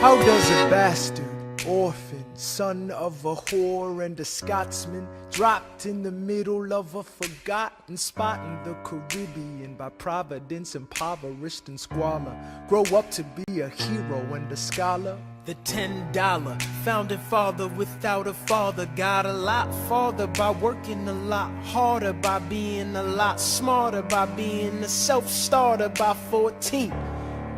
How does a bastard, orphan, son of a whore and a Scotsman, dropped in the middle of a forgotten spot in the Caribbean, by providence impoverished and squalor, grow up to be a hero and a scholar? The $10 founding father without a father got a lot farther by working a lot harder, by being a lot smarter, by being a self-starter. By 14,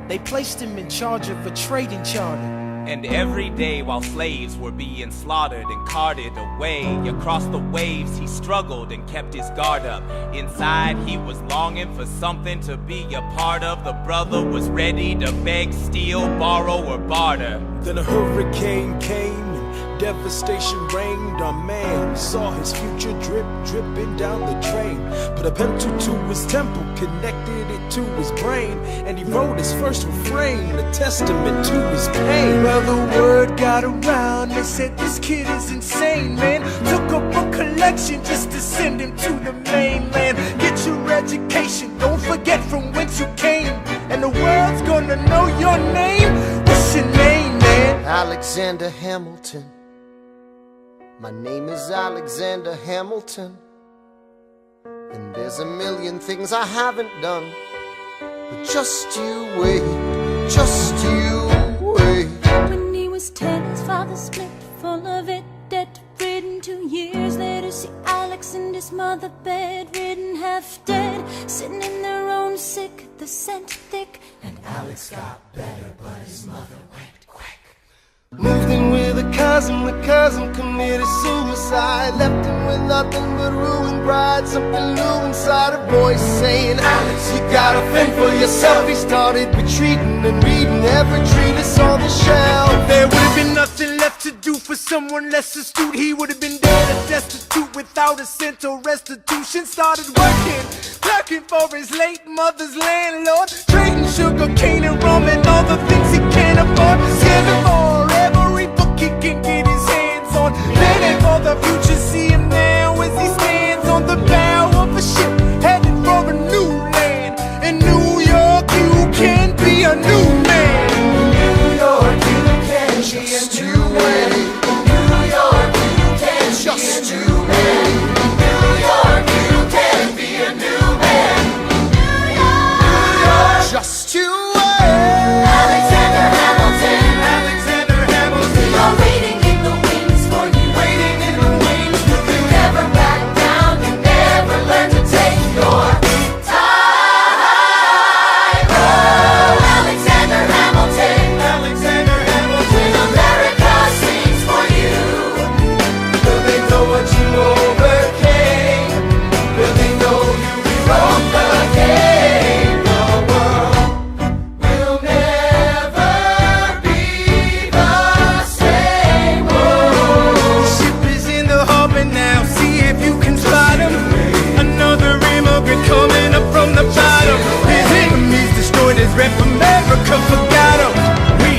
they placed him in charge of a trading charter. And every day while slaves were being slaughtered and carted away across the waves, he struggled and kept his guard up. Inside he was longing for something to be a part of. The brother was ready to beg, steal, borrow, or barter. Then a hurricane came and devastation reigned. Our man saw his future dripping down the drain. Put a pencil to his temple, connected it to his brain, and he wrote his first refrain, a testament to his pain. Well, the word got around, they said this kid is insane, man. Took up a collection just to send him to the mainland. Get your education, don't forget from whence you came, and the world's gonna know your name. What's your name, man? Alexander Hamilton. My name is Alexander Hamilton, and there's a million things I haven't done, but just you wait, just you wait. When he was 10, his father split, full of it, debt-ridden. 2 years later, see Alex and his mother bedridden, half dead, sitting in their own sick, the scent thick. And Alex got better, but his mother went quick. Moved in with the cousin committed suicide. Left him with nothing but ruined pride. Something new inside a voice saying, Alex, you gotta fend for yourself. He started retreating and reading every treatise on the shelf. There would have been nothing left to do for someone less astute. He would have been dead or destitute without a cent or restitution. Started working, clerking for his late mother's landlord, trading sugar cane and rum and all the things he can't afford. Scamming for every book he can get his hands on, planning for the future. See him now as he stands on the bow of a ship, headed for a new land. In New York you can be a new man. New York, you can be a new man. New York, you can just be a new man. New York, you can be a new man. New York, just you wait. Alexander Hamilton, Alexander Hamilton, we are waiting in the wings for you. Waiting in the wings for you. You never back down, you never learn to take your time. Oh, Alexander Hamilton, Alexander Hamilton, America sings for you. Will they know what you overcame? Will they know you rewrote the game? The world will never be the same. The ship is in the harbor now, see if you can spot him. Another immigrant coming up from the bottom. His enemies destroyed his rep, America forgot him. We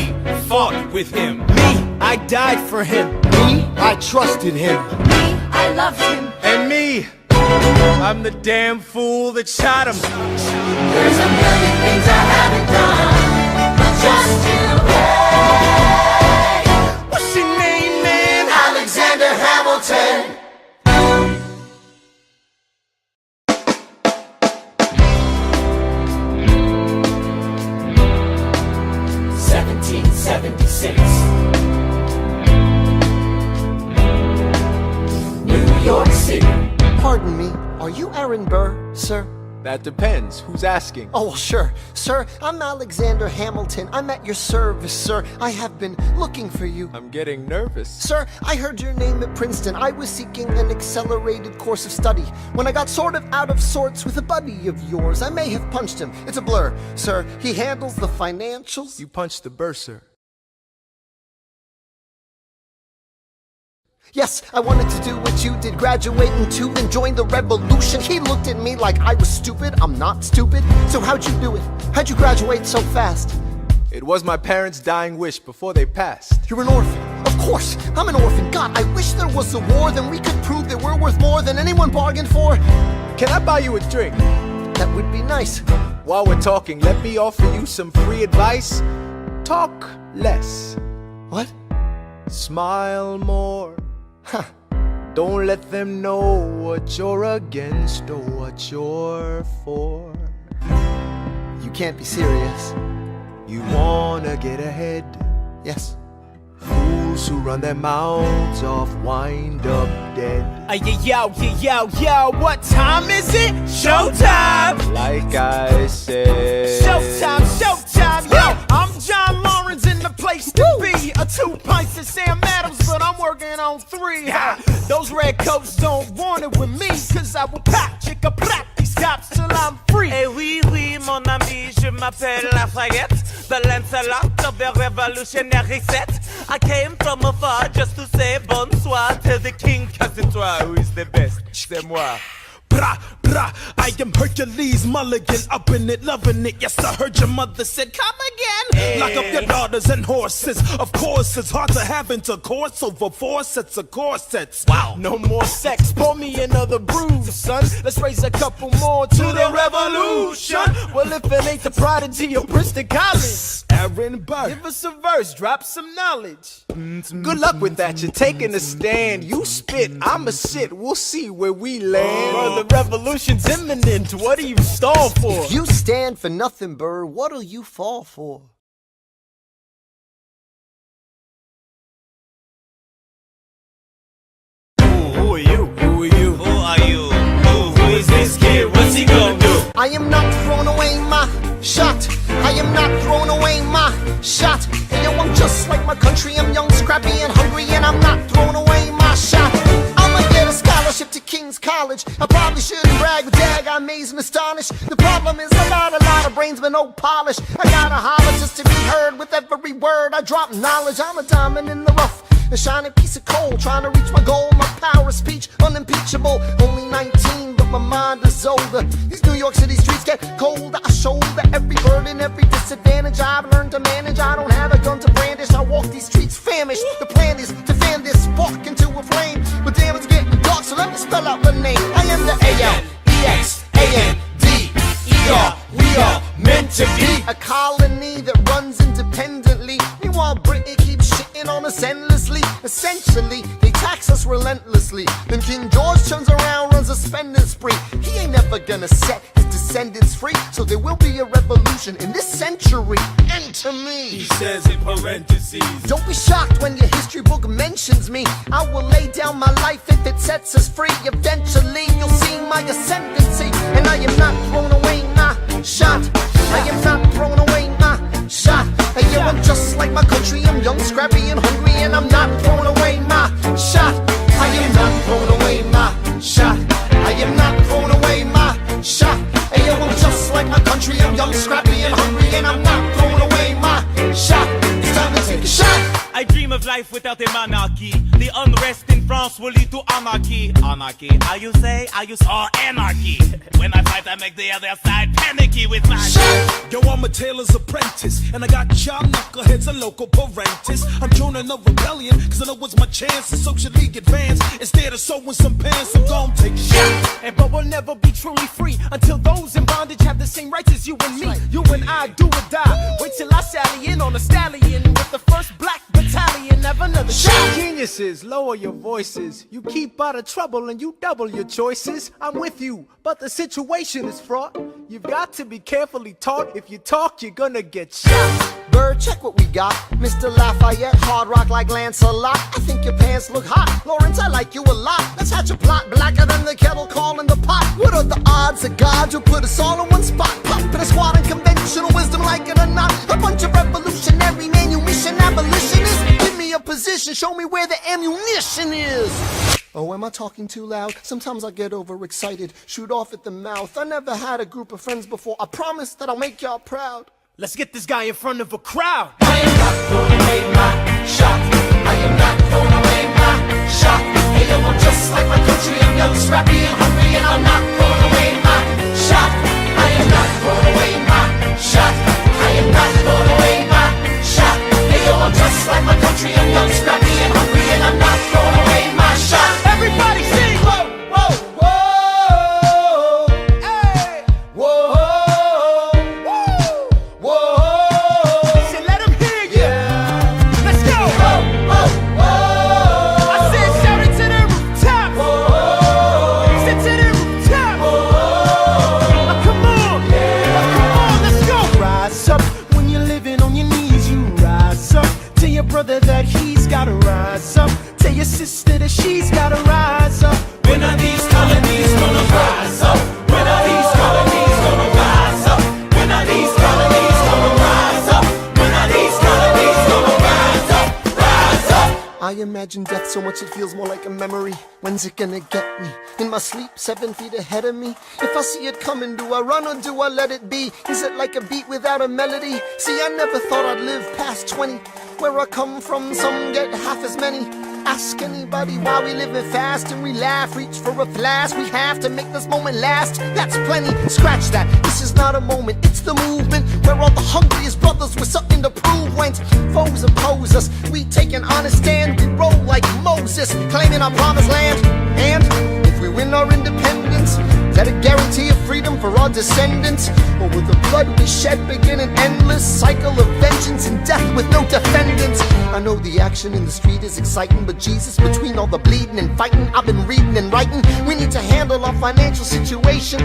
fought with him, me, I died for him. Me, I trusted him. Me, I loved him. And me, I'm the damn fool that shot him. There's a million things I haven't done, but just you wait. What's your name, man? Alexander Hamilton. 1776, New York City. Pardon me, are you Aaron Burr, sir? That depends. Who's asking? Oh, well, sure. Sir, I'm Alexander Hamilton. I'm at your service, sir. I have been looking for you. I'm getting nervous. Sir, I heard your name at Princeton. I was seeking an accelerated course of study. When I got sort of out of sorts with a buddy of yours, I may have punched him. It's a blur. Sir, he handles the financials. You punched the bursar. Yes, I wanted to do what you did, graduate into and join the revolution. He looked at me like I was stupid. I'm not stupid. So how'd you do it? How'd you graduate so fast? It was my parents' dying wish before they passed. You're an orphan. Of course, I'm an orphan. God, I wish there was a war, then we could prove that we're worth more than anyone bargained for. Can I buy you a drink? That would be nice. While we're talking, let me offer you some free advice. Talk less. What? Smile more. Don't let them know what you're against or what you're for. You can't be serious. You wanna get ahead. Yes. Fools who run their mouths off wind up dead. Yo, what time is it? Showtime! Like I said. Showtime, yo! I'm John Lawrence in the place to be. A 2 pints of Sam Adams, but I'm working on 3. Those red coats don't want it with me, cause I will pop, chicka pop these cops till I'm free. Eh oui, mon ami, je m'appelle Lafayette, the Lancelot of the revolutionary set. I came from afar just to say bonsoir to the king, cause it's toi who is the best, c'est moi. Brah, brah, I am Hercules Mulligan, up in it, loving it. Yes, I heard your mother said, come again. Hey. Lock up your daughters and horses. Of course, it's hard to have intercourse over 4 sets of corsets. Wow. No more sex, pour me another brew, son. Let's raise a couple more to the revolution. Well, if it ain't the prodigy of Princeton College, Aaron Burr. give us a verse, drop some knowledge. Good luck with that, you're taking a stand. You spit, I'ma sit, we'll see where we land. Bro, the revolution's imminent, what do you stall for? If you stand for nothing, Burr, what'll you fall for? Who are you? Who are you? Who are you? Who is this kid? What's he gonna do? I am not throwing away my shot. I am not throwing away my shot. And yo, I'm just like my country. I'm young, scrappy, and hungry, and I'm not throwing away my shot. I'ma get a scholarship to King's College. I probably shouldn't brag, but dag, I amaze and astonish. The problem is I got a lot of brains, but no polish. I gotta holler just to be heard. With every word I drop knowledge. I'm a diamond in the rough, a shining piece of coal, trying to reach my goal. My power of speech, unimpeachable. Only 19, but my mind is older. These New York City streets get colder. I shoulder every burden, every disadvantage I've learned to manage. I don't have a gun to brandish. I walk these streets famished. The plan is to fan this spark into a flame. But damn, it's getting dark, so let me spell out the name. I am the A-L-E-X-A-N-D-E-R. We are meant to be a colony that runs independently. Meanwhile, Britain keeps shitting on us endlessly. Essentially, they tax us relentlessly. Then King George turns around, runs a spending spree. He ain't never gonna set his descendants free. So there will be a revolution in this century. Enter me. He says in parentheses. Don't be shocked when your history book mentions me. I will lay down my life if it sets us free. Eventually, you'll see my ascendancy. And I am not throwing away my shot. I am not throwing away my shot. Hey, yo, I'm just like my country. I'm young, scrappy, and hungry, and I'm not throwing away my shot. I am not throwing away my shot. I am not throwing away my shot. Hey, yo, I'm just like my country. I'm young, scrappy, and hungry, and I'm not throwing away my shot. It's time to take a shot. I dream of life without a monarchy. The unrest in France will lead to anarchy. Anarchy, how you say? Anarchy. When I fight, I make the other side panicky with my shot. Yo, I'm a tailor's apprentice, and I got y'all knuckleheads and local parentis. I'm joining a rebellion, cause I know it's my chance to socially advance. Instead of sewing some pants, I'm gon' take a shot. But we'll never be truly free until those in bondage have the same rights as you and me. You and I do or die. Wait till I sally in on a stallion with the first black battalion. Have another shot. Geniuses, lower your voices. You keep out of trouble and you double your choices. I'm with you, but the situation is fraught. You've got to be carefully taught. If you talk, you're gonna get shot. Bird, check what we got. Mr. Lafayette, hard rock like Lancelot. I think your pants look hot. Lawrence, I like you a lot. Let's hatch a plot blacker than the kettle calling the pot. What are the odds that God will put us all in one spot? Pop in a squad in conventional wisdom, like it or not. A bunch of revolutionary manumission abolitionists. Give me a position, show me where the ammunition is. Oh, am I talking too loud? Sometimes I get overexcited, shoot off at the mouth. I never had a group of friends before. I promise that I'll make y'all proud. Let's get this guy in front of a crowd. I am not throwing away my shot. I am not throwing away my shot. Hey, yo, I'm just like my country. I'm young, scrappy, and hungry, and I'm not throwing away my shot. I am not throwing away my shot. I am not throwing away my shot. Hey, yo, I'm just like my country. I'm young, scrappy, and hungry, and I'm not throwing away my shot. Everybody sing. Whoa, whoa, whoa. Hey, whoa. Whoa. Say, let him hear so much it feels more like a memory. When's it gonna get me? In my sleep, 7 feet ahead of me. If I see it coming, do I run or do I let it be? Is it like a beat without a melody? See, I never thought I'd live past 20. Where I come from, some get half as many. Ask anybody why we living fast and we laugh, reach for a flash. We have to make this moment last. That's plenty, scratch that. This is not a moment, it's the movement. Where all the hungriest brothers with something to prove. When foes oppose us, we take an honest stand. We roll like Moses, claiming our promised land. And if we win our independence, is that a guarantee of freedom for our descendants? Or will the blood we shed begin an endless cycle of vengeance and death with no defendants? I know the action in the street is exciting, but Jesus, between all the bleeding and fighting I've been reading and writing, we need to handle our financial situation.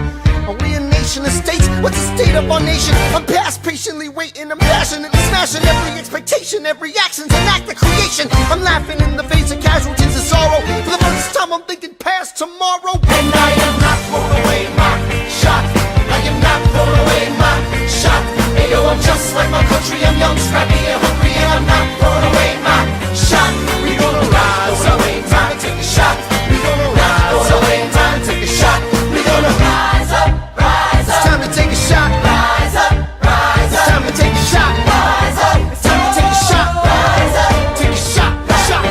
Are we a nation of states? What's the state of our nation? I'm past patiently waiting, I'm passionately smashing every expectation, every action's an act of creation. I'm laughing in the face of casualties of sorrow. For the first time I'm thinking past tomorrow. And I am not throwing away my shot. I am not throwing away my shot. Hey yo, I'm just like my country. I'm young, scrappy, and hungry, and I'm not throwing away my shot. We gonna rise up, time to take a shot. We gonna rise up, time to take a shot. We gonna rise up, rise up. It's time to take a shot. Rise up, rise up. It's time to take a shot. Rise up. It's time to take a shot. Rise up. Take a shot, shot, shot.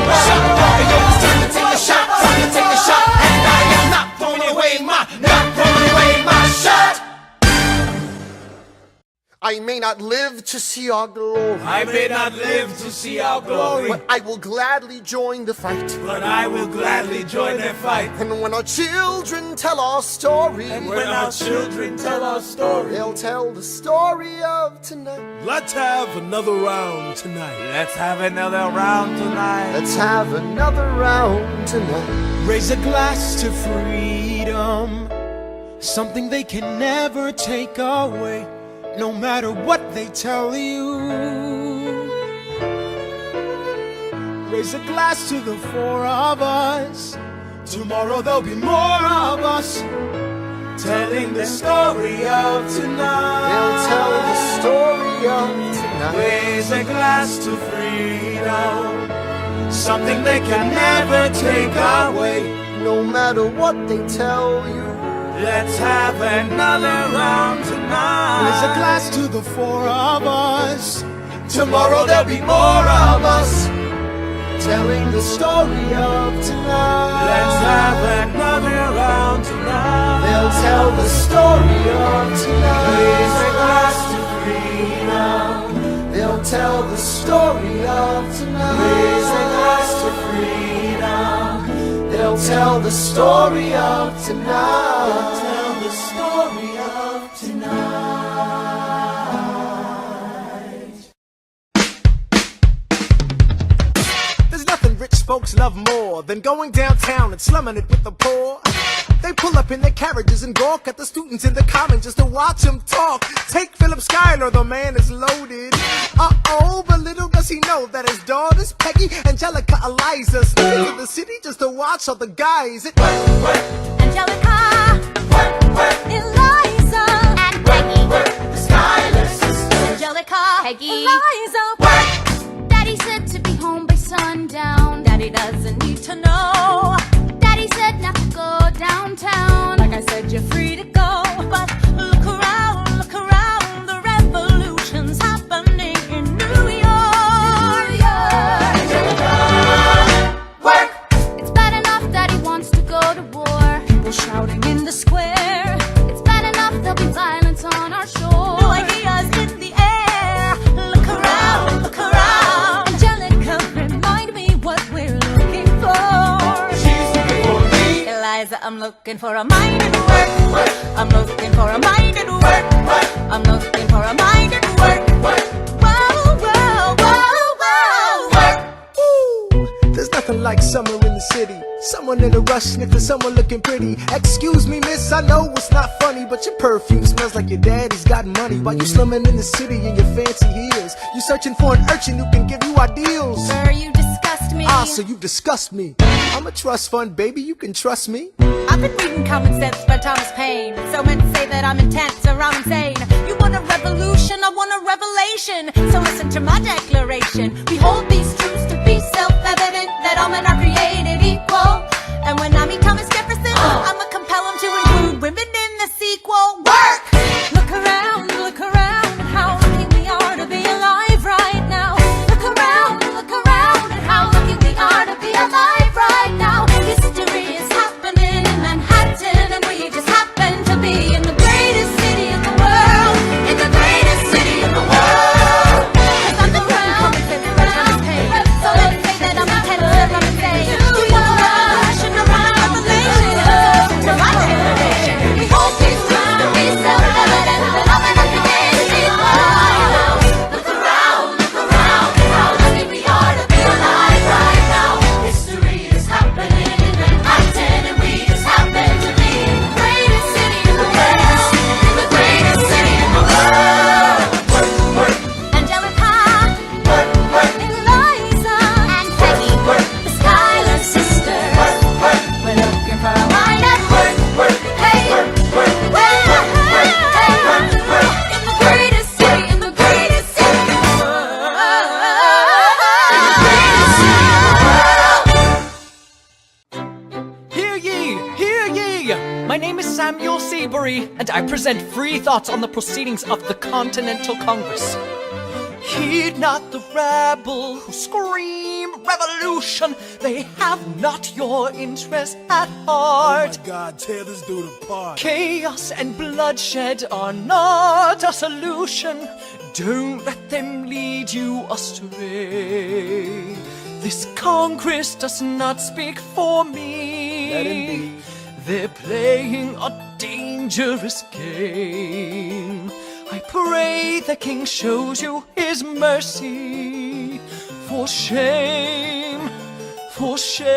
Hey yo, it's time to take a shot. Time to take a shot. And I am not throwing away my shot. I may not live to see our glory. I may not live to see our glory, But I will gladly join the fight. but I will gladly join the fight. And when our children tell our story, And when our children tell our story, they'll tell the story of tonight. let's have another round tonight. Let's have another round tonight. Let's have another round tonight. Raise a glass to freedom, something they can never take away, no matter what they tell you. Raise a glass to the four of us. Tomorrow there'll be more of us, telling the story of tonight. They'll tell the story of tonight. Raise a glass to freedom, something they can never take away. No matter what they tell you. Let's have another round tonight. Raise a glass to the four of us. Tomorrow there'll be more of us, Telling the story of tonight. let's have another round tonight. They'll tell the story of Raise a glass tonight. to freedom. They'll tell the story of tonight. Raise a glass to freedom. They'll tell the story of tonight. Tell the story of tonight. There's nothing rich folks love more than going downtown and slumming it with the poor. They pull up in their carriages and gawk at the students in the common just to watch them talk. Take Philip Schuyler, the man is loaded. Uh-oh, but little does he know that his daughters, Peggy, Angelica, Eliza, sneak into the city just to watch all the guys. Angelica, Eliza, and Peggy, The Schuyler sisters. Angelica, Peggy, Eliza. Daddy said to be home by sundown. Daddy doesn't need to know. Daddy said not to go downtown. Like I said, you're free to go. But look around, the revolution's happening in New York. Angelica, work. It's bad enough that he wants to go to war. People shouting in the square. It's bad enough there'll be violence on our shore. No ideas in the air. Look around, Angelica, remind me what we're looking for. She's looking for me. Eliza, I'm looking for a mind and work. I'm looking for a mind and work. I'm looking for a mind and work. Whoa, whoa, whoa, whoa. Ooh, there's nothing like summer in the city. Someone in a rush sniffing someone looking pretty. Excuse me, miss, I know it's not funny, but your perfume smells like your daddy's got money. While you slumming in the city in your fancy heels, you searching for an urchin who can give you ideals. Sir, you disgust me. Ah, so you disgust me. I'm a trust fund, baby, you can trust me. I've been reading Common Sense by Thomas Paine. So men say that I'm intense or I'm insane. You want a revolution, I want a revelation. So listen to my declaration. We hold these truths to be self-evident, that that all men are created equal. And when I meet Thomas Jefferson, I'ma compel him to include women in the sequel. Work! Look around, how lucky we are to be alive right now. Look around, and how lucky we are to be alive right now. History is happening in Manhattan, and we just happen to be in the greatest city in the world. In the greatest city in the world. 'Cause I'm the crown, so let me say that I'm the head of the say. Do you rush and around revelation to my generation? We hope these truths to be self-evident, that I'm an created equal. Look around, how lucky we are to be alive right now. History is happening in Manhattan, and we just happen to be in the greatest city in the world. In the greatest city in the world. Angelica, Eliza, and Peggy, the Schuyler sisters. We're looking for a mind at work. Hey, in the greatest city, in the greatest city in the world. In the greatest city in the world. Hear ye! Hear ye! My name is Samuel Seabury, and I present free thoughts on the proceedings of the Continental Congress. Heed not the rabble who scream revolution. They have not your interest at heart. My God, tear this dude apart. Chaos and bloodshed are not a solution. Don't let them lead you astray. This Congress does not speak for me. Let him be. They're playing a dangerous game. I pray the King shows you his mercy. For shame, for shame.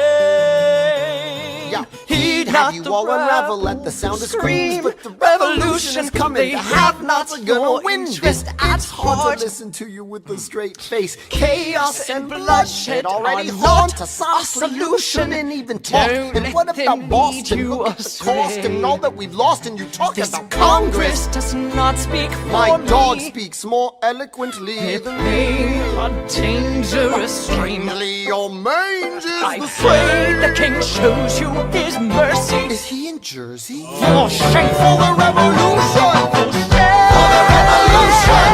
Yeah. Heed Have not you the all unravel rabble at the sound of who screams, scream but the revolution is coming. They The have not have-nots are gonna your win. interest at It's hard heart. to listen to you with a straight face. Chaos and bloodshed already are haunt not us. a Honestly, you solution. shouldn't even talk. Don't And what let about them Boston? lead you Look at the astray. cost and all that we've lost, and you talk This about Congress does not speak for My me. dog speaks more eloquently They're than playing a dangerous game. Strangely, your mange is I the pray the same. King shows you his mercy. Is he in Jersey? For shame, For the revolution! for the revolution.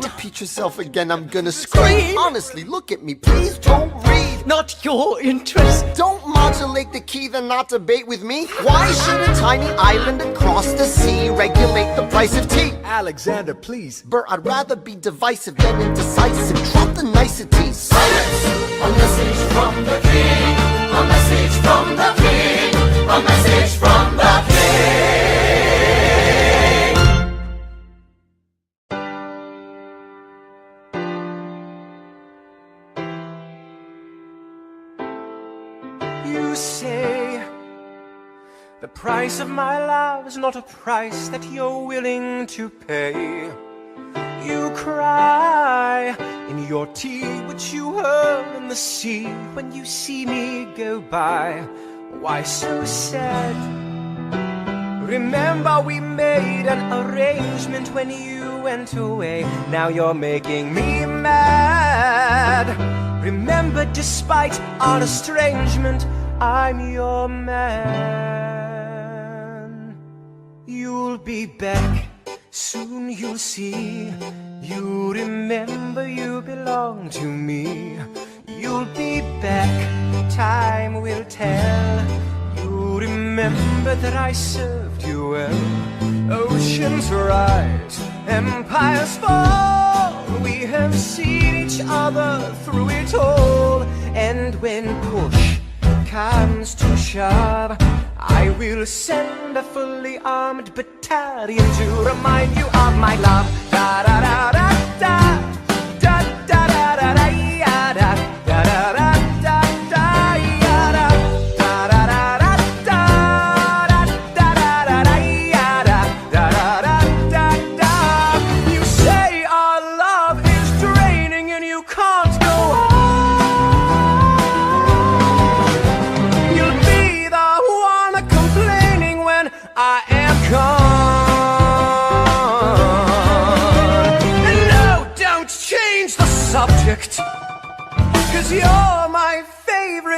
Repeat yourself again, I'm gonna scream. Honestly, look at me, please don't read. Not your interest. Don't modulate the key, then not debate with me. Why should a tiny island across the sea regulate the price of tea? Alexander, please. Bert, I'd rather be divisive than indecisive. Drop the niceties. Silence! A message from the king. A message from the king. A message from the king. You say the price of my love is not a price that you're willing to pay. You cry in your tea, which you hurl in the sea when you see me go by. Why so sad? Remember we made an arrangement when you went away. Now you're making me mad. Remember, despite our estrangement, I'm your man. You'll be back, soon you'll see. You remember you belong to me. You'll be back, time will tell. You remember that I served you well. Oceans rise, empires fall. We have seen each other through it all. And when push comes to shove, I will send a fully armed battalion to remind you of my love. Da da da da da da da da da da ya da da da da da da ya da da da da da da da da da da ya da da da da da. You say our love is draining and you can't go on. You'll be the one complaining when I am gone. And no, don't change the subject, 'cause you're my favorite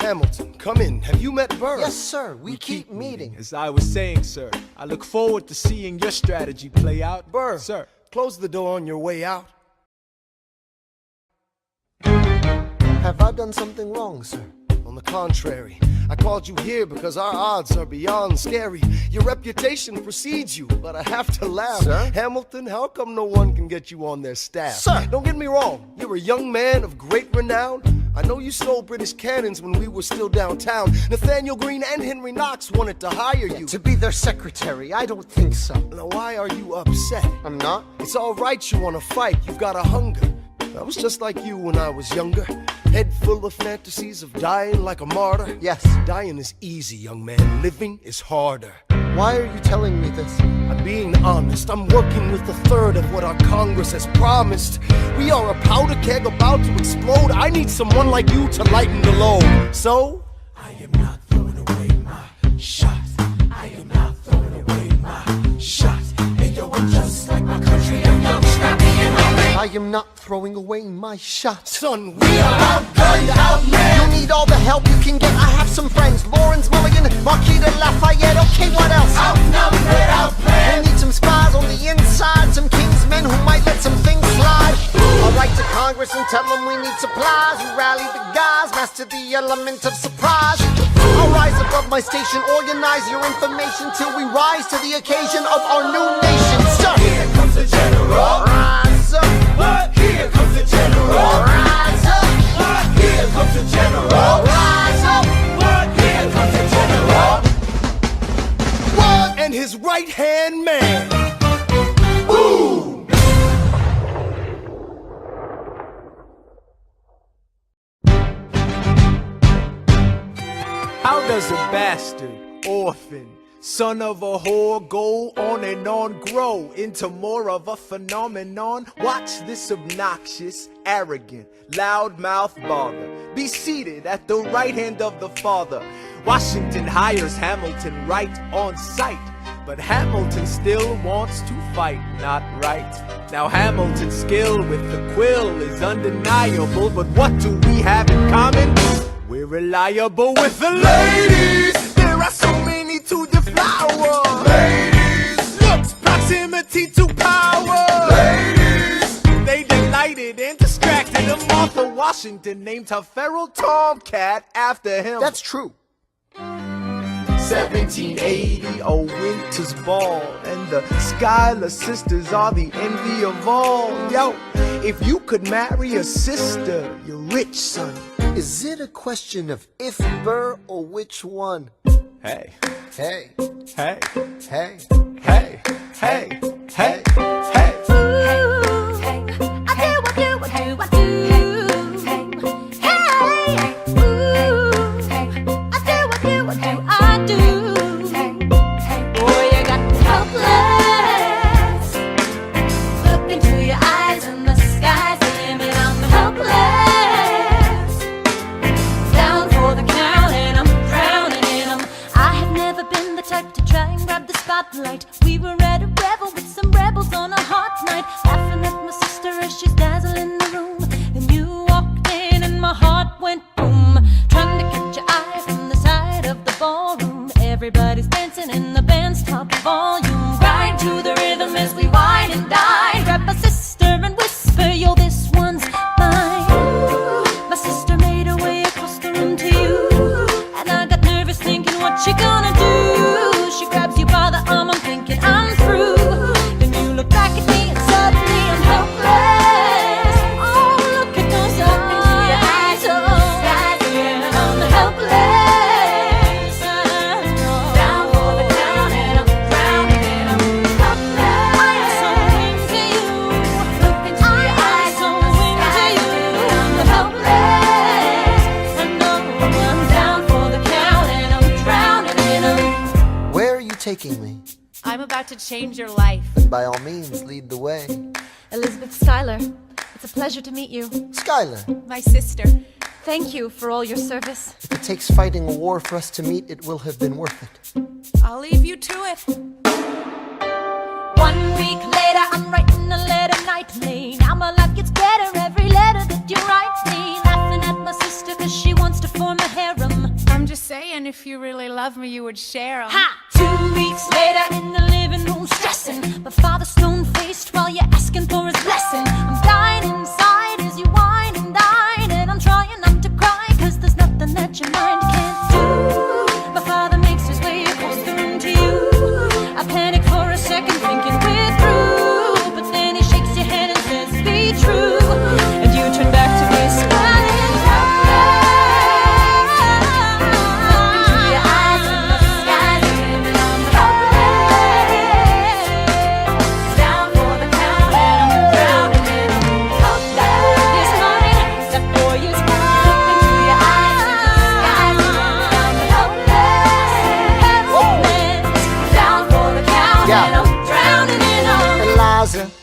Hamilton, come in. Have you met Burr? Yes, sir. We keep meeting. As I was saying, sir, I look forward to seeing your strategy play out. Burr, Sir. close the door on your way out. Have I done something wrong, sir? On the contrary, I called you here because our odds are beyond scary. Your reputation precedes you, but I have to laugh. Sir? Hamilton, how come no one can get you on their staff? Sir! Don't get me wrong, you're a young man of great renown. I know you stole British cannons when we were still downtown. Nathaniel Greene and Henry Knox wanted to hire you. To be their secretary, I don't think so. Now why are you upset? I'm not. It's all right you want to fight, you've got a hunger. I was just like you when I was younger. Head full of fantasies of dying like a martyr. Yes. Dying is easy, young man. Living is harder. Why are you telling me this? I'm being honest. I'm working with a third of what our Congress has promised. We are a powder keg about to explode. I need someone like you to lighten the load. So, I am not throwing away my shot. I am not throwing away my shot. And yo, I'm just like my country. And yo, stop being homie. I am not throwing away my shot. son, we are outgunned, outmanned. You need all the help you can get. I have some friends, Lawrence Mulligan, Marquita Lafayette. Okay, what else? Outnumbered, outplanned. We need some spies on the inside, some kingsmen who might let some things slide. I'll write to Congress and tell them we need supplies. You rally the guys, master the element of surprise. I'll rise above my station, organize your information till we rise to the occasion of our new nation. Sir, Here comes the general. rise up. What? Here comes the general. Rise up. What? Here comes the general. Rise up. What? Here comes the general. What? And his right-hand man. Boom! How does a bastard, orphan, son of a whore go on and on, grow into more of a phenomenon? Watch this obnoxious, arrogant, loudmouth bother be seated at the right hand of the father. Washington hires Hamilton right on sight, but Hamilton still wants to fight, not right. Now Hamilton's skill with the quill is undeniable, but what do we have in common? We're reliable with the ladies. There are so many to deflower. Ladies! Looks, proximity to power. Ladies! They delighted and distracted. And Martha Washington named her feral tomcat after him. That's true. 1780, a winter's ball, and the Schuyler sisters are the envy of all. Yo, if you could marry a sister, you're rich, son. Is it a question of if Burr or which one? Hey, Hey, hey, hey. hey, hey, hey, hey. We were at a revel with some rebels on a hot night, laughing at my sister as she's dazzling the room. And you walked in and my heart went boom, trying to catch your eye from the side of the ballroom. Everybody's dancing and the band's top volume. Ride to the rhythm as we wine and dine. Grab my sister and whisper, yo, this one's mine. My sister made her way across the room to you, and I got nervous thinking, what you gonna do? She grabs you by the arm, I'm thinking I'm through. Then you look back at me and suddenly I'm helpless. Oh, look at those eyes, oh, yeah, I'm helpless. Down for the count and I'm drowning and I'm helpless. I am so into you. Look into your eyes, so into you. I'm helpless. I know I'm down for the count and I'm drowning and I'm. Where are you taking me? I'm about to change your life. And by all means, lead the way. Elizabeth Schuyler, it's a pleasure to meet you. Schuyler, My sister. Thank you for all your service. if it takes fighting a war for us to meet, it will have been worth it. I'll leave you to it. 1 week later, I'm writing a letter nightly. Now my life gets better every letter that you write me. Laughing at my sister cause she wants to form a harem. love me, you would share 'em. Ha! 2 weeks later in the living room stressing, but father stone-faced while you're asking for his blessing. I'm dying inside as you whine and dine, and I'm trying not to cry, cause there's nothing that your mind can't do. My father makes his way across the room to you. I panic for a second thinking we're through, but then he shakes your hand and says be true, and you turn back to me smiling.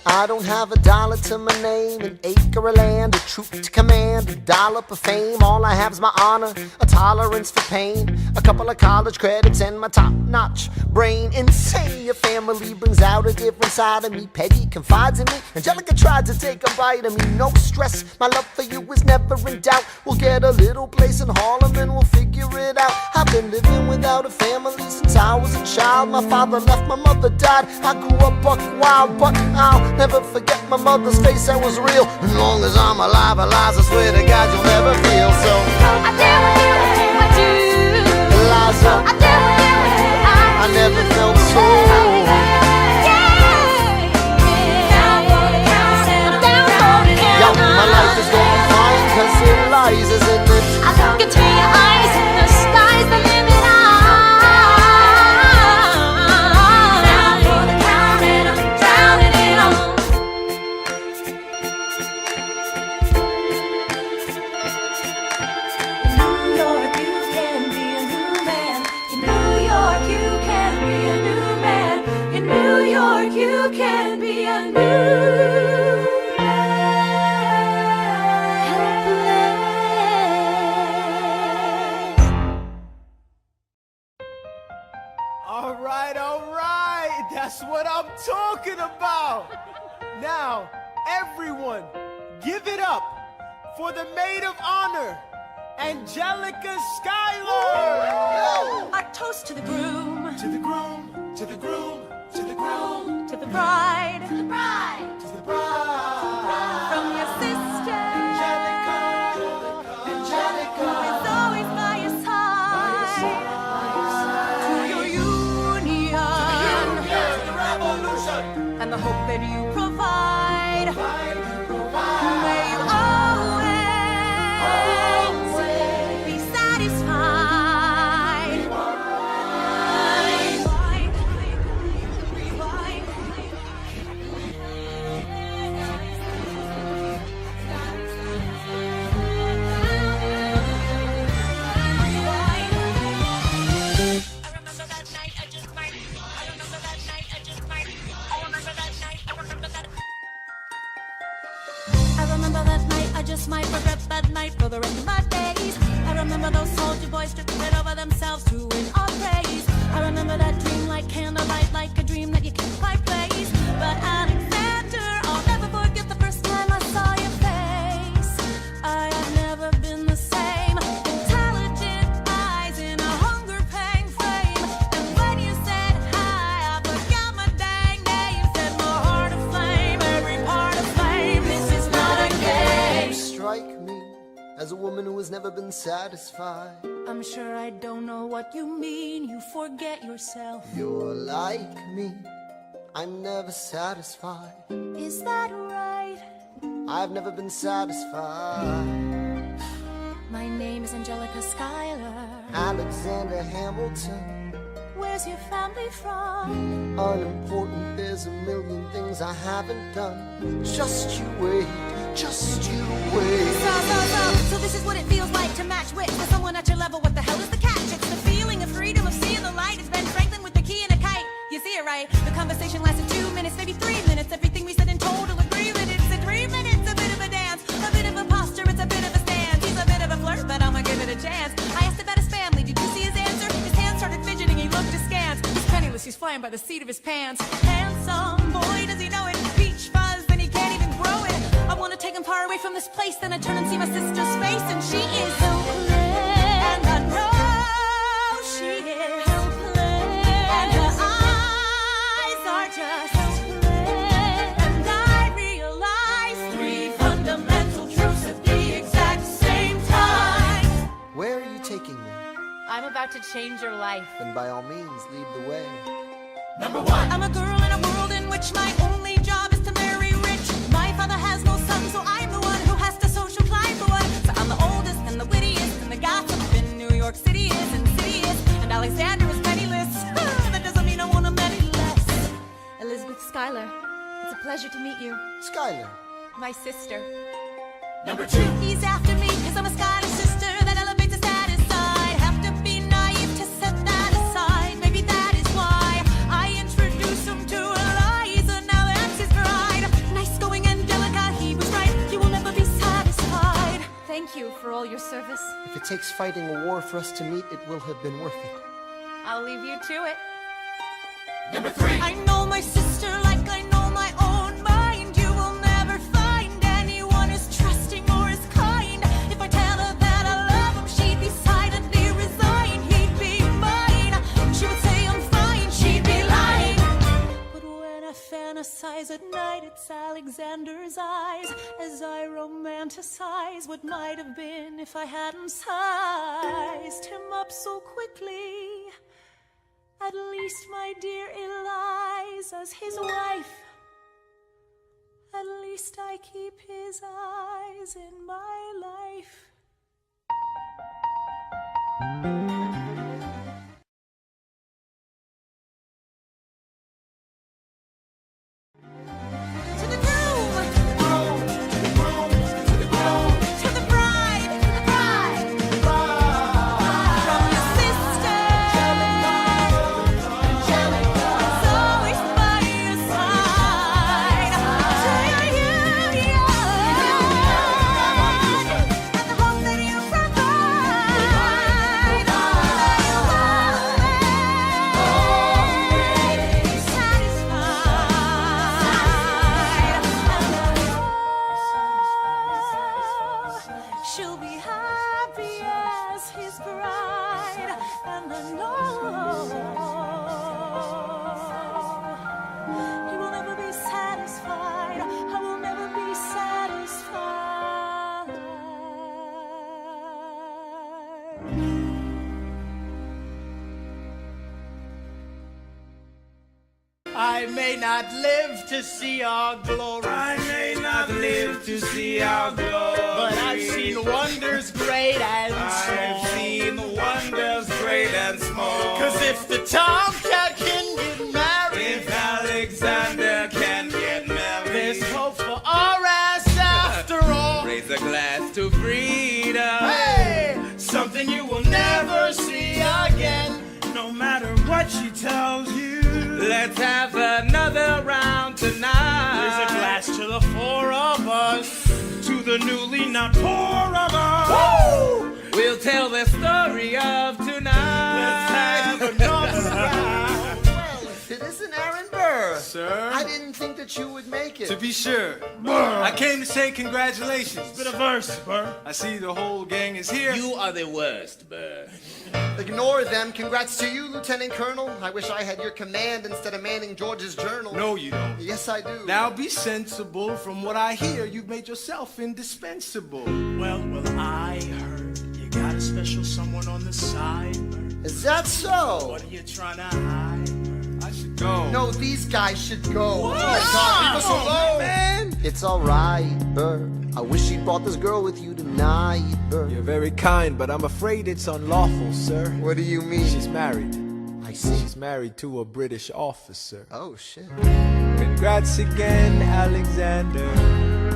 I don't have a dollar to my name, an acre of land, a troop to command, a dollop of fame. All I have is my honor, a tolerance for pain, a couple of college credits and my top-notch brain. Insane, your family brings out a different side of me. Peggy confides in me, Angelica tried to take a bite of me. No stress, my love for you is never in doubt. We'll get a little place in Harlem and we'll figure it out. I've been living without a family since I was a child. My father left, my mother died. I grew up buck wild, but I'll never forget my mother's face, that was real. As long as I'm alive, Eliza, I swear to God you'll never feel so. I dare with you, I do. Eliza, I dare with you, I never felt so. Yo, my life is going fine, cause Eliza's in it. I look into your eyes and the sky's the limit. Down for the count and I'm drowning it all. You can be a new Alright, that's what I'm talking about. Now, everyone, give it up for the maid of honor, Angelica Schuyler. Our toast to the groom, To the groom, to the groom, to the groom, to the bride, to the bride. from your sister, Angelica, who Angelica. is always by your side, to your union, The revolution. and the hope that you provide. May you always be satisfied. I remember that night, I just might regret that night for the rest of my days. I remember those soldier boys stripping it over themselves to win our praise. I remember that dream like candlelight, like a dream that you can't quite place. But Alexander, I'll never forget the first time I saw your face. I have never been the same. Intelligent eyes in a hunger-pang frame. And when you said hi, I forgot my dang name. Set my heart aflame, every part aflame. This is not a game. You strike me as a woman who has never been satisfied. I'm sure I don't know what you mean. You forget yourself. You're like me, I'm never satisfied. Is that right? I've never been satisfied. My name is Angelica Schuyler. Alexander Hamilton, Where's your family from? unimportant, there's a million things I haven't done. Just you wait, just you wait. So this is what it feels like to match wits with someone at your level. What the hell is the catch? It's the feeling of freedom, of seeing the light. It's Ben Franklin with the key and a kite. You see it right? The conversation lasted 2 minutes, maybe 3 minutes. Everything we said in total agreement. It's a 3 minutes, a bit of a dance, a bit of a posture, it's a bit of a stance. He's a bit of a flirt, but I'ma give it a chance. I asked about his family, did you see his answer? His hands started fidgeting, he looked askance. He's penniless, he's flying by the seat of his pants. Handsome boy, does he know it? Peach fuzz, then he can't even grow it. I wanna take him far away from this place. Then I turn and see my sister's face, and she is so clear. And I know she is about to change your life. Then by all means, lead the way. I'm a girl in a world in which my only job is to marry rich. My father has no son, so I'm the one who has to social climb the one. So I'm the oldest and the wittiest, and the gossip in New York City is insidious. And Alexander is penniless. That doesn't mean I want him any less. Elizabeth Schuyler, it's a pleasure to meet you. Skylar. My sister. He's after me, cause I'm a Scottish sister that elevates his status side. Have to be naive to set that aside. Maybe that is why I introduced him to Eliza. Now that's his bride. Nice going, Angelica, he was right. You will never be satisfied. Thank you for all your service. If it takes fighting a war for us to meet, it will have been worth it. I'll leave you to it. I know my sister like I know my own mind. You will never find anyone as trusting or as kind. If I tell her that I love him, she'd be silently resigned. He'd be mine. She would say I'm fine. She'd be lying. But when I fantasize at night, it's Alexander's eyes as I romanticize what might have been if I hadn't sized him up so quickly. At least, my dear Eliza's his wife. At least I keep his eyes in my life. To the groom, to the groom, to the groom, to the bride, from your sister. It's always by your side. To you, and the hope that you provide. Be satisfied. She'll be happy as his bride, and I know he will never be satisfied. I will never be satisfied. I may not live to see our glory. I may not live to see our glory, But I've seen wonders great and small. I've seen wonders great and small. Cause if the tomcat can get married, If Alexander can get married, there's hope for our ass after all. raise a glass to freedom. Hey, something you will never see again. No matter what she tells you, let's have another round tonight. There's a glass to the four of us. to the newly not poor of us. Woo! We'll tell the story of tonight. Let's have another round. Well, if it isn't Aaron Burr. Sir? I didn't think that you would make it. To be sure, I came to say congratulations. Bit of verse, Burr. I see the whole gang is here. You are the worst, Burr. Ignore them. Congrats to you, Lieutenant Colonel. I wish I had your command instead of manning George's journal. No, you don't. Yes, I do. Now be sensible. From what I hear, you've made yourself indispensable. Well, I heard you got a special someone on the side, Burr. Is that so? What are you trying to hide, Burr? I should go. No, these guys should go. What? Oh my God, leave us Come on, alone. man. It's alright, Burr. I wish you brought this girl with you tonight, Burr. You're very kind, but I'm afraid it's unlawful, sir. What do you mean? She's married. I see. She's married to a British officer. Oh, shit. Congrats again, Alexander.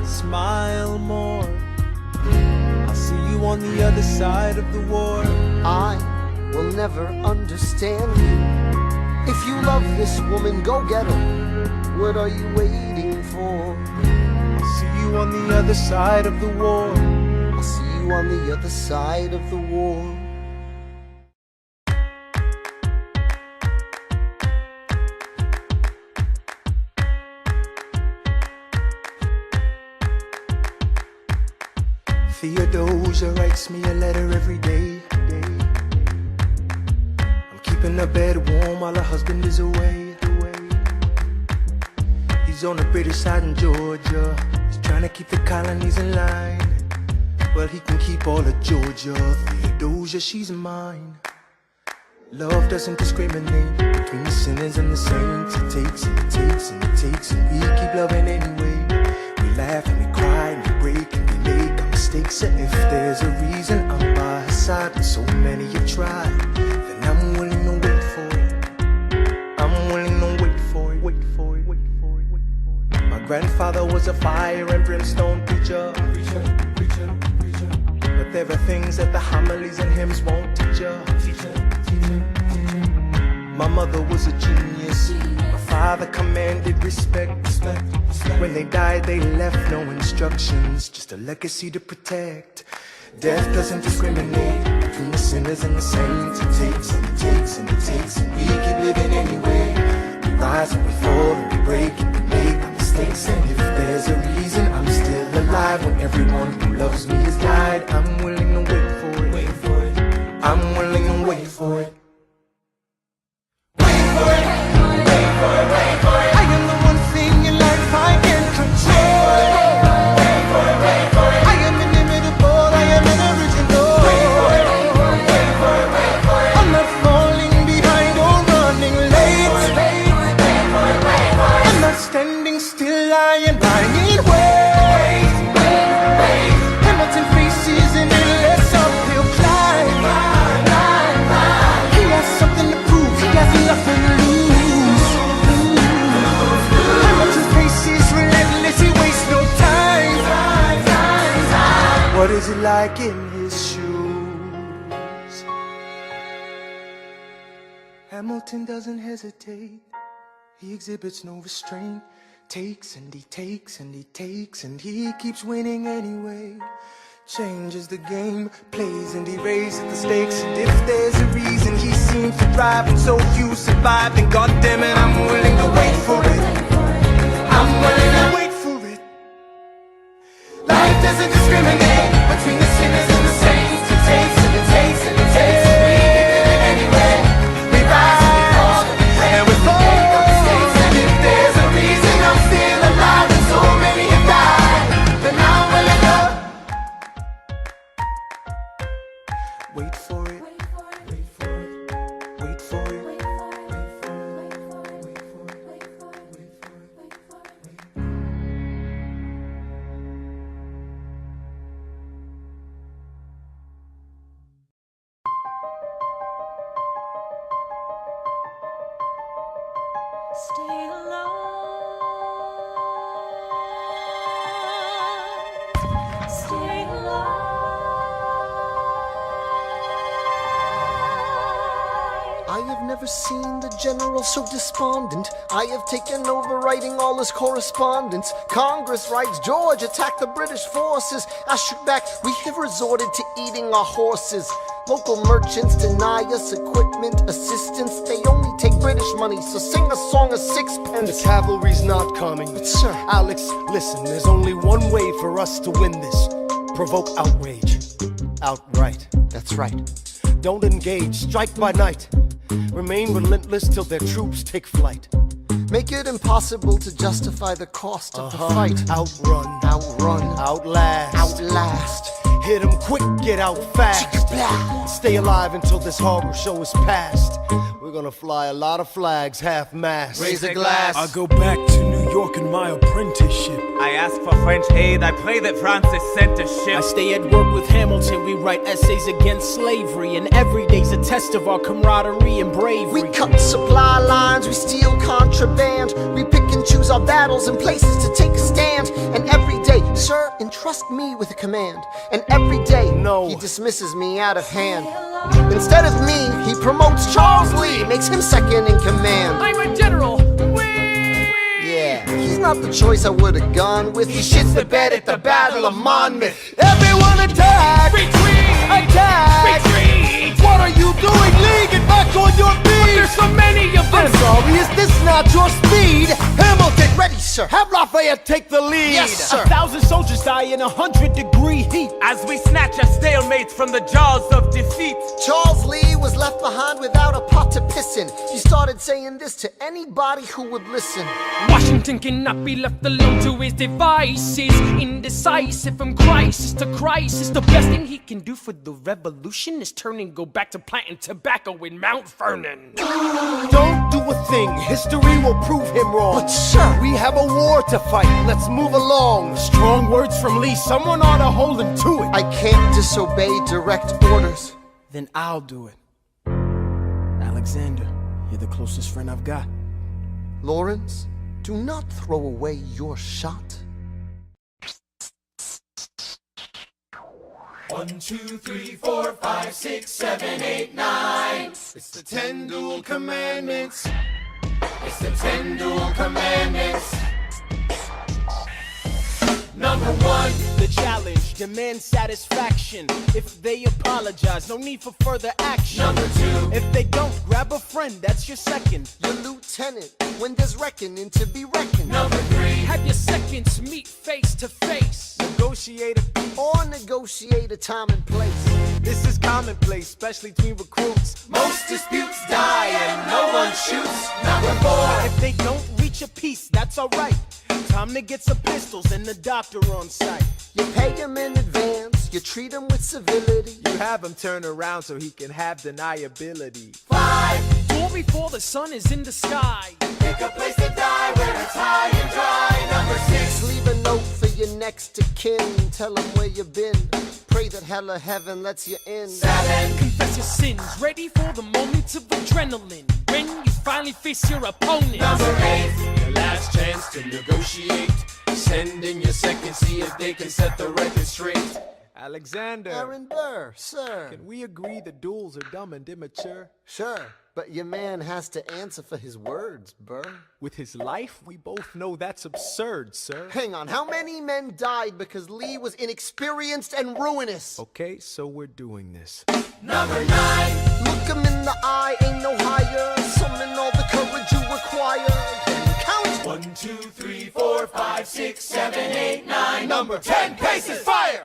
Smile more. I'll see you on the other side of the war. I will never understand you. If you love this woman, go get her. What are you waiting for? I'll see you on the other side of the war. I'll see you on the other side of the war. Theodosia writes me a letter every day. I'm keeping her bed warm while her husband is away. He's on the British side in Georgia. He's trying to keep the colonies in line. Well, he can keep all of Georgia. Theodosia, she's mine. Love doesn't discriminate between the sinners and the saints. It takes and it takes and it takes, and we keep loving anyway. We laugh and we cry and we break and we make our mistakes. And if there's a reason I'm by her side when so many have tried, then I'm willing to wait for it. I'm willing to wait for it, wait for it, wait for it, wait for it. My grandfather was a fire and brimstone preacher. But there are things that the homilies and hymns won't teach you. My mother was a genius. My father commanded respect. When they died, they left no instructions, just a legacy to protect. Death doesn't discriminate between the sinners and the saints. It takes and it takes and it takes, and we keep living anyway. We rise and we fall and we break and we make our mistakes. And if there's a reason I'm still alive when everyone who loves me has died, I'm willing to wait for it. Wait for it. I'm willing to wait for it. I am the one thing in life I can control. I am inimitable, I am an original. I'm not falling behind or running late. I'm not standing still, I am lying wait. Hamilton faces an endless uphill climb. He has something to prove, he has nothing to lose. What is it like in his shoes? Hamilton doesn't hesitate. He exhibits no restraint. Takes and he takes and he takes, and he keeps winning anyway. Changes the game, plays and he raises the stakes. And if there's a reason he seems to thrive, and so you survive, then goddammit, I'm willing to wait for it. I'm willing to wait for it. Life doesn't discriminate between the sinners and the saints. It takes and it takes and it takes, and we keep living anyway. We rise and we fall and we make our mistakes. And if there's a reason I'm still alive and so many have died, then I'm willing to wait for it. Wait for it. Wait for it. Wait for it. Wait for it. Wait for it. Wait for it. Wait for it. Wait for it. Wait for it. Stay alive. Stay alive. I have never seen the general so despondent. I have taken over writing all his correspondence. Congress writes, George attacked the British forces. I shoot back, we have resorted to eating our horses. Local merchants deny us equipment, assistance. They only take British money, so sing a song of sixpence. The cavalry's not coming. But sir, Alex, listen, there's only one way for us to win this. Provoke outrage. Outright. that's right. Don't engage, strike by night. Remain relentless till their troops take flight. Make it impossible to justify the cost of the fight. Outrun, Outrun, outlast, outlast. hit 'em quick, get out fast. Stay alive until this horror show is past. We're gonna fly a lot of flags, half-mast. Raise a glass. I go back to New York in my apprenticeship. I ask for French aid, I pray that Francis sent a ship. I stay at work with Hamilton, we write essays against slavery, and every day's a test of our camaraderie and bravery. We cut supply lines, we steal contraband. We pick and choose our battles and places to take a stand. And every day, sir, entrust me with a command. And every day, No. he dismisses me out of hand. Instead of me, he promotes Charles Lee, makes him second in command. I'm a general. Yeah, he's not the choice I would've gone with. He shits the bed at the Battle of Monmouth. Everyone attack! Retreat! Attack! Retreat! What are you doing, Lee? Get back on your feet! There's so many of them. I'm sorry, is this not your speed? Hamilton, ready, sir. sir. Have Lafayette take the lead. Yes, sir. 1,000 soldiers die in 100-degree heat As we snatch a stalemate from the jaws of defeat. Charles Lee was left behind without a pot to piss in. He started saying this to anybody who would listen. Washington cannot be left alone to his devices. Indecisive from crisis to crisis. The best thing he can do for the revolution is turn and go back to planting tobacco in Mount Vernon. Don't do a thing, history will prove him wrong. But sir, we have a war to fight, let's move along. Strong words from Lee, someone ought to hold him to it. I can't disobey direct orders. Then I'll do it. Alexander, you're the closest friend I've got. Lawrence, do not throw away your shot. 1, 2, 3, 4, 5, 6, 7, 8, 9. It's the 10 dual commandments. It's the 10 dual commandments. Number 1, The challenge, demand satisfaction. If they apologize, no need for further action. Number 2, If they don't, grab a friend, that's your second. Your lieutenant, when there's reckoning to be reckoned. Number 3, Have your seconds meet face to face. Negotiate a peace. Or negotiate a time and place. This is commonplace, especially between recruits. most disputes die and no one shoots. Number 4, If they don't reach a peace, that's alright. Time to get some pistols and the doctor on site. You pay him in advance, you treat him with civility. You have him turn around so he can have deniability. 5, Or before the sun is in the sky. pick a place to die where it's high and dry. Number 6, Leave a note for your next of kin, tell him where you've been. Pray that hell or heaven lets you in. 7, Confess your sins, ready for the moments of adrenaline. When you finally face your opponent. Number 8, Your last chance to negotiate. Send in your second, see if they can set the record straight. Alexander, Aaron Burr, sir. can we agree the duels are dumb and immature? Sure, but your man has to answer for his words, Burr. With his life, we both know that's absurd, sir. Hang on, how many men died because Lee was inexperienced and ruinous? Okay, so we're doing this. number 9, Look him in the eye, ain't no higher. Summon all the courage you require. Can you count? 1, 2, 3, 4, 5, 6, 7, 8, 9. Number 10, paces, fire!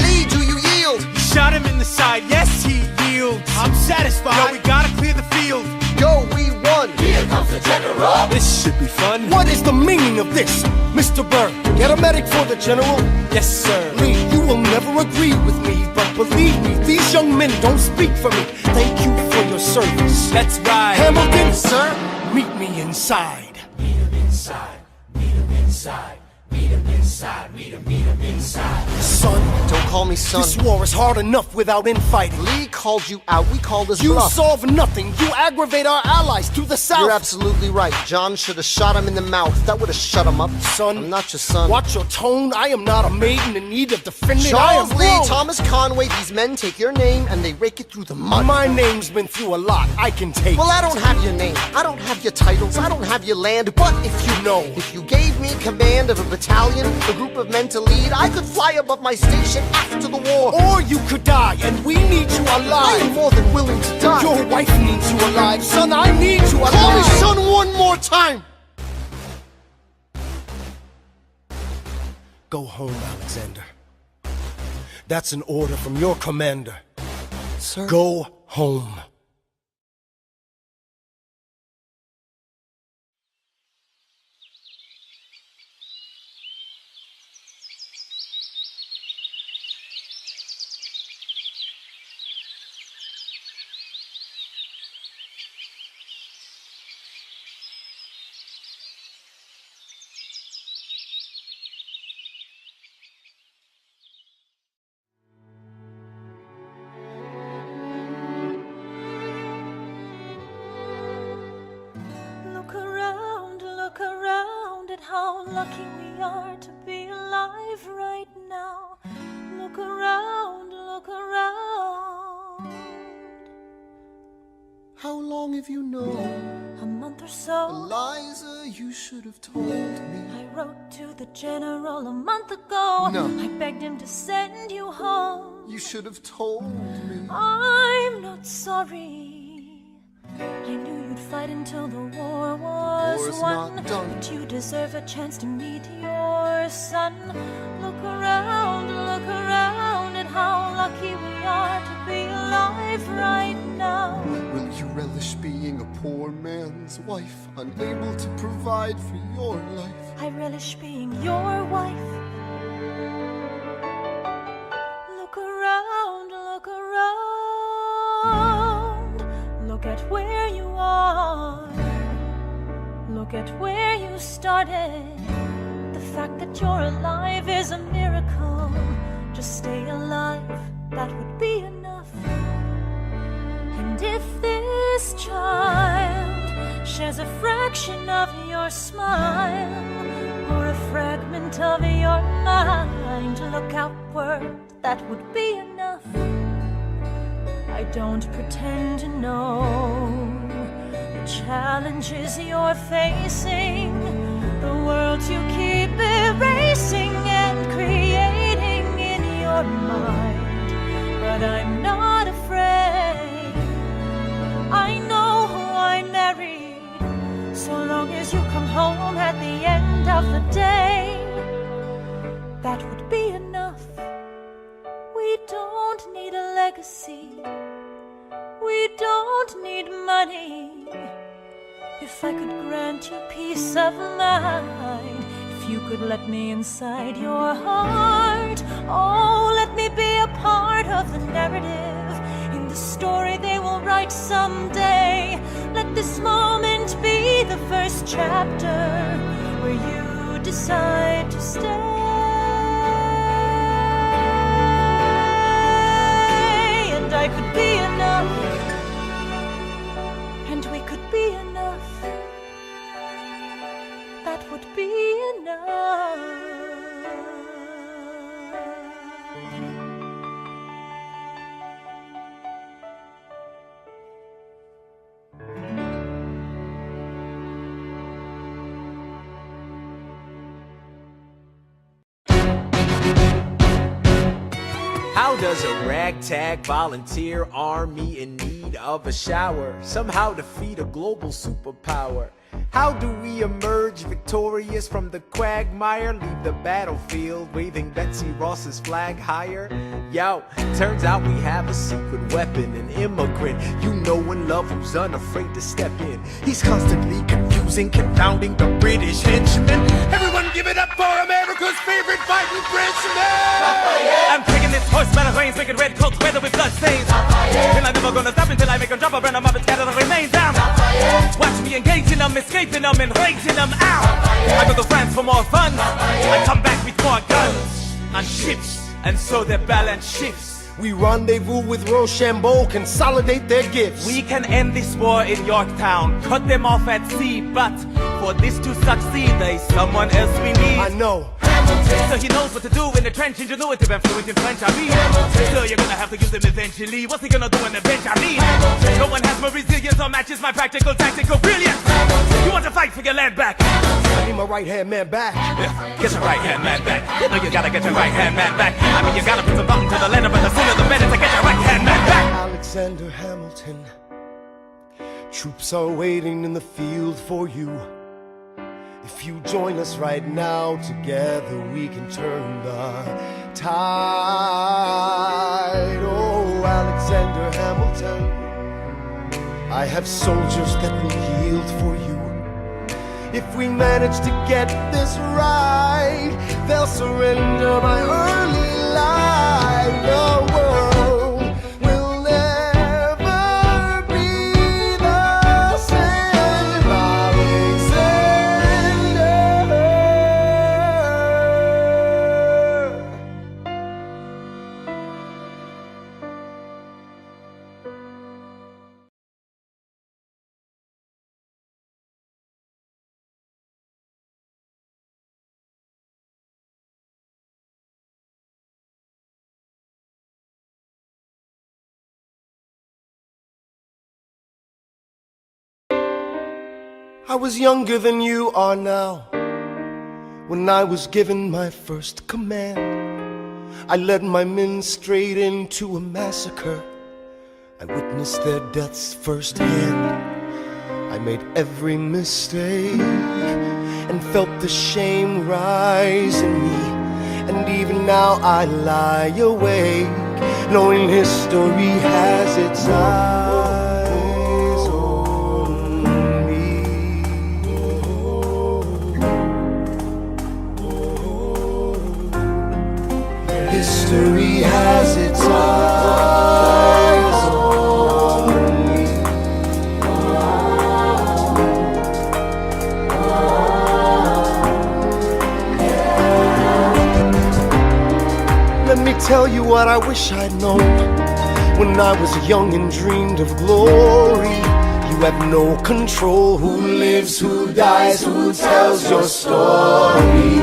Lee, do you yield? Shot him in the side, yes, he yields. I'm satisfied. Yo, we gotta clear the field. Go, we won. Here comes the general. This should be fun. What is the meaning of this, Mr. Burr? Get a medic for the general. Yes, sir. Lee, you will never agree with me, but believe me, these young men don't speak for me. Thank you for your service. That's right. Hamilton, Sir? meet me inside. Meet him inside, meet him inside, meet him inside, meet him inside. Son, Don't call me son. this war is hard enough without infighting. Lee called you out, we called his You bluff. solve nothing. You aggravate our allies to the south. You're absolutely right. John should have shot him in the mouth. That would have shut him up. Son, I'm not your son. Watch your tone. I am not a maiden in need of defending. I am Charles Lee, grown. Thomas Conway, these men take your name and they rake it through the mud. My name's been through a lot. I can take Well, it. I don't have your name. I don't have your titles. I don't have your land. But if you know, if you gave me command of a battalion, a group of men to lead, I could fly above my station after the war. Or you could die, and we need you I am alive. more than willing to die. Your wife needs you alive. Son, I need you alive. Call me son one more time. Go home, Alexander. That's an order from your commander. Sir? Go home. Look around at how lucky we are to be alive right now. Look around, look around. How long have you known? A month or so. Eliza, you should have told me. I wrote to the general a month ago. No. I begged him to send you home. You should have told me. I'm not sorry. I knew you'd fight until the war was was one, but you deserve a chance to meet your son. Look around at how lucky we are to be alive right now. Will you relish being a poor man's wife, unable to provide for your life? I relish being your wife. Look around, look at where you are. Look at where you started. The fact that you're alive is a miracle. Just stay alive, that would be enough. And if this child shares a fraction of your smile, or a fragment of your mind, look outward, that would be enough. I don't pretend to know the challenges you're facing, the worlds you keep erasing and creating in your mind. But I'm not afraid, I know who I married. So long as you come home at the end of the day, that would be enough. We don't need a legacy, we don't need money. If I could grant you peace of mind, if you could let me inside your heart, oh, let me be a part of the narrative in the story they will write someday. Let this moment be the first chapter where you decide to stay. And I could be enough, and we could be enough. That would be enough. How does a ragtag volunteer army in need of a shower somehow defeat a global superpower? How do we emerge victorious from the quagmire, leave the battlefield waving Betsy Ross's flag higher? Yo, turns out we have a secret weapon, an immigrant you know and love who's unafraid to step in. He's constantly confusing, confounding the British henchmen. Everyone give it up for America's favorite fighting Frenchman! I'm taking this horseman of rains, making red coats weather with blood stains. And I'm never gonna stop until I make them drop a brand of and scatter the remains down. Watch me engaging them, escaping them, and raising them out. I go to France for more fun, I come back with more guns and ships, and so their balance shifts. We rendezvous with Rochambeau, consolidate their gifts. We can end this war in Yorktown, cut them off at sea, but for this to succeed, there's someone else we need. I know. So he knows what to do in the trench, ingenuitive and fluent in French, I mean. So you're gonna have to use him eventually. What's he gonna do in the bench, I mean? No one has more resilience or matches my practical, tactical brilliance. You want to fight for your land back? I need my right-hand man back. Yeah, get your right-hand man back. You know you gotta get your right-hand man back. I mean, you gotta put some button to the letter, but the sooner the better to get your right-hand man back. Alexander Hamilton, troops are waiting in the field for you. If you join us right now, together we can turn the tide. Oh, Alexander Hamilton, I have soldiers that will yield for you. If we manage to get this right, they'll surrender my early life. The world will never be the same. Alexander. I was younger than you are now when I was given my first command. I led my men straight into a massacre. I witnessed their deaths firsthand. I made every mistake and felt the shame rise in me. And even now I lie awake, knowing history has its eyes on me. History has its eyes on me. Let me tell you what I wish I'd known when I was young and dreamed of glory. You have no control who lives, who dies, who tells your story.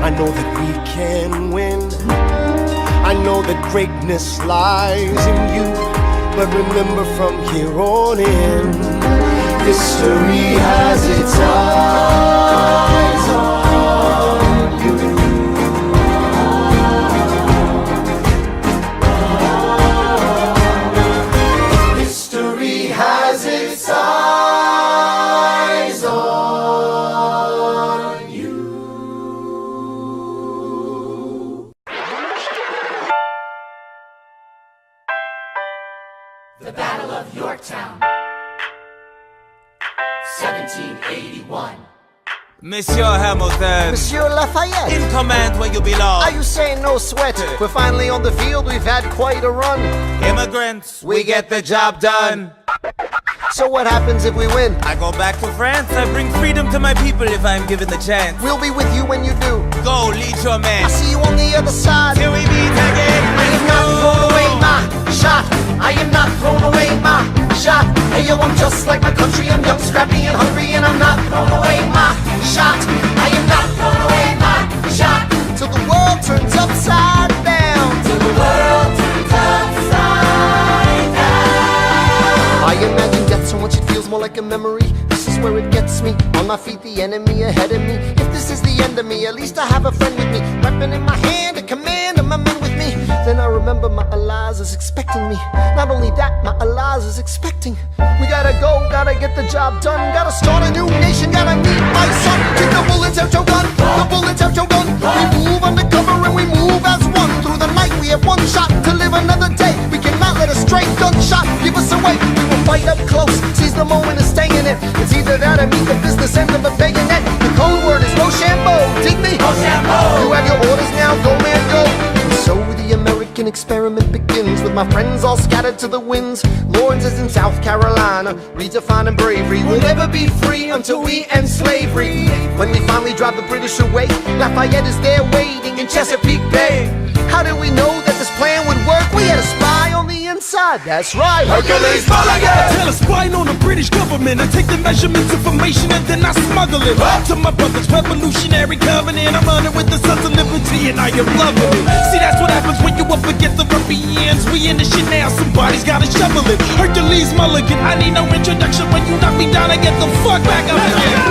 I know that we can win, I know that greatness lies in you, but remember from here on in, history has its eyes on you. History has its eyes on you. The Battle of Yorktown, 1781. Monsieur Hamilton, Monsieur Lafayette, in command where you belong. are you saying no sweat? We're finally on the field, we've had quite a run. Immigrants, we get the job done. So what happens if we win? I go back to France, I bring freedom to my people if I'm given the chance. We'll be with you when you do. Go, lead your man. I'll see you on the other side. Till we meet again. I am not throwing away my shot. I am not throwing away my shot. Hey yo, I'm just like my country. I'm young, scrappy, and hungry, and I'm not throwing away my shot. I am not throwing away my shot. Till the world turns upside down. Till the world turns upside down. I imagine death so much it feels more like a memory. This is where it gets me. On my feet, the enemy ahead of me. If this is the end of me, at least I have a friend with me. Weapon in my hand, a command of my men with me. Then I remember my Elias is expecting me. Not only that, my Elias is expecting. We gotta go, gotta get the job done. Gotta start a new nation, gotta meet my son. Kick the bullets out your gun, the bullets out your gun. We move undercover and we move as one. Through the night we have one shot to live another day. We cannot let a stray gunshot give us away. We will fight up close, seize the moment and stay in it. It's either that or meet the business end of a bayonet. The code word is Rochambeau, dig me? Rochambeau. You have your orders now, go man go. And so the American experiment begins with my friends all scattered to the winds. Lawrence is in South Carolina, redefining bravery. We'll never be free until we end slavery. When we finally drive the British away, Lafayette is there waiting in Chesapeake Bay. How did we know that this plan would work? We had a spy on the inside, that's right, Hercules Mulligan! Tell a spy on the British government. I take the measurements, information, and then I smuggle it to my brother's revolutionary covenant. I'm running with the Sons of Liberty, and I am loving it. See, that's what happens when you up against the ruffians. We in the shit now, somebody's gotta shovel it. Hercules Mulligan, I need no introduction. When you knock me down, I get the fuck back up again.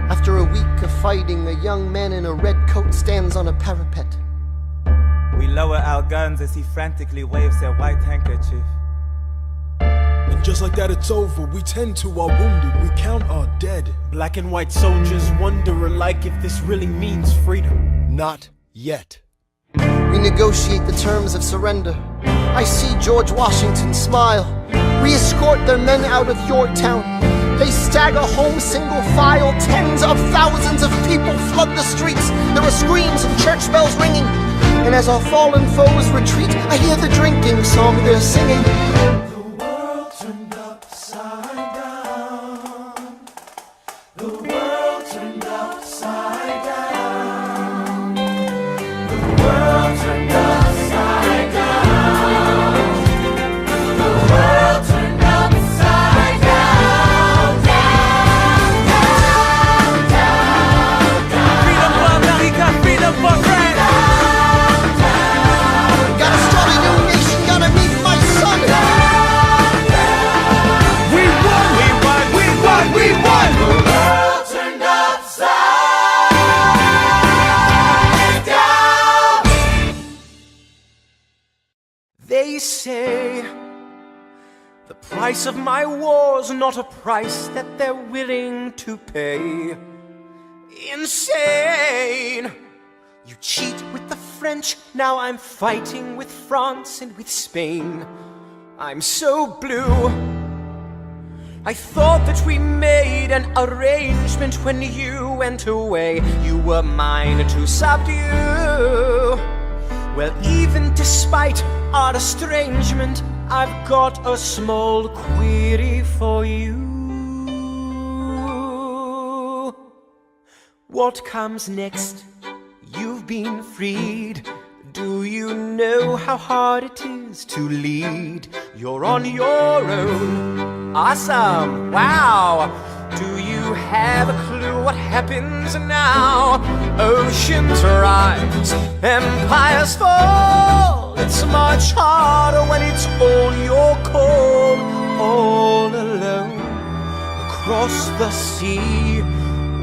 After a week of fighting, a young man in a red coat stands on a parapet. We lower our guns as he frantically waves their white handkerchief. And just like that it's over. We tend to our wounded, we count our dead. Black and white soldiers wonder alike if this really means freedom. Not yet. We negotiate the terms of surrender. I see George Washington smile. We escort their men out of Yorktown. They stagger home single file. Tens of thousands of people flood the streets. There are screams and church bells ringing. And as our fallen foes retreat, I hear the drinking song they're singing. The world turned upside down. The world turned upside down. The world turned upside down. The world turned upside down, down. price of my war's not a price that they're willing to pay. Insane! You cheat with the French, now I'm fighting with France and with Spain. I'm so blue. I thought that we made an arrangement when you went away. You were mine to subdue. Well, even despite our estrangement, I've got a small query for you. What comes next? You've been freed. Do you know how hard it is to lead? You're on your own. Awesome! Wow! Do you have a clue what happens now? Oceans rise, empires fall. It's much harder when it's all your call. All alone across the sea.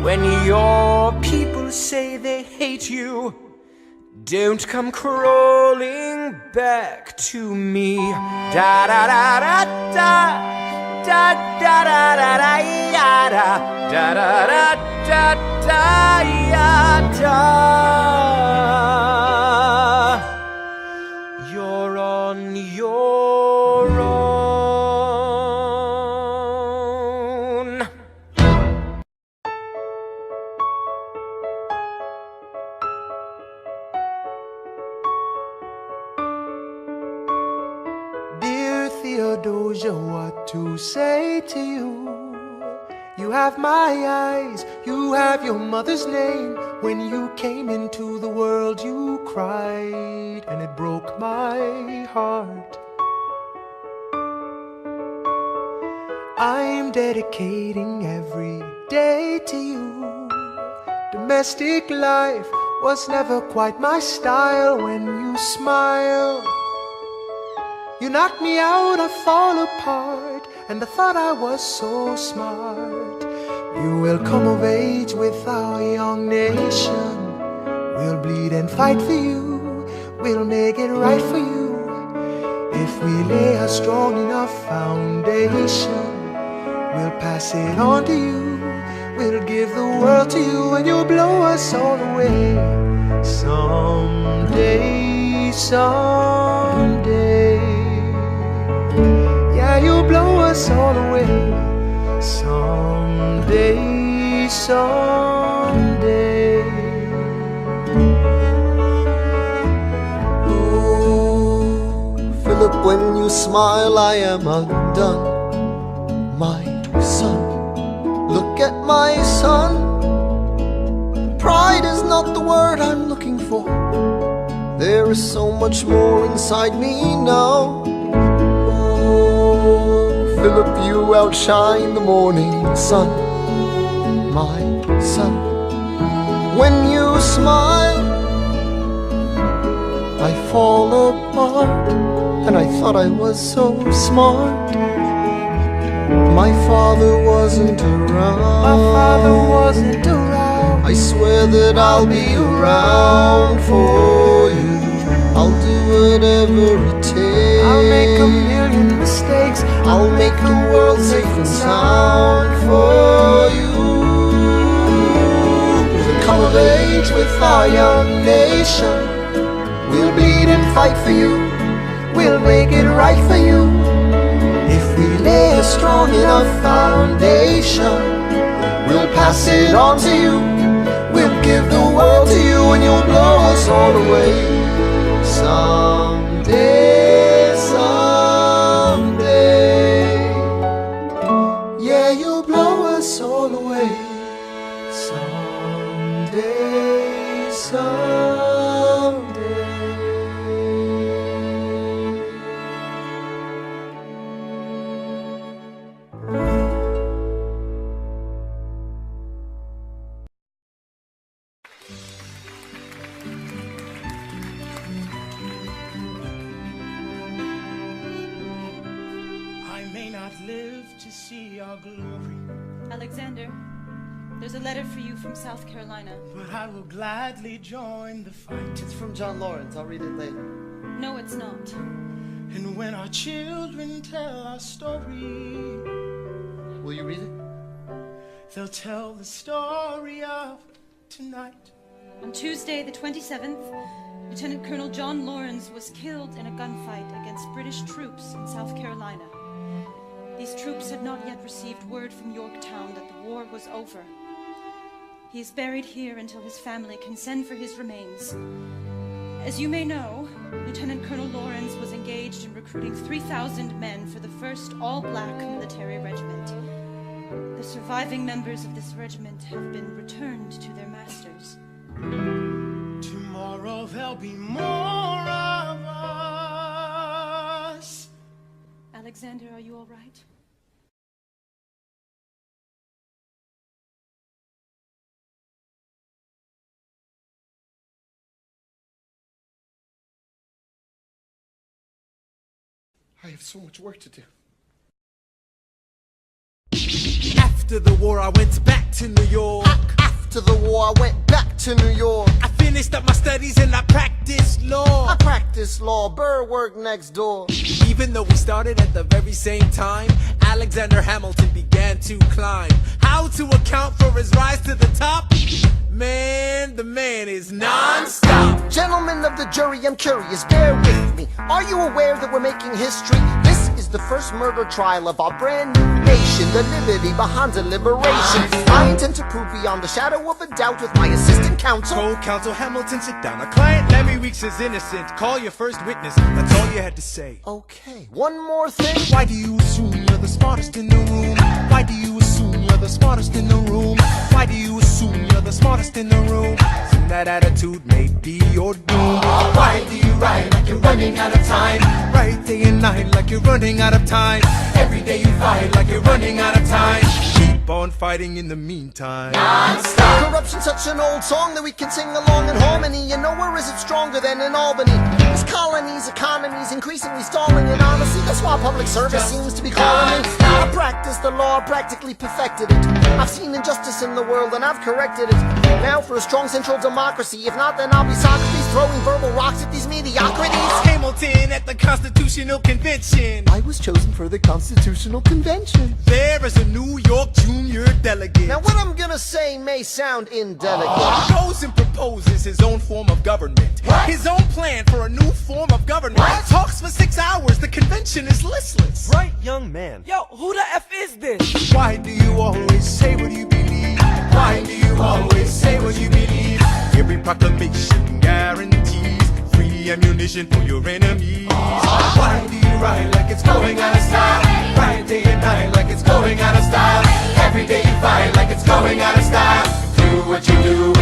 When your people say they hate you, don't come crawling back to me. Da da da da da da da da da da da da da da da da. You're on your own. Theodosia, what to say to you? You have my eyes, you have your mother's name. When you came into the world you cried, and it broke my heart. I'm dedicating every day to you. Domestic life was never quite my style. When you smile, you knock me out, I fall apart, and I thought I was so smart. You will come of age with our young nation. We'll bleed and fight for you. We'll make it right for you. If we lay a strong enough foundation, we'll pass it on to you. We'll give the world to you, and you'll blow us all away. Someday, someday. Yeah, you'll blow us all away. Someday, someday. Oh, Philip, when you smile, I am undone. My son, look at my son. Pride is not the word I'm looking for. There is so much more inside me now. Philip, you outshine the morning sun. My son, when you smile, I fall apart, and I thought I was so smart. My father wasn't around. My father wasn't around. I swear that I'll be around for you. I'll do whatever it takes. I'll make a million mistakes. I'll make the world safe and sound for you. We'll come of age with our young nation. We'll bleed and fight for you. We'll make it right for you. If we lay a strong enough foundation, we'll pass it on to you. We'll give the world to you, and you'll blow us all away. Someday, someday. Yeah, you'll blow us all away. Someday, someday. To see your glory. Alexander, there's a letter for you from South Carolina. But I will gladly join the fight. It's from John Lawrence. I'll read it later. No, it's not. And when our children tell our story, Will you read it? they'll tell the story of tonight. On Tuesday, the 27th, Lieutenant Colonel John Lawrence was killed in a gunfight against British troops in South Carolina. These troops had not yet received word from Yorktown that the war was over. He is buried here until his family can send for his remains. As you may know, Lieutenant Colonel Lawrence was engaged in recruiting 3,000 men for the 1st all-black military regiment. The surviving members of this regiment have been returned to their masters. Tomorrow there'll be more of us. Alexander, are you all right? I have so much work to do. After the war, I went back to New York. After the war, I went back to New York. I finished up my studies and I practiced law. I practiced law, Burr worked next door. Even though we started at the very same time, Alexander Hamilton began to climb. How to account for his rise to the top? Man, the man is non-stop. Gentlemen of the jury, I'm curious, bear with me. Are you aware that we're making history? This is the first murder trial of our brand new nation, the liberty behind the liberation. I intend to prove beyond the shadow of a doubt with my assistant counsel. Co-counsel Hamilton, sit down. Our client Larry Weeks is innocent. Call your first witness. That's all you had to say. Okay, one more thing. Why do you assume you're the smartest in the room? Why do you assume you're the smartest in the room? Why do you assume you're the smartest in the room? Assume that attitude may be your doom. Why do you write like you're running out of time? Right day and night like you're running out of time. Every day you fight like you're running out of time. Keep on fighting in the meantime. Non-stop. Corruption's such an old song that we can sing along in harmony. And nowhere is it stronger than in Albany. This colony's economy's increasingly stalling, and honestly, that's why public service seems to be calling me. I practiced the law, practically perfected it. I've seen injustice in the world and I've corrected it. Now for a strong central democracy. If not, then I'll be Socrates throwing verbal rocks at these mediocrities. Hamilton at the Constitutional Convention. I was chosen for the Constitutional Convention. There is a New York junior delegate. Now what I'm gonna say may sound indelicate. Goes and proposes his own form of government. His own plan for a new form of government. Talks for 6 hours, the convention is listless. Right, young man. Yo, who the F is this? Why do you always say what you believe? Why do you always say what you believe? Every proclamation guarantees free ammunition for your enemies. Why do you write like it's going out of style? Write day and night like it's going out of style. Every day you fight like it's going out of style. Do what you do.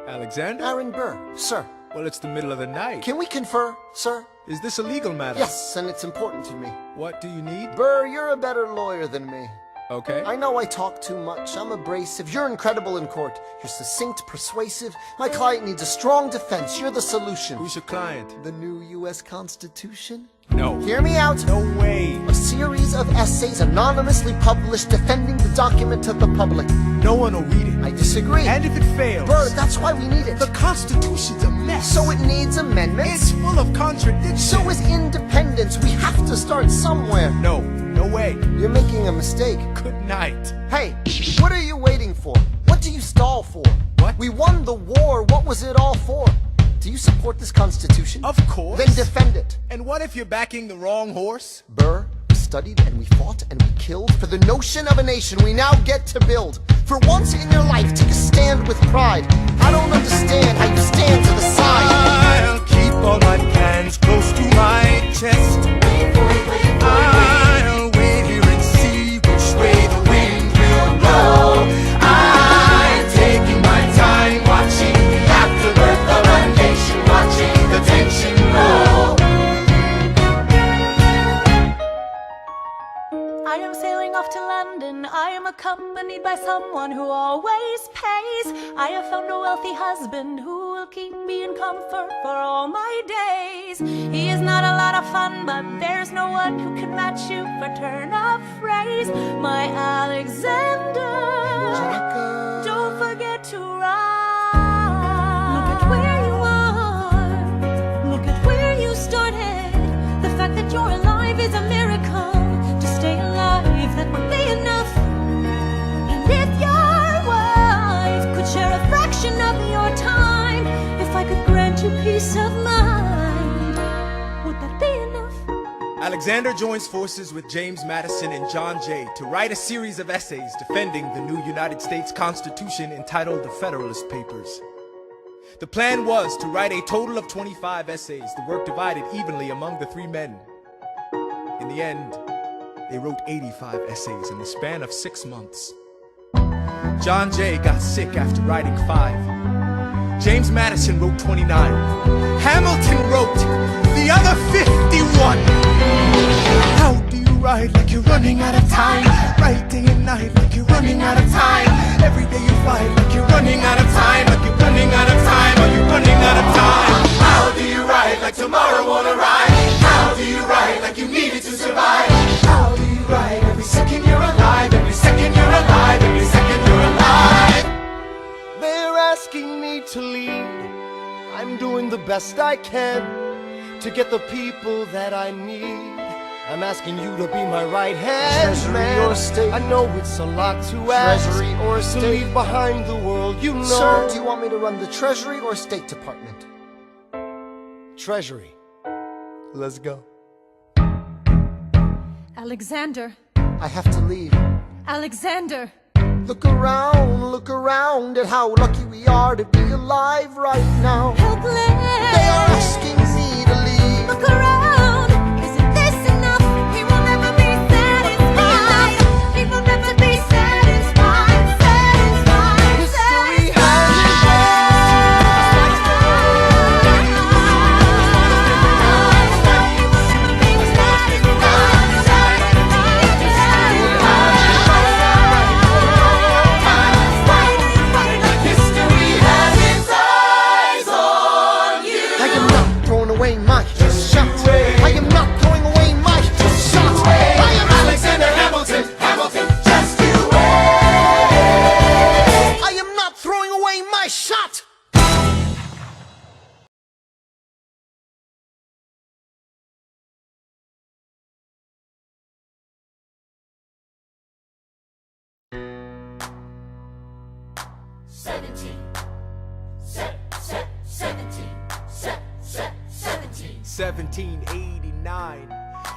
Alexander? Aaron Burr, sir. Well, it's the middle of the night. Can we confer, sir? Is this a legal matter? Yes, and it's important to me. What do you need? Burr, you're a better lawyer than me. Okay. I know I talk too much. I'm abrasive. You're incredible in court. You're succinct, persuasive. My client needs a strong defense. You're the solution. Who's your client? The new U.S. Constitution? No. Hear me out. No way. A series of essays anonymously published defending the document to the public. No one will read it. I disagree. And if it fails? Burr, that's why we need it. The Constitution's a mess. So it needs amendments. It's full of contradictions. So is independence. We have to start somewhere. No. No way. You're making a mistake. Good night. Hey, what are you waiting for? What do you stall for? What? We won the war. What was it all for? Do you support this Constitution? Of course. Then defend it. And what if you're backing the wrong horse? Burr, we studied and we fought and we killed for the notion of a nation we now get to build. For once in your life, take a stand with pride. I don't understand how you stand to the side. I'll keep all my plans close to my chest. I'll wait here and see which way the wind will blow. I'm taking my time watching the afterbirth of a nation, watching the tension grow. I am sailing off to London. I am accompanied by someone who always pays. I have found a wealthy husband who will keep me in comfort for all my days. He is not a lot of fun, but there's no one who can match you for turn of phrase. My Alexander, don't forget to ride. Look at where you are. Look at where you started. Alexander joins forces with James Madison and John Jay to write a series of essays defending the new United States Constitution entitled the Federalist Papers. The plan was to write a total of 25 essays, the work divided evenly among the three men. In the end, they wrote 85 essays in the span of 6 months. John Jay got sick after writing 5. James Madison wrote 29. Hamilton wrote the other 51. How do you ride like you're running out of time? Right day and night like you're running out of time. Every day you fight like you're running out of time. Like you're running out of time. Are you running out of time? How do you ride like tomorrow won't arrive? How do you ride like you needed to survive? How do you ride every second you're alive? Every second you're alive. Every second you're alive. They're asking me to lead. I'm doing the best I can to get the people that I need. I'm asking you to be my right hand, Treasury man. or state? I know it's a lot to ask. Treasury or to state? leave behind the world, you know. Sir, do you want me to run the Treasury or State Department? Treasury. Let's go. Alexander. I have to leave. Alexander. Look around at how lucky we are to be alive right now. Helpless. They are asking me to leave. Look around. Isn't this enough? He will never be satisfied. He will never be satisfied. Satisfied. History Set, 1789.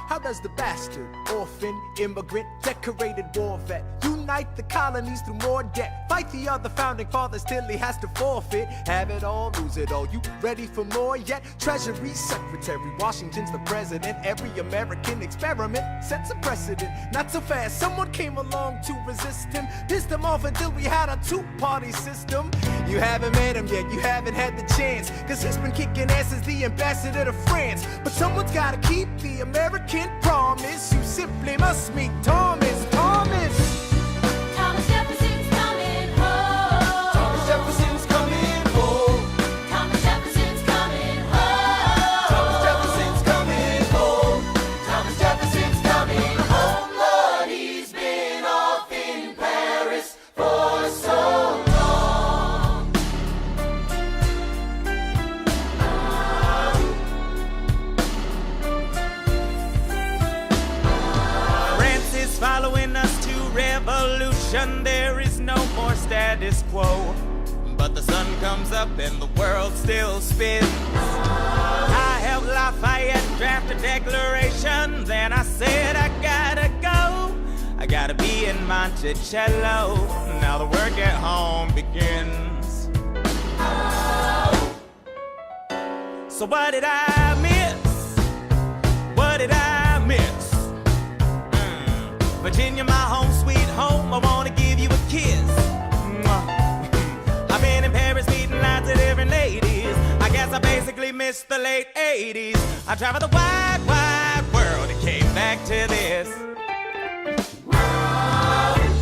How does the bastard, orphan, immigrant, decorated war vet unite the colonies through more debt? Fight the other founding fathers till he has to forfeit. Have it all, lose it all. You ready for more yet? Treasury Secretary, Washington's the president. Every American experiment sets a precedent. Not so fast, someone came along to resist him. Pissed him off until we had a two-party system. You haven't met him yet, you haven't had the chance, cause he's been kicking ass as the ambassador to France. But someone's gotta keep the American promise. You simply must meet Thomas. Thomas Jefferson's coming home. Thomas Jefferson's coming home. Thomas Jefferson's coming home. Thomas Jefferson's coming home. Thomas Jefferson's coming home. Lord, he's been off in Paris for so long. France is following us to revolution. There is no more status quo. But the sun comes up and the world still spins. I helped Lafayette draft a declaration. Then I said I gotta go. I gotta be in Monticello. Now the work at home begins. So what did I miss? What did I miss? Virginia, my home sweet home, I wanna give you a kiss. I've been in Paris meeting lots of different ladies. I guess I basically missed the late 80s. I traveled the wide, wide world and came back to this.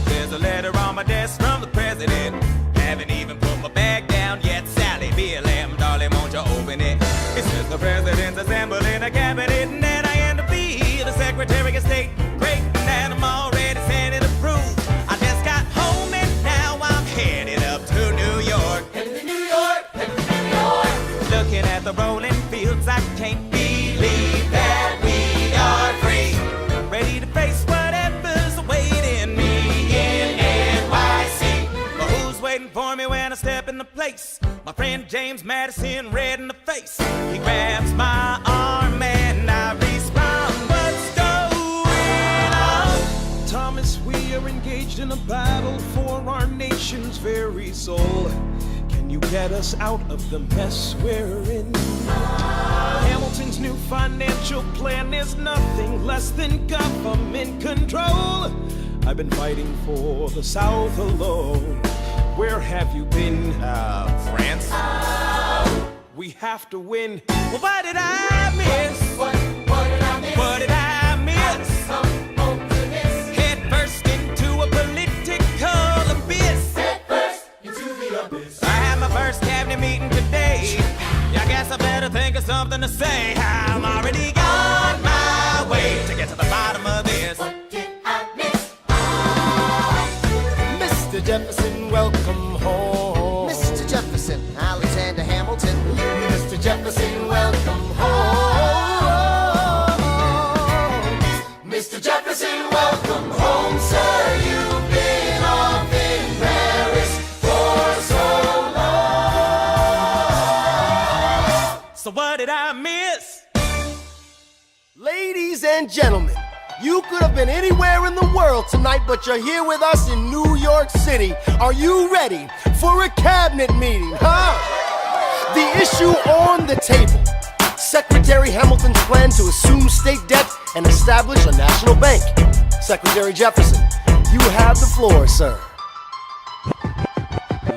There's a letter on my desk from the president. Haven't even put my bag down yet. Sally, BLM, darling, won't you open it? It says the president's assembling a cabinet, and then I end up being the Secretary of State. Great, and I'm already sending approved. I just got home and now I'm headed up to New York. Headed to New York, headed to New York. Looking at the rolling fields, I can't believe that we are free. Ready to face whatever's awaiting me in NYC. But who's waiting for me when I step in the place? My friend James Madison, red in the face. He grabs my arm and I respond, what's engaged in a battle for our nation's very soul. Can you get us out of the mess we're in? Hamilton's new financial plan is nothing less than government control. I've been fighting for the South alone. Where have you been? France? We have to win. Well, what did I miss? What did I miss? What did I miss? Head first into a political abyss. Head first into the abyss. I had my first cabinet meeting today. I guess I better think of something to say. I'm already on my way to get to the bottom of this. What did I miss? Mr. Jefferson, welcome home. Mr. Jefferson, Alexander Hamilton. Mr. Jefferson, welcome home. Mr. Jefferson, welcome home, sir. You've been off in Paris for so long. So what did I miss? Ladies and gentlemen, you could have been anywhere in the world tonight, but you're here with us in New York City. Are you ready for a cabinet meeting, huh? The issue on the table: Secretary Hamilton's plan to assume state debt and establish a national bank. Secretary Jefferson, you have the floor, sir.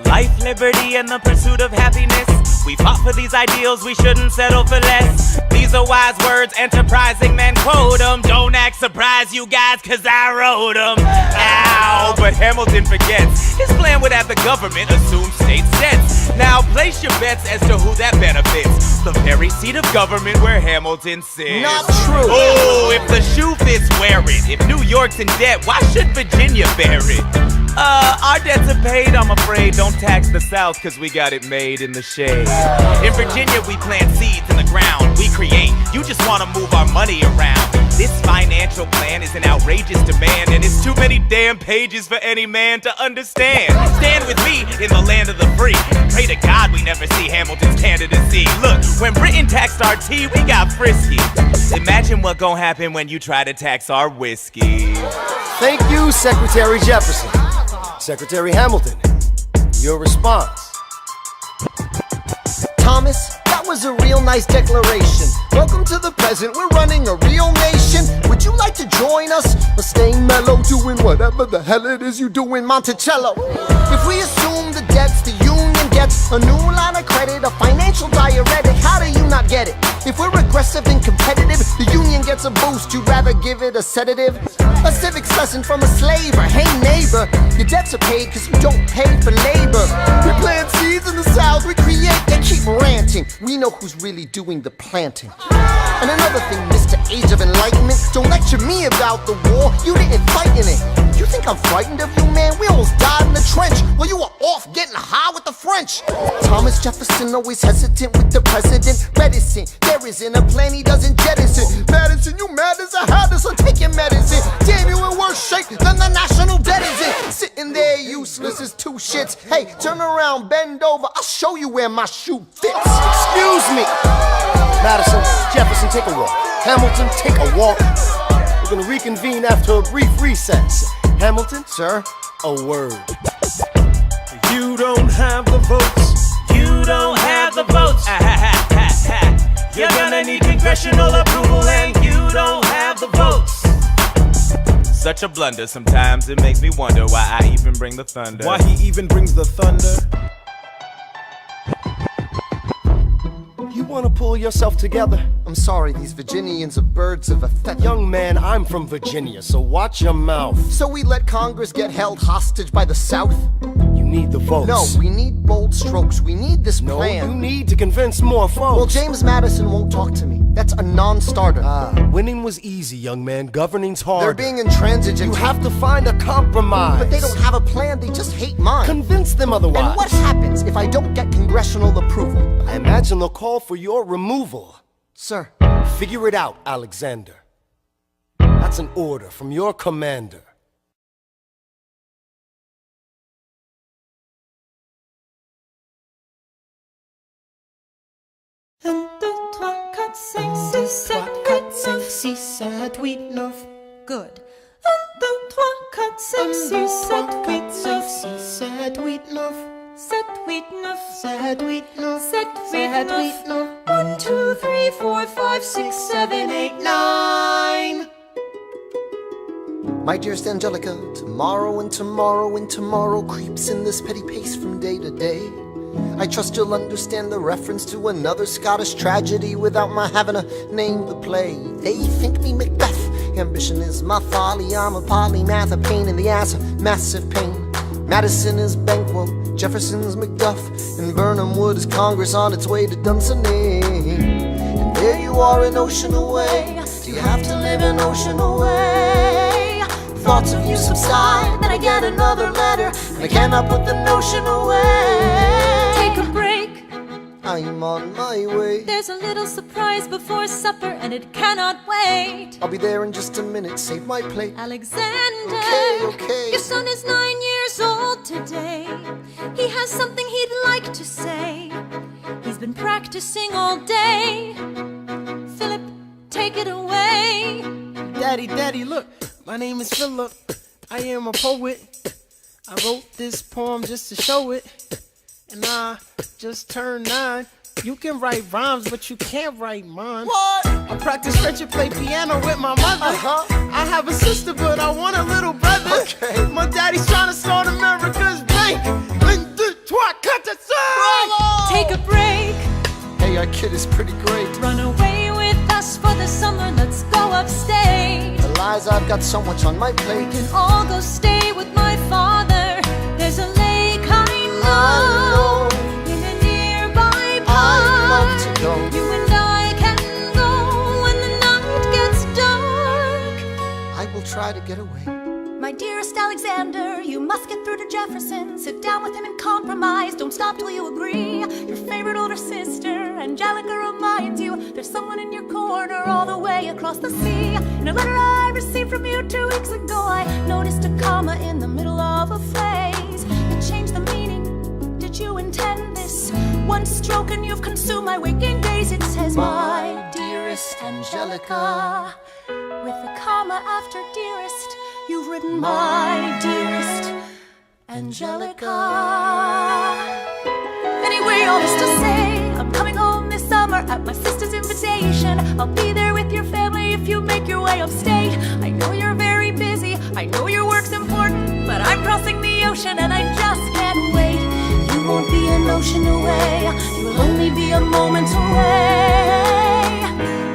Life, liberty, and the pursuit of happiness. We fought for these ideals, we shouldn't settle for less. These are wise words, enterprising men quote them. Don't act surprised, you guys, cause I wrote them. Ow, but Hamilton forgets. His plan would have the government assume state debts. Now place your bets as to who that benefits. The very seat of government where Hamilton sits. Not true. Oh, if the shoe fits, wear it. If New York's in debt, why should Virginia bear it? Our debts are paid, I'm afraid. Don't tax the South, cause we got it made in the shade. In Virginia, we plant seeds in the ground. We create, you just wanna move our money around. This financial plan is an outrageous demand, and it's too many damn pages for any man to understand. Stand with me in the land of the free. Pray to God we never see Hamilton's candidacy. Look, when Britain taxed our tea, we got frisky. Imagine what gon' happen when you try to tax our whiskey. Thank you, Secretary Jefferson. Secretary Hamilton, your response. Thomas, that was a real nice declaration. Welcome to the present, we're running a real nation. Would you like to join us? Or stay mellow, doing whatever the hell it is you do in Monticello? If we assume the debts the union gets, a new line of credit, a financial diuretic, how do you not get it? If we're aggressive and competitive, the union gets a boost, you'd rather give it a sedative? A civics lesson from a slaver. Hey neighbor, your debts are paid cause you don't pay for labor. We plant seeds in the South, we create, they keep ranting. We know who's really doing the planting. And another thing, Mr. Age of Enlightenment, don't lecture me about the war, you didn't fight in it. You think I'm frightened of you, man? We almost died in the trench while you were off getting high with the French. Thomas Jefferson always hesitant with the president. Reticent, there isn't a plan he doesn't jettison. Madison, you mad as a hat, so take your medicine. Damn, you in worse shape than the national debt is in. Sitting there useless as two shits. Hey, turn around, bend over, I'll show you where my shoe fits. Excuse me. Madison, Jefferson, take a walk. Hamilton, take a walk. We're gonna reconvene after a brief recess. Hamilton, Sir? a word. You don't have the votes. You don't have the votes. You're gonna need congressional approval, and you don't have the votes. Such a blunder, sometimes it makes me wonder why I even bring the thunder. Why he even brings the thunder? You wanna pull yourself together? I'm sorry, these Virginians are birds of a feather. Young man, I'm from Virginia, so watch your mouth. So we let Congress get held hostage by the South? You need the votes. No, we need bold strokes. We need this No, plan. you need to convince more folks. Well, James Madison won't talk to me. That's a non-starter. Winning was easy, young man. Governing's hard. They're being intransigent. You have to find a compromise. But they don't have a plan. They just hate mine. Convince them otherwise. And what happens if I don't get congressional approval? I imagine they'll call for your removal. Sir. Figure it out, Alexander. That's an order from your commander. 1, 2, 3, 4, 5, 6, 7, 8, 9. 6, 7, 8, 9. Good. 1, 2, 3, 4, sexy, sept, huit, neuf, Sept, huit, neuf. sept, huit, neuf, Sept, huit, neuf. sept, huit, Sept, neuf. huit, neuf. 1, 2, 3, 4, 5, 6, 7, 8, 9. My dearest Angelica, tomorrow and tomorrow and tomorrow creeps in this petty pace from day to day. I trust you'll understand the reference to another Scottish tragedy without my having to name the play. They think me Macbeth, ambition is my folly. I'm a polymath, a pain in the ass, a massive pain. Madison is Banquo, Jefferson's Macduff, and Burnham Wood is Congress on its way to Dunsinane. And there you are an ocean away. Do you have to live an ocean away? Thoughts of you subside, then I get another letter, and I cannot put the notion away. Take a break. I'm on my way. There's a little surprise before supper, and it cannot wait. I'll be there in just a minute, save my plate. Alexander, Okay. your son is 9 years old today. He has something he'd like to say. He's been practicing all day. Philip, take it away. Daddy, look, my name is Philip. I am a poet. I wrote this poem just to show it. And I just turned 9. You can write rhymes, but you can't write mine. What? I practice French and play piano with my mother. I have a sister, but I want a little brother. Okay. My daddy's trying to start America's bank. 1, 2, 3, 4, 5. Take a break. Hey, our kid is pretty great. Run away with us for the summer. Let's go upstate. Eliza, I've got so much on my plate. We can all go stay with my father. There's a lake I know in a nearby park. I'd love to go. You and I can go when the night gets dark. I will try to get away. My dearest Alexander, you must get through to Jefferson. Sit down with him and compromise. Don't stop till you agree. Your favorite older sister, Angelica, reminds you there's someone in your corner all the way across the sea. In a letter I received from you 2 weeks ago, I noticed a comma in the middle of a phrase. It changed the meaning. Did you intend this? One stroke and you've consumed my waking days. It says, my dearest Angelica, with a comma after dearest. You've written my dearest Angelica. Anyway, all this to say, I'm coming home this summer at my sister's invitation. I'll be there with your family if you make your way upstate. I know you're very busy, I know your work's important, but I'm crossing the ocean and I just can't wait. You won't be an ocean away, you'll only be a moment away.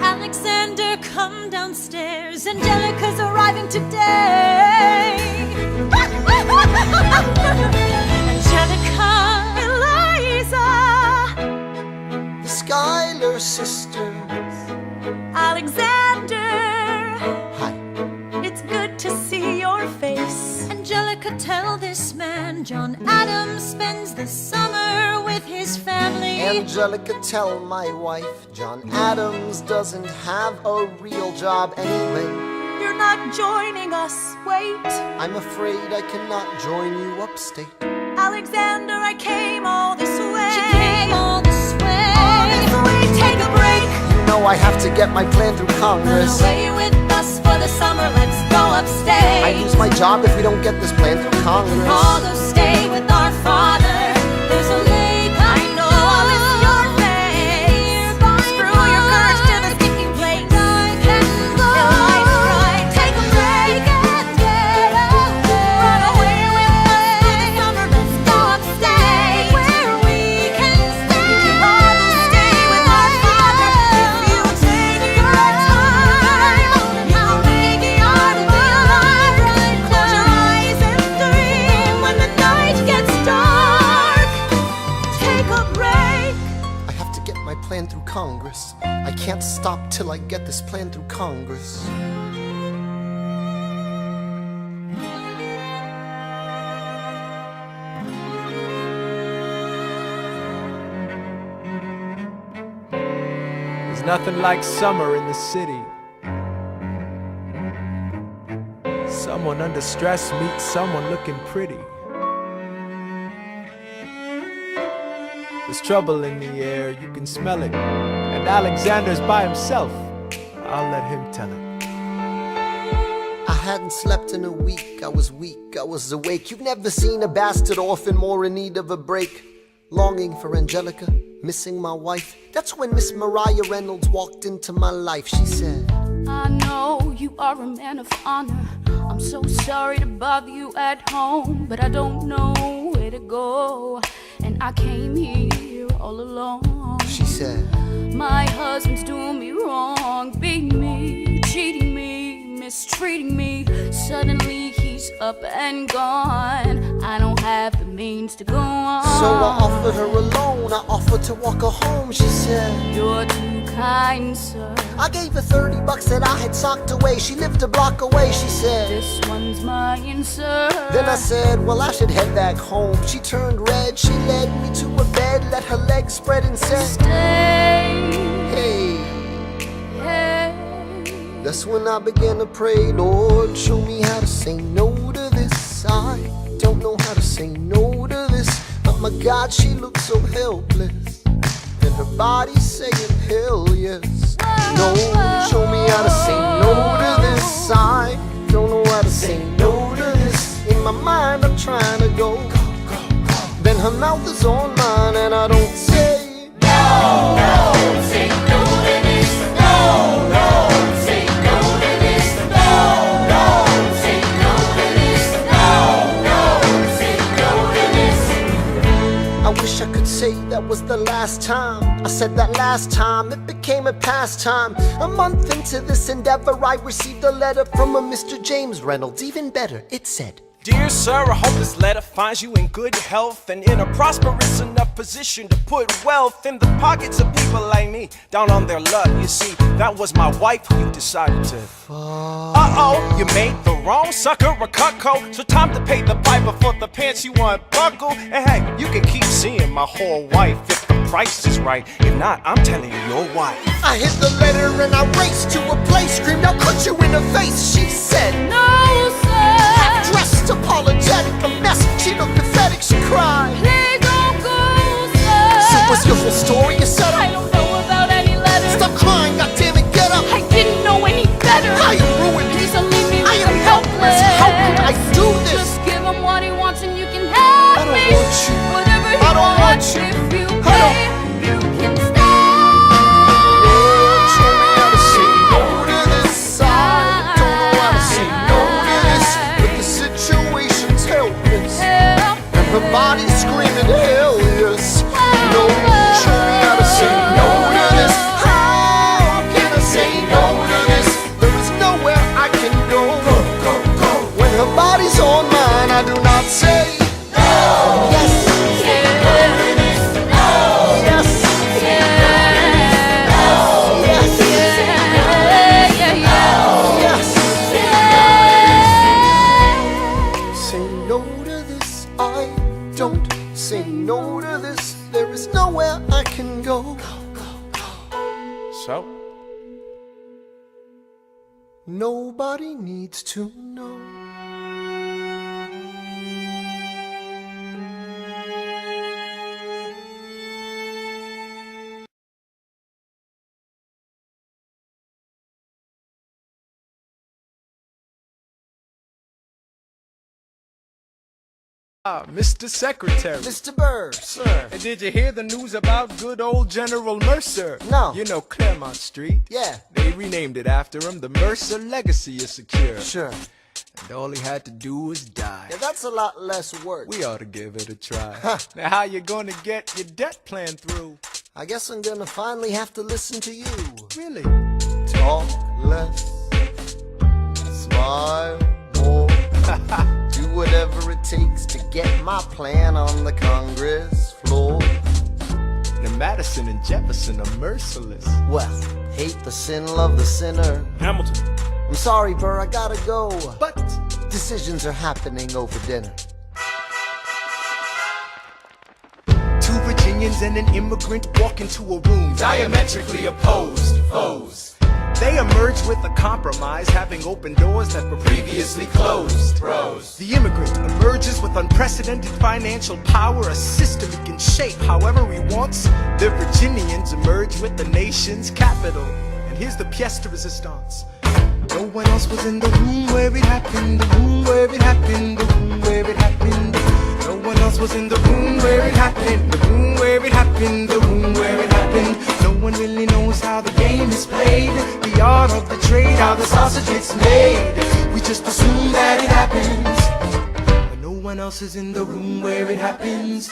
Alexander, come downstairs. Angelica's arriving today. Angelica, Eliza, The Schuyler sisters. Alexander. Hi. It's good to see your face. Angelica, tell this man John Adams spends the summer with his family. Angelica, tell my wife John Adams doesn't have a real job anyway. You're not joining us, wait. I'm afraid I cannot join you upstate. Alexander, I came all this way. She came all this way. All this way, take a break. You know I have to get my plan through Congress. Run away with us for the summer, let's go upstate. I lose my job if we don't get this plan through Congress. All go stay with our father. There's a lake I know I'll miss your face. Screw your courage to the sticking place. I can go. Life's right, take a break and get away. Run away with us for the summer, let's go upstate. Where we can stay. We can all go stay with our father. If you take your time, how big you are to be alive right now. Close your eyes and dream when the night gets dark. Take a break. I have to get my plan through Congress. I can't stop till I get this plan through Congress. There's nothing like summer in the city. Someone under stress meets someone looking pretty. There's trouble in the air, you can smell it. And Alexander's by himself. I'll let him tell it. I hadn't slept in a week. I was weak, I was awake. You've never seen a bastard orphan more in need of a break. Longing for Angelica, missing my wife. That's when Miss Mariah Reynolds walked into my life. She said, I know you are a man of honor. I'm so sorry to bother you at home, but I don't know where to go, and I came here all alone. She said, my husband's doing me wrong, beating me, cheating me, mistreating me. Suddenly he's up and gone. I don't have the means to go on. So I offered her a loan, I offered to walk her home. She said, you're too kind, sir. I gave her $30 that I had socked away. She lived a block away. She said, this one's mine, sir. Then I said, well, I should head back home. She turned red, she led me to a bed, let her legs spread and said, stay. Hey. Hey. That's when I began to pray, Lord, show me how to say no to this. I don't know how to say no to this, but my God, she looks so helpless, and her body's saying hell yes. No, show me how to say no to this. I don't know how to say no to this. In my mind I'm trying to go. Then her mouth is on mine and I don't say no, no, say no to this. No, no, say no to this. No, no, say no to this. No, no, say no to this. I wish I could say that was the last time I said that last time. It became a pastime. A month into this endeavor, I received a letter from a Mr. James Reynolds. Even better, it said, Dear sir, I hope this letter finds you in good health and in a prosperous enough position to put wealth in the pockets of people like me, down on their luck. You see, that was my wife who you decided to uh-oh, you made the wrong sucker a cutco. So time to pay the piper for the pants you unbuckle. And hey, you can keep seeing my whole wife if the price is right. If not, I'm telling you, your wife. I hit the letter and I raced to a place, screamed, I'll cut you in the face. She said, no, sir. Dressed apologetic, a mess. She looked pathetic, she cried. Please don't go, sir. So what's your whole story? You said, I don't know about any letters. Stop crying, goddammit, get up. I didn't know any better. I am ruined. Please don't leave me. I am helpless. How can I do this? Just give him what he wants and you can have I don't me. want you. Whatever he I don't want wants, you. if you I pay, you can stay. Lord, show me how to say no to this. I don't know how to say no to this, but the situation's helpless, and her body's screaming hell yes. No, show me how to say no to this. How can I say no to this? There is nowhere I can go. When her body's on mine, I do not say no. Yes. Say no to this, there is nowhere I can go. So? Nobody needs to know. Mr. Secretary. Mr. Bird, sir. And did you hear the news about good old General Mercer? No. You know Claremont Street? Yeah. They renamed it after him. The Mercer legacy is secure. Sure. And all he had to do was die. Yeah, that's a lot less work. We ought to give it a try. Now how you gonna get your debt plan through? I guess I'm gonna finally have to listen to you. Really? Talk less, smile more. Do whatever it takes to get my plan on the Congress floor. Now Madison and Jefferson are merciless. Well, hate the sin, love the sinner. Hamilton. I'm sorry, Burr, I gotta go. But decisions are happening over dinner. Two Virginians and an immigrant walk into a room Diametrically opposed foes. They emerged with a compromise, having opened doors that were Previously closed. Bros. The immigrant emerges with unprecedented financial power, a system he can shape however he wants. The Virginians emerge with the nation's capital. And here's the pièce de résistance. No one else was in the room where it happened, the room where it happened, the room where it happened. No one else was in the room where it happened, the room where it happened, the room where it happened. No one really knows how the game is played, the art of the trade, how the sausage gets made. We just assume that it happens, but no one else is in the room where it happens.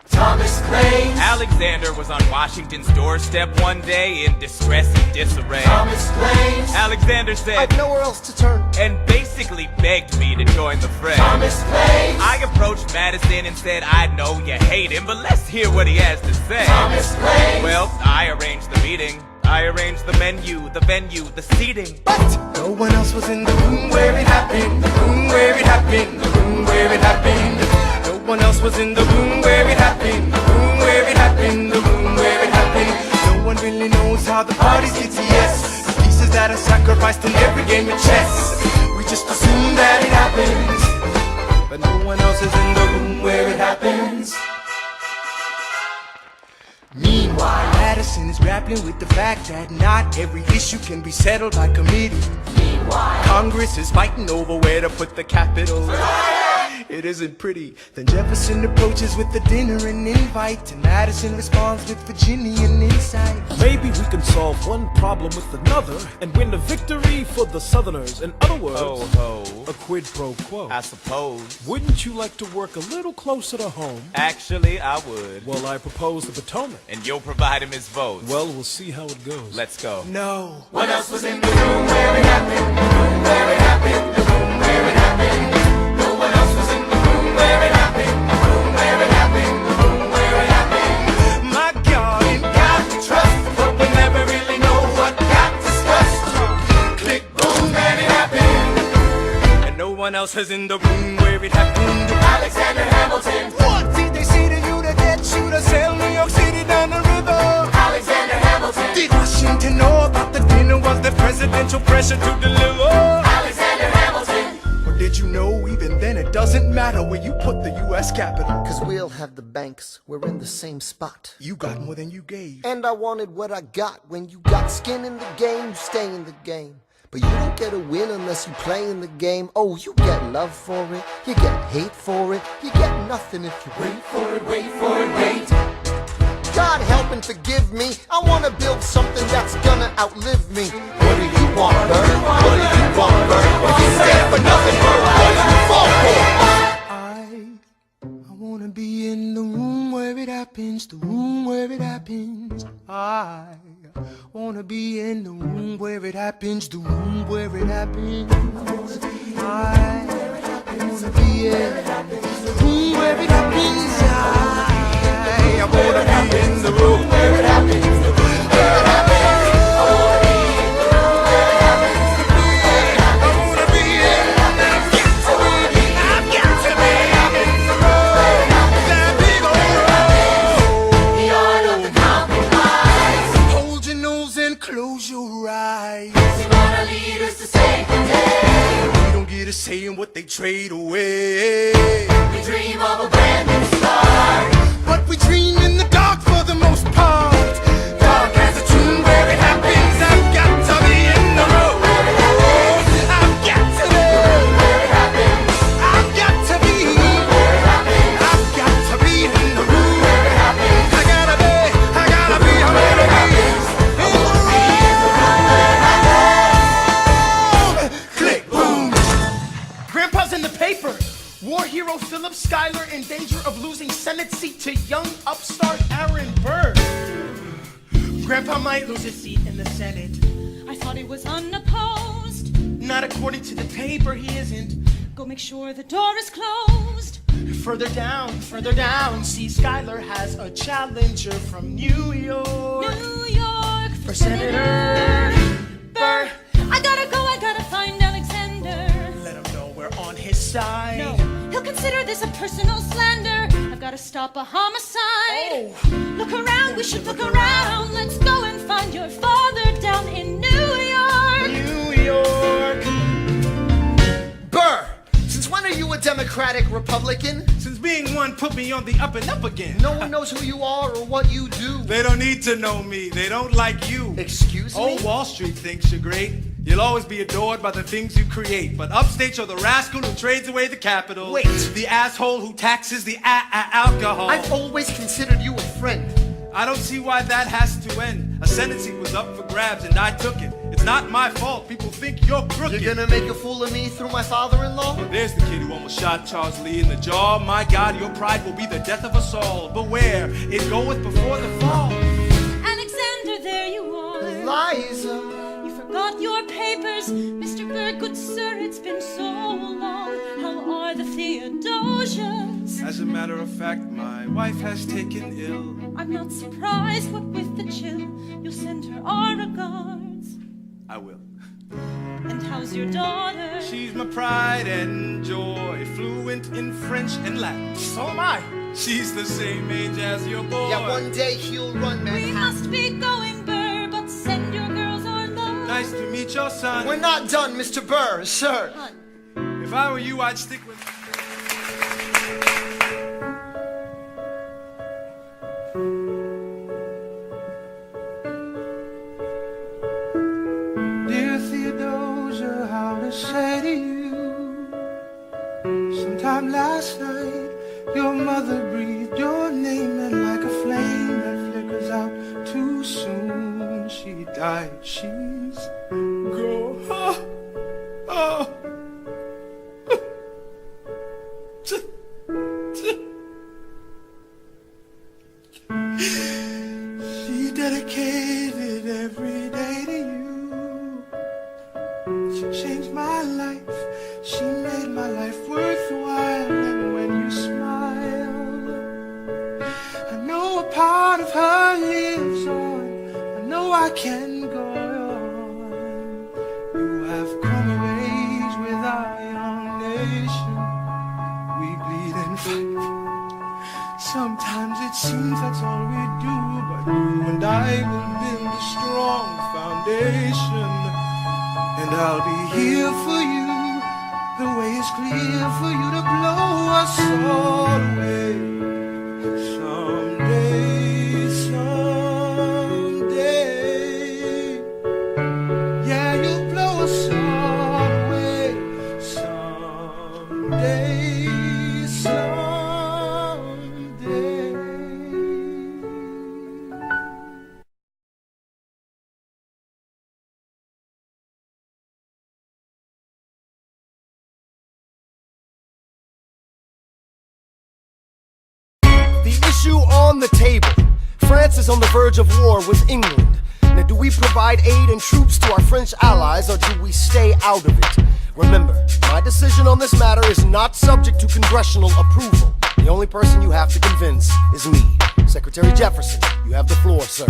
Thomas claims Alexander was on Washington's doorstep one day in distress and disarray. Thomas claims Alexander said, I've nowhere else to turn. and basically begged me to join the fray. Thomas claims I approached Madison and said, I know you hate him, but let's hear what he has to say. Thomas claims Well, I arranged the meeting. I arranged the menu, the venue, the seating. But no one else was in the room where it happened, the room where it happened, the room where it happened. No one else was in the room where it happened, the room where it happened, the room where it happened. No one really knows how the parties get to yes, the pieces that are sacrificed in every game of chess. We just assume that it happens, but no one else is in the room where it happens. Meanwhile, Madison is grappling with the fact that not every issue can be settled by committee. Meanwhile, Congress is fighting over where to put the Capitol. It isn't pretty. Then Jefferson approaches with the dinner and invite, and Madison responds with Virginian insight. Maybe we can solve one problem with another and win a victory for the Southerners. In other words, Ho, a quid pro quo. I suppose. Wouldn't you like to work a little closer to home? Actually, I would. Well, I propose the Potomac. And you'll provide him his votes. Well, we'll see how it goes. Let's go. No. what else was in the room where it happened? The room where it happened, the room where it happened. No one else was in the room where it happened, the room where it happened, the room where it happened. My God, it Got to trust, but we never really know what got discussed. Click, boom, and it happened. and no one else is in the room where it happened. Alexander Hamilton, What did they say to you to get you to sail New York City down the river? Alexander Hamilton, Did Washington know about the dinner? Was there presidential pressure to deliver? Alexander Hamilton. Or did you know even then it doesn't matter where you put the U.S. Capitol? Cause we'll have the banks, we're in the same spot. You got more than you gave. And I wanted what I got. When you got skin in the game, you stay in the game. But you don't get a win unless you play in the game. Oh, you get love for it, you get hate for it, you get nothing if you wait for it, wait for it, wait. God help and forgive me, I wanna build something that's gonna outlive me. What do you want, Bird? What do you want, Bird? If you stand for nothing, Bird, what do you fall for? I wanna be in the room where it happens, the room where it happens. I wanna be in the room where it happens, the room where it happens. I wanna be in the room where it happens. I wanna be in the room where it happens, the room where it happens. I wanna be in the room where it happens. I wanna be in the room where it happens. I've got to be in the room, that big old room. The art of the compromise. Hold your nose and close your eyes. We want our leaders to save the day. We don't get a say in what they trade away. We dream of a brand new start. But we dream in the dark for the most part. Dark as a tomb where it happens. I've got to be in the room. I've got to be Where it happened, I've got to be where it happened, I've got to be in the room. where it happened. I gotta be I'm gonna be in the room. Click, boom. Grandpa's in the paper. War hero Philip Schuyler in danger of losing Senate seat to young upstart Aaron Burr. Grandpa might lose his seat in the Senate. I thought he was unopposed. Not according to the paper, he isn't. Go make sure the door is closed. Further down, see Schuyler has a challenger from New York. New York For Senator Burr. I gotta find Alexander. Let him know we're on his side. No, he'll consider this a personal slander. I've gotta stop a homicide. Oh. Look around, we should look around. Let's go and find your father down in New York. New York. Burr, since when are you a Democratic Republican? Since Being one put me on the up and up again. No one knows who you are or what you do. They don't need to know me. They don't like you. Excuse me? Old Wall Street thinks you're great. You'll always be adored by the things you create. But upstate, you're the rascal who trades away the capital. Wait. The asshole who taxes the alcohol. I've always considered you a friend. I don't see why that has to end. A sentencing was up for grabs and I took it. It's not my fault. People think you're crooked. You're gonna make a fool of me through my father-in-law? Well, there's the kid who almost shot Charles Lee in the jaw. My God, your pride will be the death of us all. Beware, it goeth before the fall. Alexander, there you are. Eliza. You forgot your papers, Mr. Bird, good sir, it's been so long. How are the Theodosians? As a matter of fact, my wife has taken ill. I'm not surprised, what with the chill. You'll send her our regards. I will. And how's your daughter? She's my pride and joy, fluent in French and Latin. So am I. She's the same age as your boy. Yeah, one day he'll run We Manhattan. must be going, Burr, but send your girls our love. Nice to meet your son. We're not done, Mr. Burr, sir. If I were you, I'd stick with... Dear Theodosia, how to say to you? Sometime last night, your mother breathed your name, and like a flame that flickers out too soon, she died. She's gone. Oh. She dedicated every day to you. She changed my life. She made my life worthwhile. And when you smile, I know a part of her lives on. I know I can go on. You have come of age with our young nation. We bleed and fight. Sometimes it seems that's all we do, but you and I will build a strong foundation. And I'll be here for you. The way is clear for you to blow us all away. Someday, someday. Yeah, you'll blow us all away. Someday, someday. The issue on the table. France is on the verge of war with England. Now, do we provide aid and troops to our French allies, or do we stay out of it? Remember, my decision on this matter is not subject to congressional approval. The only person you have to convince is me. Secretary Jefferson, you have the floor, sir.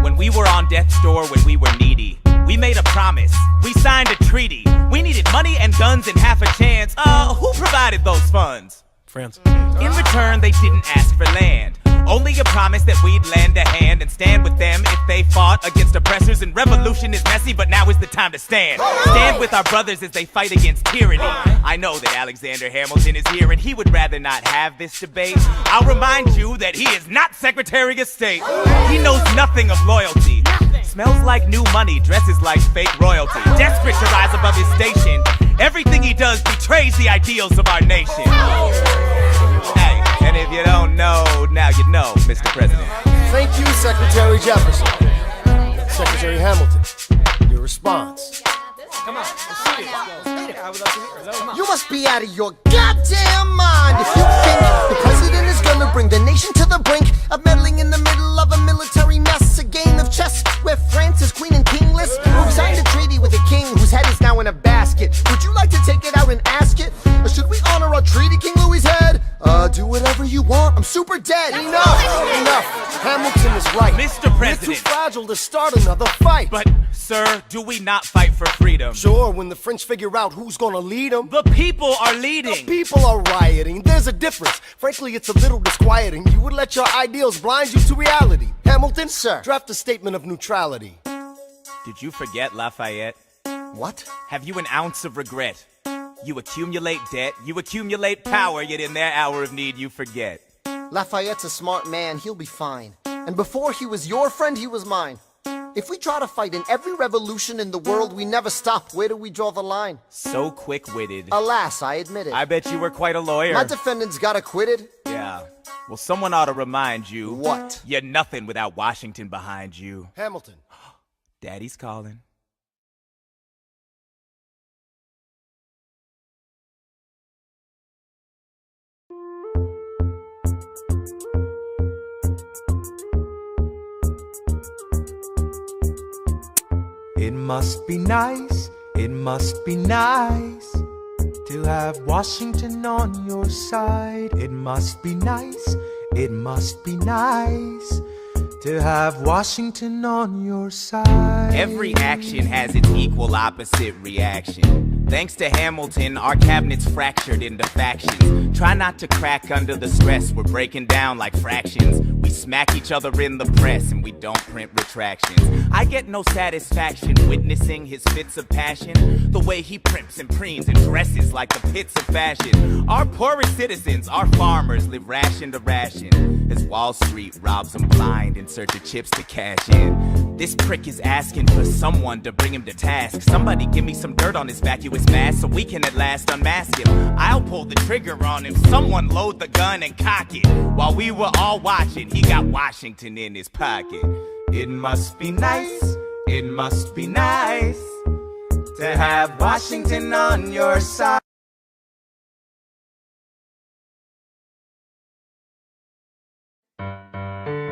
When we were on death's door, when we were needy, we made a promise, we signed a treaty. We needed money and guns and half a chance. Who provided those funds? France. In return, they didn't ask for land. Only a promise that we'd lend a hand and stand with them if they fought against oppressors. And revolution is messy, but now is the time to stand. Stand with our brothers as they fight against tyranny. I know that Alexander Hamilton is here and he would rather not have this debate. I'll remind you that he is not Secretary of State. He knows nothing of loyalty. Smells like new money, dresses like fake royalty. Desperate to rise above his station. Everything he does betrays the ideals of our nation. Hey, and if you don't know, now you know, Mr. President. Thank you, Secretary Jefferson. Secretary Hamilton, your response. Come on, let's see it. I would love to hear it. Come on. You must be out of your goddamn mind if you think the president is gonna bring the nation to the brink of meddling in the middle of a military mess, a game of chess where France is queen and kingless. Who signed a treaty with a king whose head is now in a basket? Would you like to take it out and ask it? Or should we honor our treaty, King Louis's head? Do whatever you want. I'm super dead. Enough. Hamilton is right. Mr. President. We're too fragile to start another fight. But, sir, do we not fight for freedom? Sure, when the French figure out who's gonna lead them. The people are leading. The people are rioting. There's a difference. Frankly, it's a little disquieting. You would let your ideals blind you to reality. Hamilton, sir, draft a statement of neutrality. Did you forget Lafayette? What? Have you an ounce of regret? You accumulate debt, you accumulate power, yet in their hour of need you forget. Lafayette's a smart man, he'll be fine. And before he was your friend, he was mine. If we try to fight in every revolution in the world, we never stop. Where do we draw the line? So quick-witted. Alas, I admit it. I bet you were quite a lawyer. My defendants got acquitted. Yeah. Well, someone ought to remind you. What? You're nothing without Washington behind you. Hamilton. Daddy's calling. It must be nice, it must be nice to have Washington on your side. It must be nice, it must be nice to have Washington on your side. Every action has its equal opposite reaction. Thanks to Hamilton, our cabinet's fractured into factions. Try not to crack under the stress, we're breaking down like fractions. We smack each other in the press and we don't print retractions. I get no satisfaction witnessing his fits of passion. The way he primps and preens and dresses like the pits of fashion. Our poorest citizens, our farmers, live ration to ration as Wall Street robs them blind in search of chips to cash in. This prick is asking for someone to bring him to task. Somebody give me some dirt on his vacuous mask so we can at last unmask him. I'll pull the trigger on him. Someone load the gun and cock it. While we were all watching, he got Washington in his pocket. It must be nice, it must be nice to have Washington on your side.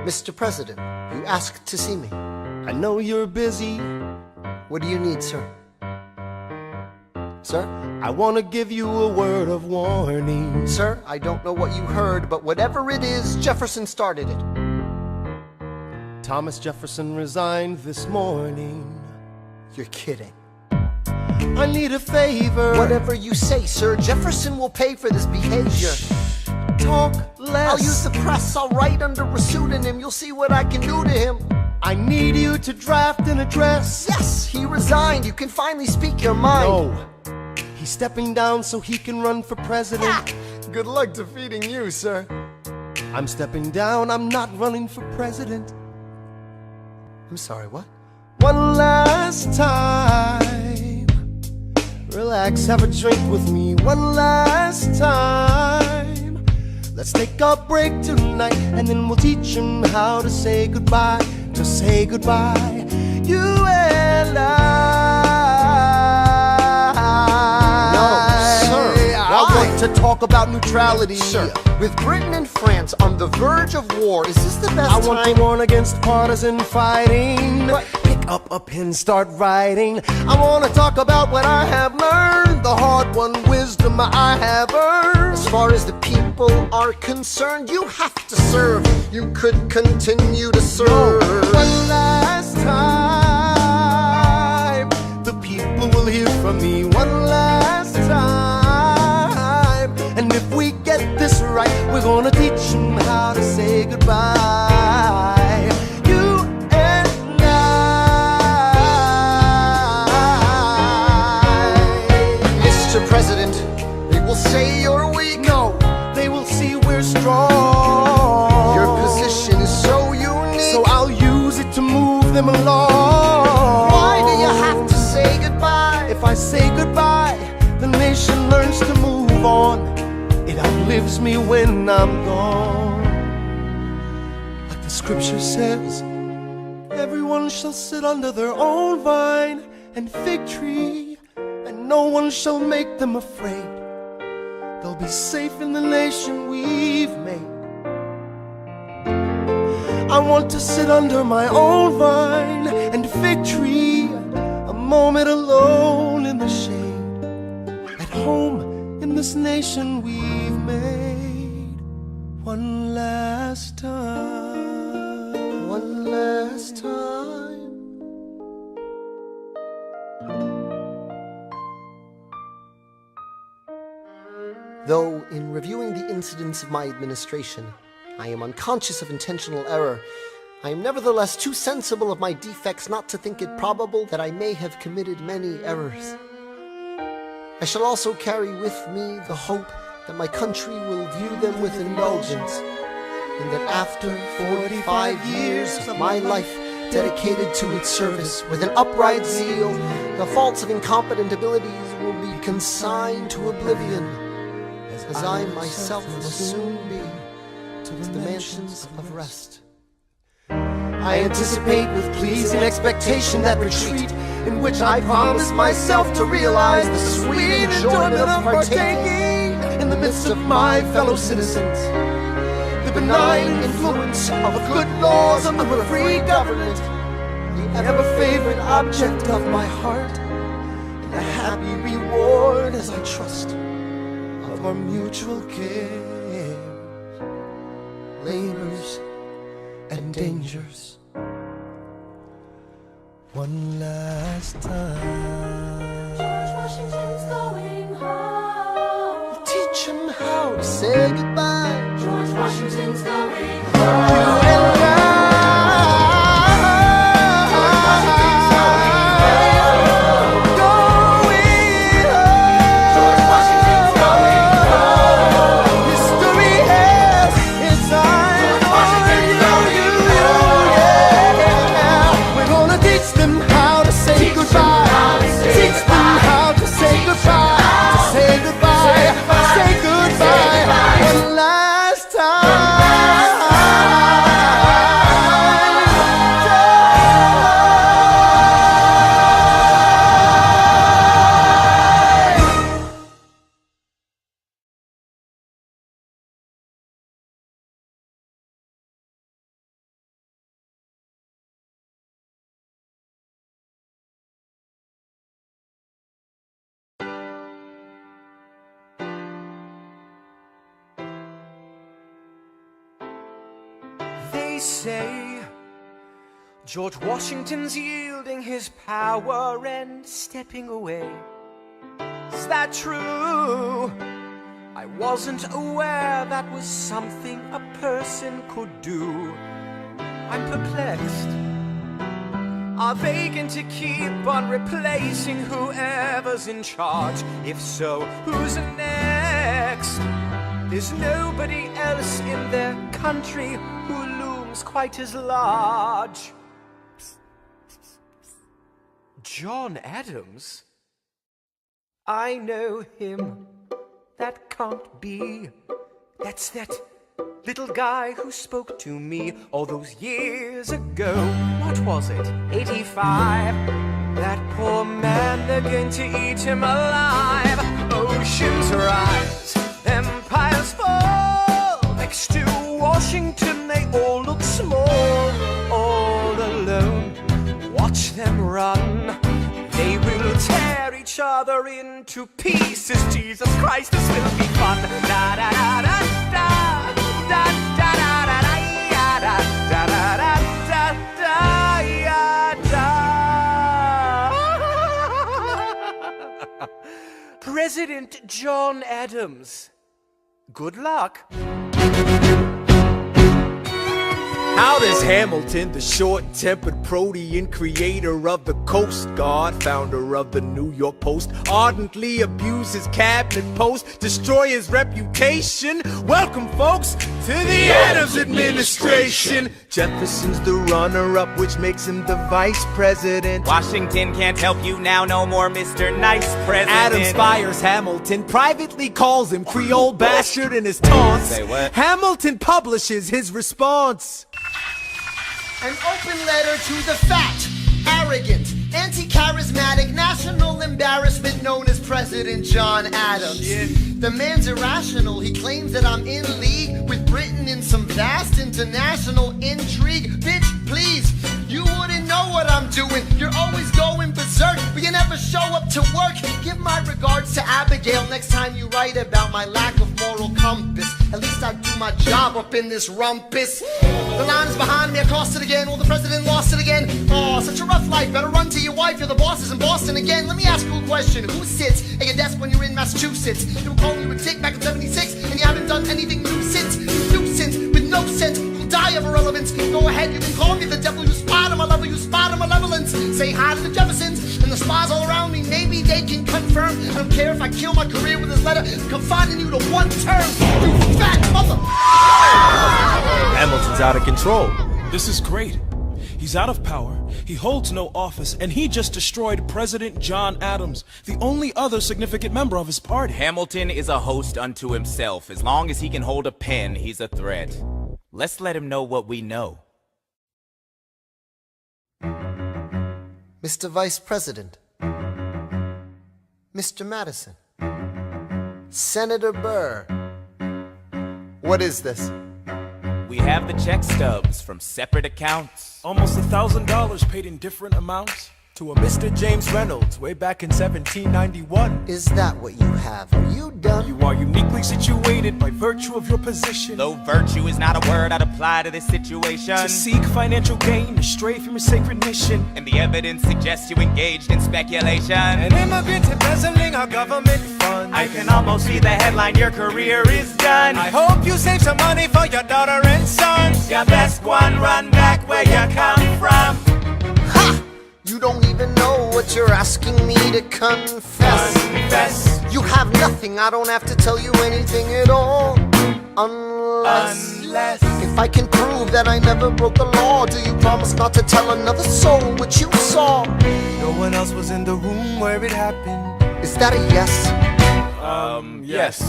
Mr. President, you asked to see me. I know you're busy. What do you need, sir? Sir? I want to give you a word of warning. Sir, I don't know what you heard, but whatever it is, Jefferson started it. Thomas Jefferson resigned this morning. You're kidding. I need a favor. Whatever you say, sir, Jefferson will pay for this behavior. Talk less. I'll use the press, I'll write under a pseudonym. You'll see what I can do to him. I need you to draft an address. Yes, he resigned. You can finally speak your mind. No. He's stepping down so he can run for president. Ah, good luck defeating you, sir. I'm stepping down, I'm not running for president. I'm sorry, what? One last time. Relax, have a drink with me. One last time. Let's take a break tonight, and then we'll teach him how to say goodbye. To say goodbye, you and I. No, sir. I want to talk about neutrality. Sir, with Britain and France on the verge of war, is this the best I time? want to warn against partisan fighting. But pick up a pen, start writing. I want to talk about what I have learned, the hard-won wisdom I have earned. As far as the people are concerned, you have to serve. You could continue to serve. One last time, the people will hear from me. One last time, and if we get this right, we're gonna teach them how to say goodbye. You and I. Mr. President, they will say you're weak. No, they will see we're strong. Your position is so unique. So I'll use it to move them along. Why do you have to say goodbye? If I say goodbye, the nation learns to move on. It outlives me when I'm gone. Like the scripture says, everyone shall sit under their own vine and fig tree, and no one shall make them afraid. They'll be safe in the nation we've made. I want to sit under my own vine and fig tree, a moment alone in the shade, at home in this nation we've made. One last time. One last time. Though, in reviewing the incidents of my administration, I am unconscious of intentional error, I am nevertheless too sensible of my defects not to think it probable that I may have committed many errors. I shall also carry with me the hope that my country will view them with indulgence, and that after 45 years of my life dedicated to its service with an upright zeal, the faults of incompetent abilities will be consigned to oblivion, as I myself will soon be to the mansions of rest. I anticipate with pleasing expectation that retreat in which I promise myself to realize the sweet enjoyment of partaking in the midst of my fellow citizens, the benign influence of good laws under a free government, the ever-favorite object of my heart, and the happy reward, as I trust, of our mutual cares, labors, and dangers. One last time. George Washington's going home. Teach him how to say goodbye. George Washington's going home. You and I. They say George Washington's yielding his power and stepping away. Is that true? I wasn't aware that was something a person could do. I'm perplexed. Are they going to keep on replacing whoever's in charge? If so, who's next? There's nobody else in their country who looms quite as large. John Adams? I know him. That can't be. That's that little guy who spoke to me all those years ago. What was it? 85. That poor man, they're going to eat him alive. Oceans rise, empires fall. Next to Washington, they all look small. All alone, watch them run. They will tear each other into pieces. Jesus Christ, this will be fun. Da da da da da da da da da da da da da da. President John Adams. Good luck. How does Hamilton, the short-tempered protean creator of the Coast Guard, founder of the New York Post, ardently abuse his cabinet post, destroy his reputation? Welcome, folks, to the Adams administration. Jefferson's the runner-up, which makes him the vice president. Washington can't help you now, no more Mr. Nice President. Adams fires Hamilton, privately calls him Creole bastard in his taunts. Say what? Hamilton publishes his response. An open letter to the fat, arrogant, anti-charismatic, national embarrassment known as President John Adams. The man's irrational. He claims that I'm in league with Britain in some vast international intrigue. Bitch, please, you wouldn't know what I'm doing. You're always going berserk, but you never show up to work. Give my regards to Abigail next time you write about my lack of moral compass. At least I do my job up in this rumpus. The line's behind me, I crossed it again. Well, the president lost it again. Oh, such a rough life. Better run to your wife. You're the bosses in Boston again. Let me ask you a question. Who sits at your desk when you're in Massachusetts? They were calling you a dick back in 76, and you haven't done anything new since. You nuisance with no sense. You'll die of irrelevance. Go ahead, you can call me the devil. You spot him, I love you. Spot him, malevolence. presence. Say hi to the Jeffersons and the spies all around me. Maybe they can confirm. I don't care if I kill my career with this letter, confining you to one term. You fat mother. Hamilton's out of control. This is great. He's out of power, he holds no office, and he just destroyed President John Adams, the only other significant member of his party. Hamilton is a host unto himself. As long as he can hold a pen, he's a threat. Let's let him know what we know. Mr. Vice President, Mr. Madison, Senator Burr, what is this? We have the check stubs from separate accounts. Almost $1,000 paid in different amounts. To a Mr. James Reynolds way back in 1791. Is that what you have? Are you done? You are uniquely situated by virtue of your position. Though virtue is not a word I'd apply to this situation. To seek financial gain, to stray from your sacred mission. And the evidence suggests you engaged in speculation. An immigrant embezzling our government funds. I can almost see the headline, your career is done. I hope you save some money for your daughter and sons. Your best one, run back where you come from. Ha! You don't even know what you're asking me to confess. Confess. You have nothing, I don't have to tell you anything at all. Unless if I can prove that I never broke the law, do you promise not to tell another soul what you saw? No one else was in the room where it happened. Is that a yes? Yes.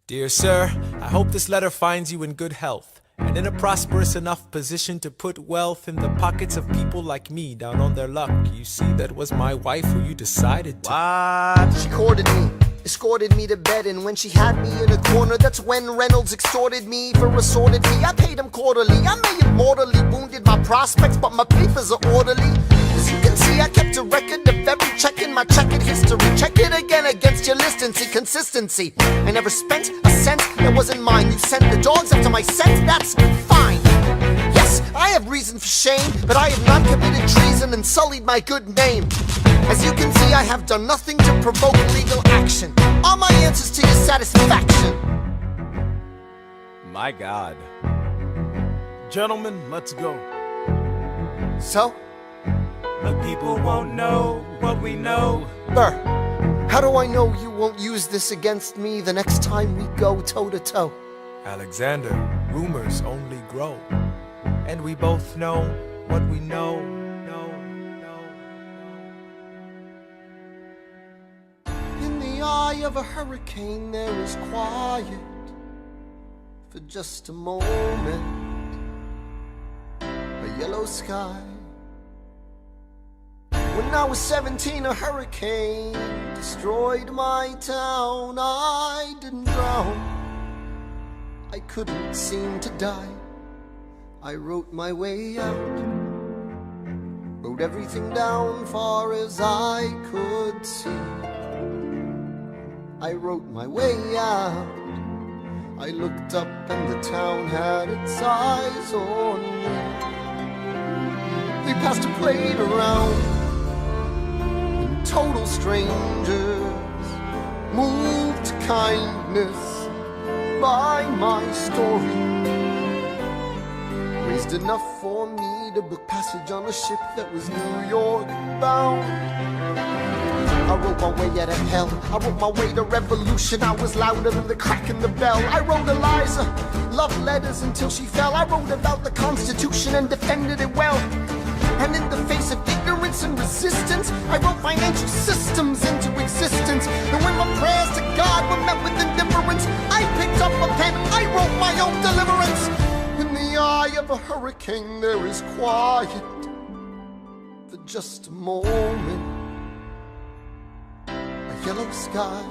Dear sir, I hope this letter finds you in good health and in a prosperous enough position to put wealth in the pockets of people like me down on their luck. You see, that was my wife who you decided to. What? She courted me, escorted me to bed, and when she had me in a corner, that's when Reynolds extorted me for assorted fee. I paid him quarterly. I may have mortally wounded my prospects, but my papers are orderly. As you can see, I kept a record of every check in my checkered history. Check it again against your list and see consistency. I never spent a cent that wasn't mine. You sent the dogs after my scent, that's fine. Yes, I have reason for shame, but I have not committed treason and sullied my good name. As you can see, I have done nothing to provoke legal action. Are my answers to your satisfaction? My God. Gentlemen, let's go. So? The people won't know what we know. Burr, how do I know you won't use this against me the next time we go toe-to-toe? Alexander, rumors only grow. And we both know what we know. In the eye of a hurricane there is quiet for just a moment. A yellow sky. When I was 17, a hurricane destroyed my town. I didn't drown, I couldn't seem to die. I wrote my way out, wrote everything down far as I could see. I wrote my way out. I looked up and the town had its eyes on me. They passed a plate around, total strangers, moved to kindness by my story, raised enough for me to book passage on a ship that was New York bound. I wrote my way out of hell, I wrote my way to revolution. I was louder than the crack in the bell. I wrote Eliza love letters until she fell. I wrote about the Constitution and defended it well. And in the face of ignorance and resistance, I wrote financial systems into existence. And when my prayers to God were met with indifference, I picked up a pen, I wrote my own deliverance. In the eye of a hurricane there is quiet for just a moment. A yellow sky.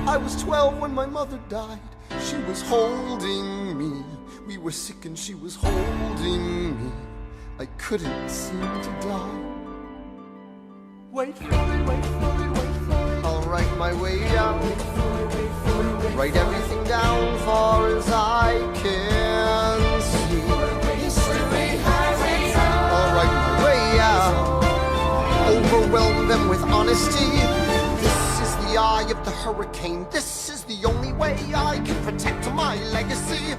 I was 12 when my mother died. She was holding me. We were sick and she was holding me. I couldn't seem to die. Wait for it, wait for it, wait for it. I'll write my way out. Write everything down far as I can see. I'll write my way out. Overwhelm them with honesty. This is the eye of the hurricane. This is the only way I can protect my legacy.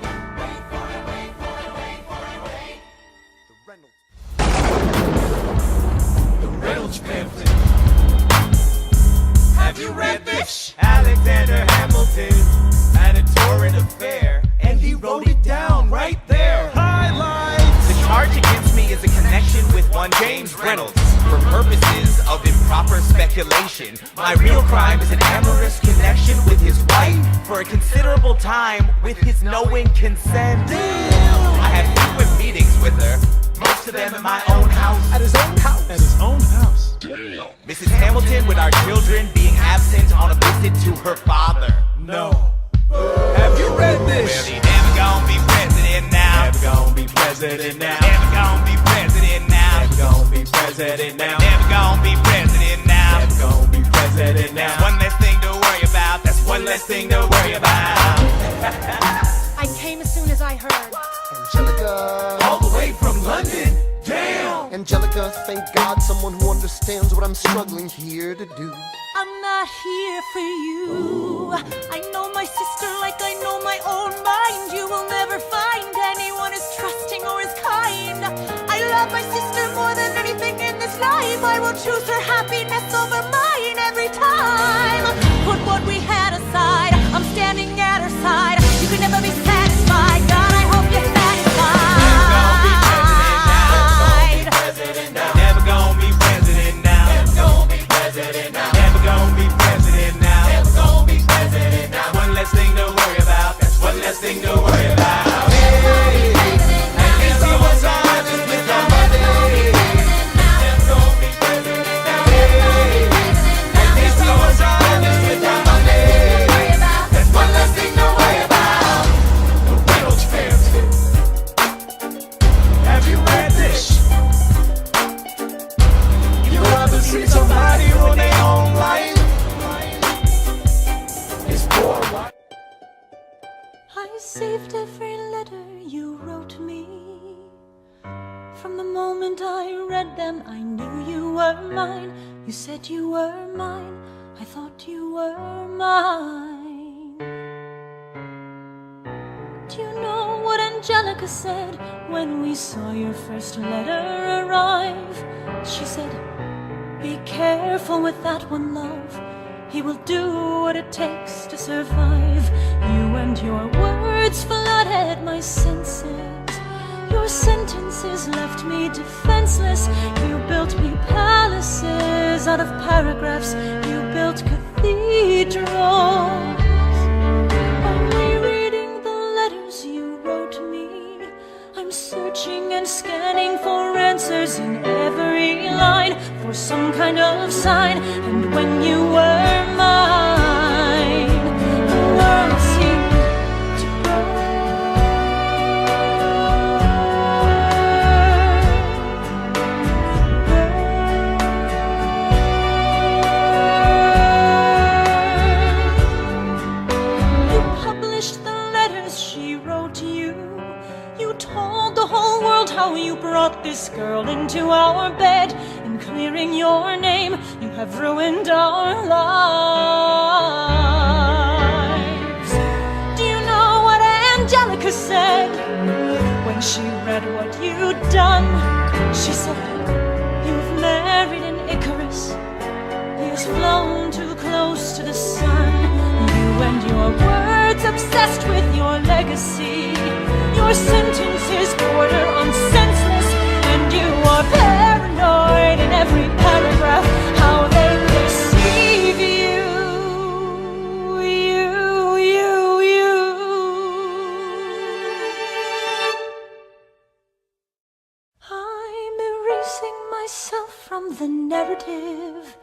Reynolds pamphlet. Have you read this? Alexander Hamilton at a torrent affair, And he wrote it down right there. highlights. The charge against me is a connection with one James Reynolds. For purposes of improper speculation, my real crime is an amorous connection with his wife for a considerable time with his knowing consent. I had frequent meetings with her, most of them at my own house. At his own house. At his own house. Mrs. Hamilton with our children being absent on a visit to her father. No. Have you read Well, this? he never gonna be president now. Never gonna be president now. Never gonna be president now. Never gonna be president now. Never gonna be president now. Never gonna be president now. That's one less thing to worry about. That's one less thing to worry about. I came as soon as I heard. Angelica, All the way from London. Damn. Angelica, thank God someone who understands what I'm struggling here to do. I'm not here for you. I know my sister like I know my own mind. You will never find anyone as trusting or as kind. I love my sister more than anything in this life. I will choose her happiness over mine every time. Put what we had aside. I'm standing at her side. You can never be satisfied. God, I hope you're satisfied. Never gonna be president now. Never gonna be president now. Never gonna be president now. Never gonna be president now. That's one less thing to worry about. That's one less thing to worry about. At least he was honest with our money. Never gonna be president now. At least he was honest with our money. That's one less thing to worry about. The Reynolds family. Have you read this? You ever see somebody on their own life? It's poor white. I saved every letter you wrote me. From the moment I read them, I knew you were mine. You said you were mine. I thought you were mine. Do you know what Angelica said when we saw your first letter arrive? She said, be careful with that one, love. He will do what it takes to survive. You and your words flooded my senses. Your sentences left me defenseless. You built me palaces out of paragraphs. You built cathedrals. Only reading the letters you wrote me, I'm searching and scanning for answers in every line, for some kind of sign. And when you were mine, the world seemed to burn. You published the letters she wrote you. You told the whole world how you brought this girl into our bed. In clearing your name, you have ruined our lives. Do you know what Angelica said when she read what you'd done? She said, you've married an Icarus. He has flown too close to the sun. You and your words obsessed with your legacy. Your sentences border on senseless, and you are paranoid in every paragraph. How they perceive you, you. I'm erasing myself from the narrative.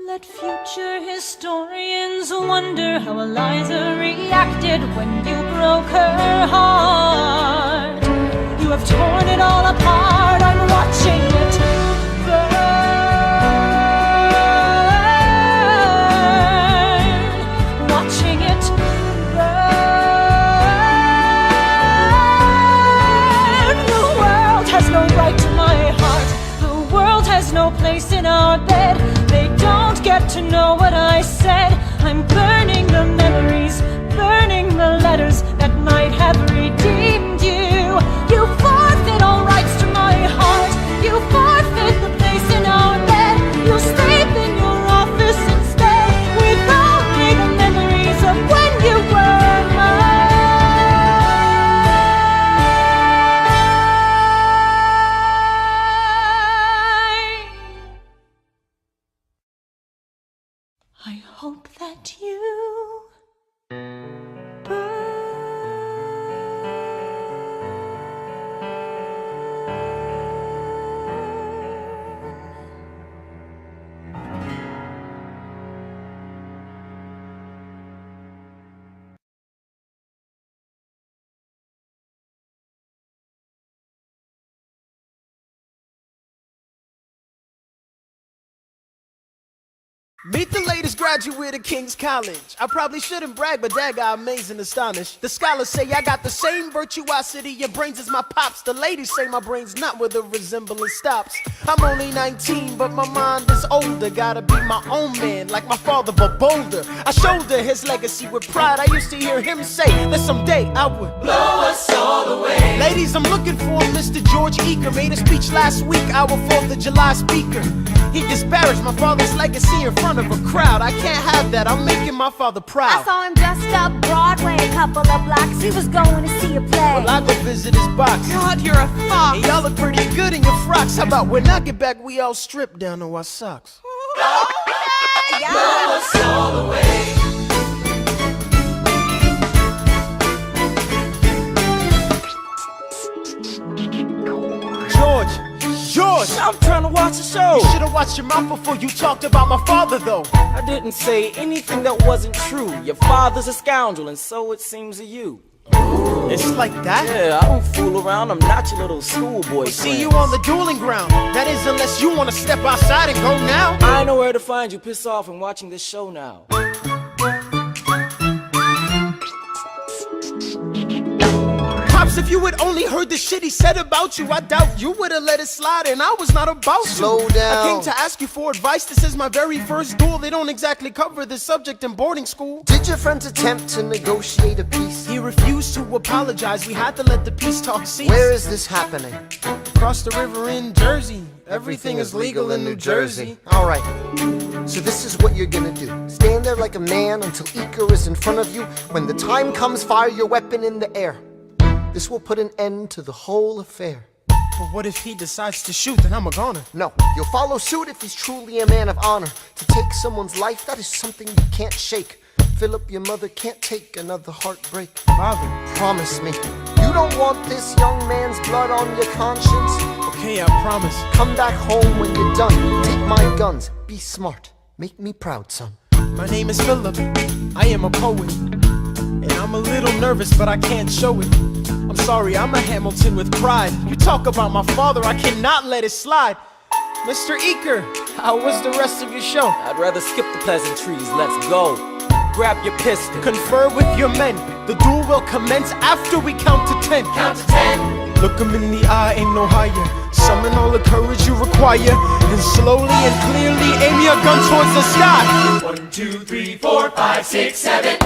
Let future historians wonder how Eliza reacted when you broke her heart. You have torn it all apart. I'm watching it burn. Watching it burn. The world has no right to my heart. The world has no place in our bed. They don't get to know what I said. I'm burning the memories, burning the letters that might have redeemed you. You forfeit all rights to my heart. You forfeit the place in our bed. I hope that you Meet the latest graduate of King's College. I probably shouldn't brag, but Dad got amazed and astonished. The scholars say I got the same virtuosity, your brains is my pops. The ladies say my brain's not where the resemblance stops. I'm only 19, but my mind is older. Gotta be my own man, like my father, but bolder. I shoulder his legacy with pride. I used to hear him say that someday I would blow us all away. Ladies, I'm looking for Mr. George Eaker. Made a speech last week, our 4th of July speaker. He disparaged my father's legacy in front of a crowd. I can't have that, I'm making my father proud. I saw him dressed up Broadway a couple of blocks. He was going to see a play. Well, I go visit his box. God, you're a fox. And y'all look pretty good in your frocks. How about when I get back, we all strip down to our socks? Yeah. Blow us all away. George! I'm trying to watch the show. You should've watched your mouth before you talked about my father, though. I didn't say anything that wasn't true. Your father's a scoundrel, and so it seems to you. It's like that? Yeah, I don't fool around. I'm not your little schoolboy. See you on the dueling ground. That is, unless you want to step outside and go now. I know where to find you. Piss off and watching this show now. Pops, if you had only heard the shit he said about you, I doubt you would've let it slide, and I was not about to. Slow down. I came to ask you for advice. This is my very first duel. They don't exactly cover this subject in boarding school. Did your friends attempt to negotiate a peace? He refused to apologize. We had to let the peace talk cease. Where is this happening? Across the river in Jersey. Everything is legal in New Jersey. Alright, so this is what you're gonna do. Stand there like a man until Iker is in front of you. When the time comes, fire your weapon in the air. This will put an end to the whole affair. But what if he decides to shoot, then I'm a goner? No, you'll follow suit if he's truly a man of honor. To take someone's life, that is something you can't shake. Philip, your mother can't take another heartbreak. Father, promise me, you don't want this young man's blood on your conscience. Okay, I promise. Come back home when you're done. Take my guns, be smart, make me proud, son. My name is Philip, I am a poet. And I'm a little nervous, but I can't show it. I'm sorry, I'm a Hamilton with pride. You talk about my father, I cannot let it slide. Mr. Eaker, how was the rest of your show? I'd rather skip the pleasantries. Let's go. Grab your pistol. Confer with your men. The duel will commence after we count to 10. Count to 10. Look him in the eye, ain't no higher. Summon all the courage you require. And slowly and clearly aim your gun towards the sky. 1, 2, 3, 4, 5, 6, 7.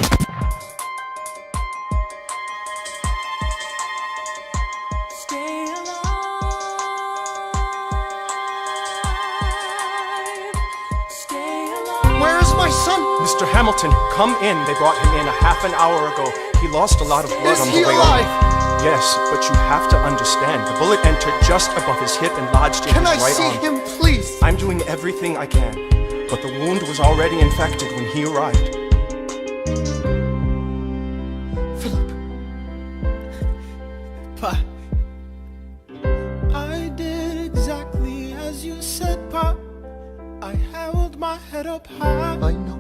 Mr. Hamilton, come in. They brought him in a half an hour ago. He lost a lot of blood on the way over. Yes, but you have to understand, the bullet entered just above his hip and lodged in his right arm. Can I see him, please? I'm doing everything I can, but the wound was already infected when he arrived. Philip. Pa. I did exactly as you said, Pa. I held my head up high. I know.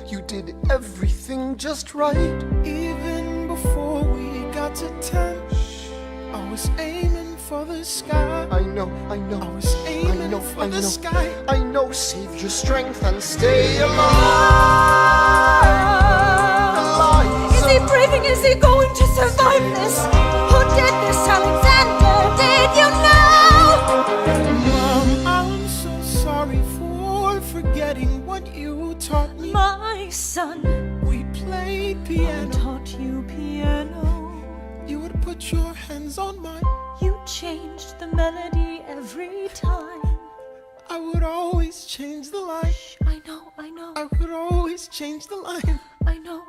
You did everything just right. Even before we got to 10, I was aiming for the sky. I know. I was aiming for the sky. I know. Save your strength and stay alive. Is he breathing? Is he going to survive this? Who did this, Alexander? Did you know? Mom, I'm so sorry for forgetting what you taught me. My son, we played piano. I taught you piano. You would put your hands on mine. You changed the melody every time. I would always change the line. Shh, I know. I would always change the line. I know.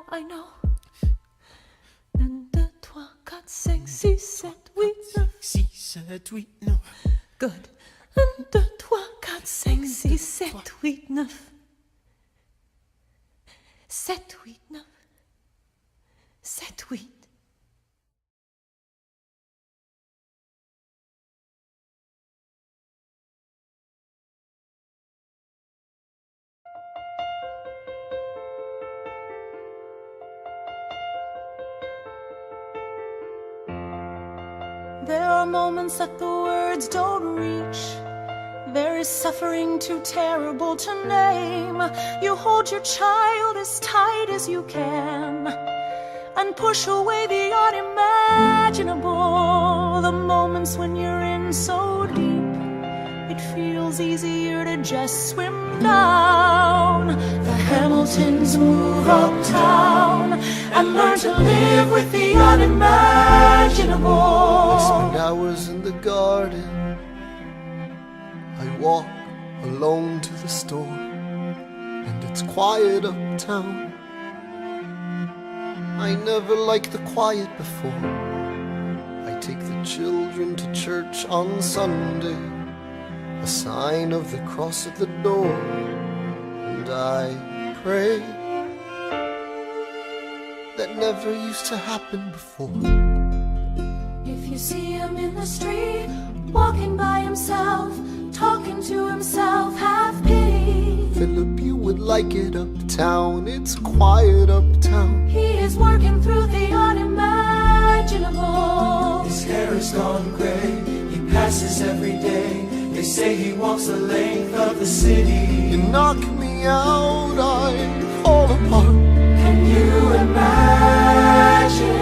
1, 2, 3, 4, 5, 6, 7, 8, 9. 6, 7, 8, 9. Good. 1, 2, 3, 4, 4, 5, 6, 7, 8, 9. 7, 8, 9. 7, 8. There are moments that the words don't reach. There is suffering too terrible to name. You hold your child as tight as you can and push away the unimaginable. The moments when you're in so deep, it feels easier to just swim down. The Hamiltons move uptown and learn to live with the unimaginable. I spend hours in the garden. I walk alone to the store, and it's quiet uptown. I never liked the quiet before. I take the children to church on Sunday, a sign of the cross at the door, and I pray. That never used to happen before. If you see him in the street, walking by himself, talking to himself, have pity. Philip, you would like it uptown. It's quiet uptown. He is working through the unimaginable. His hair is gone gray. He passes every day. They say he walks the length of the city. You knock me out, I fall apart. Can you imagine?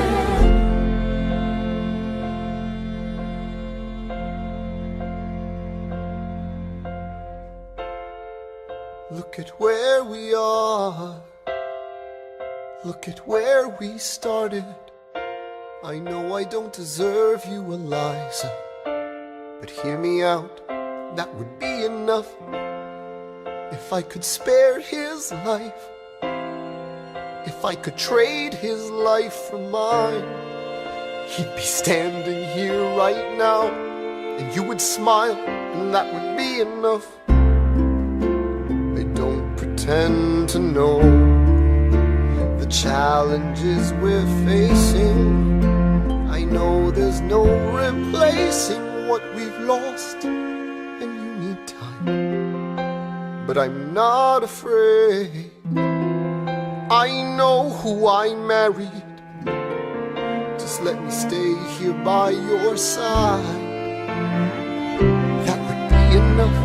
Look at where we are. Look at where we started. I know I don't deserve you, Eliza, but hear me out, that would be enough. If I could spare his life, if I could trade his life for mine, he'd be standing here right now, and you would smile, and that would be enough. I don't pretend to know the challenges we're facing. I know there's no replacing what we've lost, and you need time, but I'm not afraid. I know who I married. Just let me stay here by your side. That would be enough.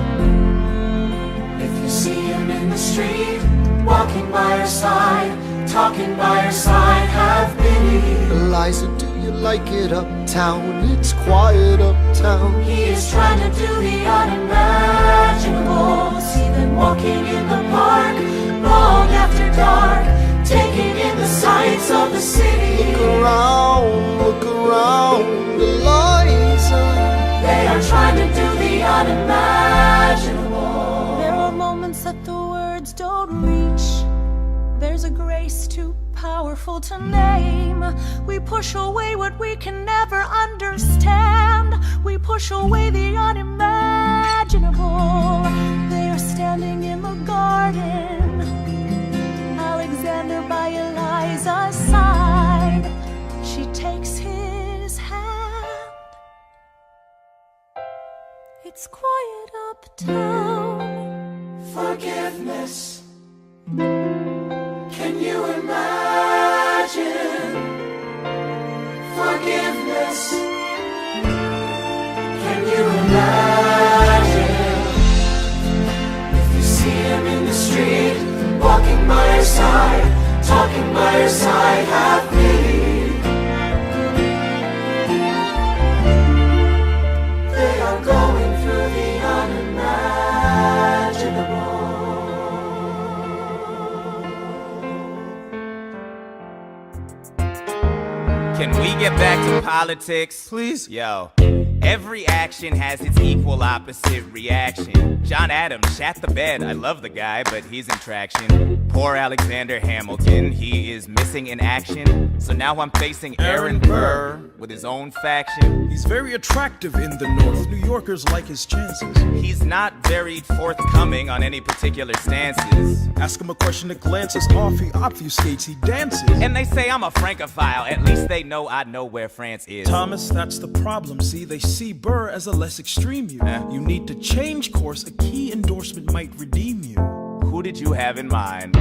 If you see him in the street, walking by her side, talking by her side, have pity. Eliza, do you like it uptown? It's quiet uptown. He is trying to do the unimaginable. See them walking in the park, long after dark, taking in the sights of the city. Look around, Eliza. They are trying to do the unimaginable. There are moments that the words don't reach. There's a grace too powerful to name. We push away what we can never understand. We push away the unimaginable. They are standing in the garden, Alexander by Eliza's side. She takes his hand. It's quiet uptown. Forgiveness. Can you imagine? Forgiveness. Can you imagine? If you see him in the street, walking by her side, talking by her side, have pity. They are going through the unimaginable. Can we get back to politics? Please. Yo. Every action has its equal opposite reaction. John Adams shat the bed. I love the guy, but he's in traction. Poor Alexander Hamilton, he is missing in action. So now I'm facing Aaron Burr with his own faction. He's very attractive in the North. New Yorkers like his chances. He's not very forthcoming on any particular stances. Ask him a question that glances off, he obfuscates, he dances. And they say I'm a Francophile. At least they know I know where France is. Thomas, that's the problem. See, they see Burr as a less extreme you. You need to change course. A key endorsement might redeem you. Who did you have in mind?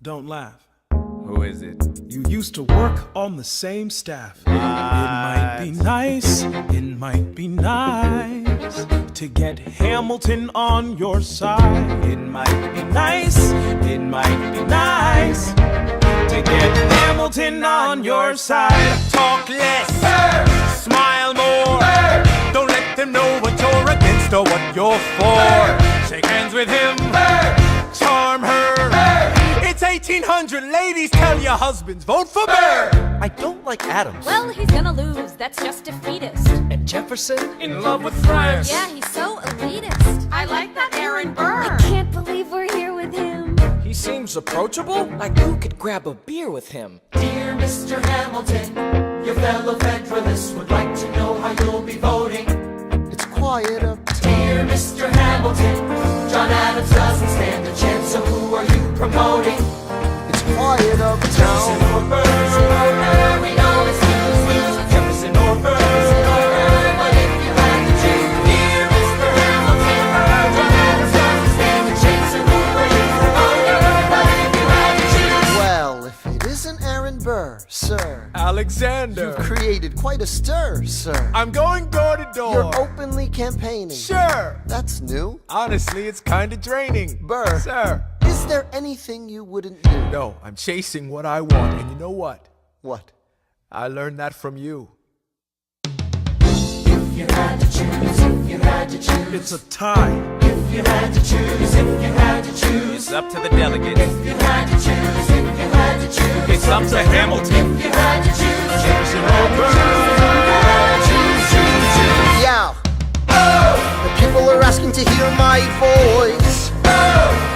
Don't laugh. Who is it? You used to work on the same staff. It might be nice, it might be nice to get Hamilton on your side. It might be nice, it might be nice to get Hamilton on your side. Talk less, smile more. Don't let them know what you're against or what you're for. Shake hands with him, charm her. It's 1800, ladies, tell your husbands, vote for Burr. I don't like Adams. Well, he's gonna lose, that's just defeatist. And Jefferson? In love with France. Yeah, he's so elitist. I like that Aaron Burr. I can't believe we're here with him. He seems approachable, like who could grab a beer with him? Dear Mr. Hamilton, your fellow Federalists would like to know how you'll be voting. It's quiet up. Dear Mr. Hamilton, John Adams doesn't stand a chance, so who are you promoting? It's quiet Jefferson uptown. or Burr, we know it's lose-lose. Jefferson or Burr, but if you had to choose, dear Mr. Hamilton, John Adams doesn't stand a chance, so who are you promoting? But if you had to choose, Well, if it isn't Aaron Burr, sir, Alexander, you've created quite a stir, sir. I'm going door to door. You're openly campaigning. Sure. That's new. Honestly, it's kinda draining. Burr, Sir. is there anything you wouldn't do? No, I'm chasing what I want, and you know what? What? I learned that from you. if you had to choose, if you had to choose, It's a tie. if you had to choose, if you had to choose, It's up to the delegates. if you had to choose, if you had to choose, It's up to Hamilton. if you had to choose, Jefferson or Burr, choose. Yeah. The people are asking to hear my voice.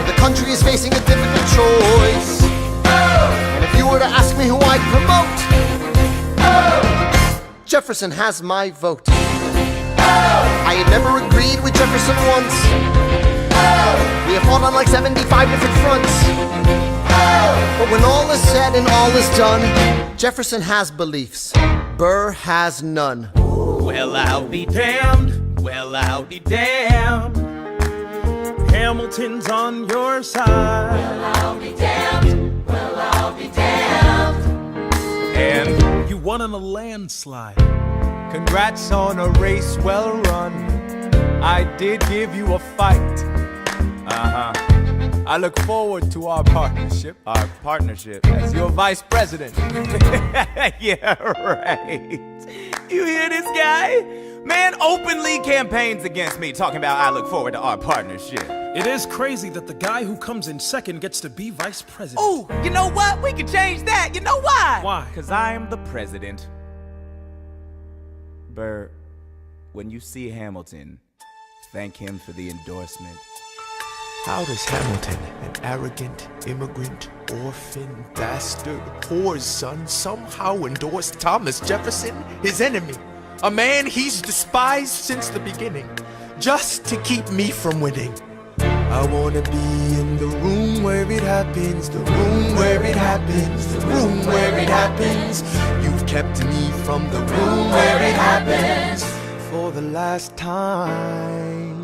The country is facing a difficult choice. And if you were to ask me who I'd promote, Jefferson has my vote. I had never agreed with Jefferson once. We have fought on like 75 different fronts. But when all is said and all is done, Jefferson has beliefs. Burr has none. Well, I'll be damned. Well, I'll be damned. Hamilton's on your side. I'll be damned, well, I'll be damned. And You won in a landslide. Congrats on a race well run. I did give you a fight. I look forward to our partnership. our partnership. As your vice president. Yeah, right. You hear this guy? Man openly campaigns against me, talking about I look forward to our partnership. It is crazy that the guy who comes in second gets to be vice president. Ooh, you know what? We could change that. You know why? Why? Because I am the president. Burr, when you see Hamilton, thank him for the endorsement. How does Hamilton, an arrogant, immigrant, orphan, bastard, poor son, somehow endorse Thomas Jefferson, his enemy? A man he's despised since the beginning, just to keep me from winning. I wanna be in the room where it happens, the room where it happens, the room where it happens. You've kept me from the room where it happens for the last time.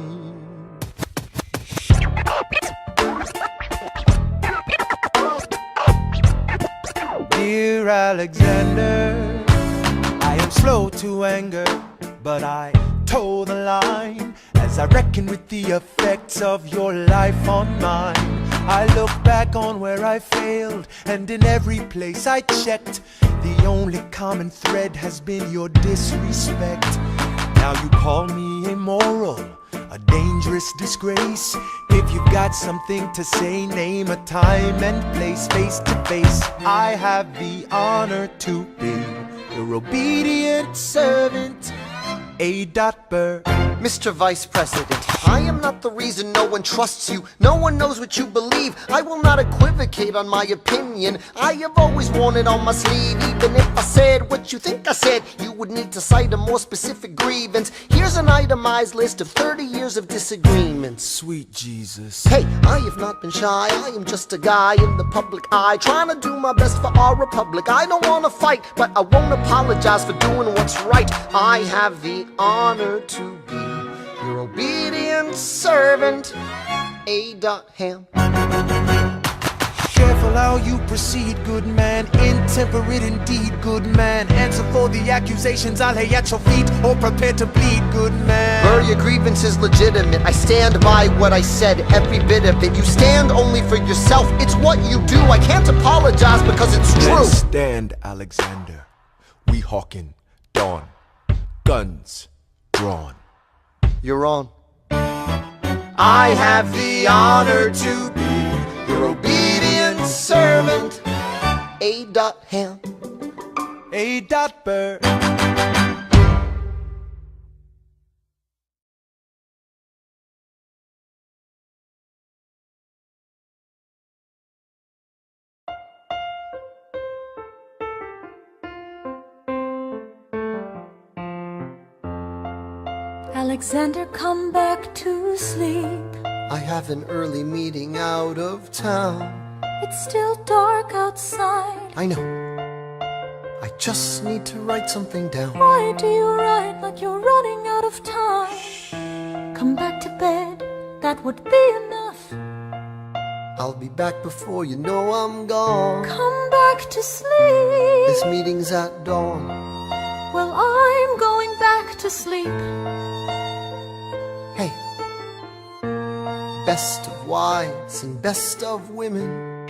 Dear Alexander, I am slow to anger, but I toe the line as I reckon with the effects of your life on mine. I look back on where I failed, and in every place I checked, the only common thread has been your disrespect. Now you call me immoral, a dangerous disgrace. If you've got something to say, name a time and place, face to face. I have the honor to be your obedient servant. A. Burr. Mr. Vice President, I am not the reason no one trusts you. No one knows what you believe. I will not equivocate on my opinion. I have always worn it on my sleeve. Even if I said what you think I said, you would need to cite a more specific grievance. Here's an itemized list of 30 years of disagreements. Sweet Jesus. Hey, I have not been shy. I am just a guy in the public eye, trying to do my best for our republic. I don't want to fight, but I won't apologize for doing what's right. I have the honor to be your obedient servant, A. Ham. Careful how you proceed, good man. Intemperate indeed, good man. Answer for the accusations I lay at your feet, or prepare to bleed, good man. Burr, your grievance is legitimate. I stand by what I said, every bit of it. You stand only for yourself. It's what you do. I can't apologize because it's true. Then stand, Alexander. We hawkin' dawn. Guns drawn. You're on. I have the honor to be your obedient servant, A. Ham. A. Burr. Alexander, come back to sleep. I have an early meeting out of town. It's still dark outside. I know. I just need to write something down. Why do you write like you're running out of time? Come back to bed, that would be enough. I'll be back before you know I'm gone. Come back to sleep. This meeting's at dawn. Well, I'm going back to sleep. Hey, best of wives and best of women.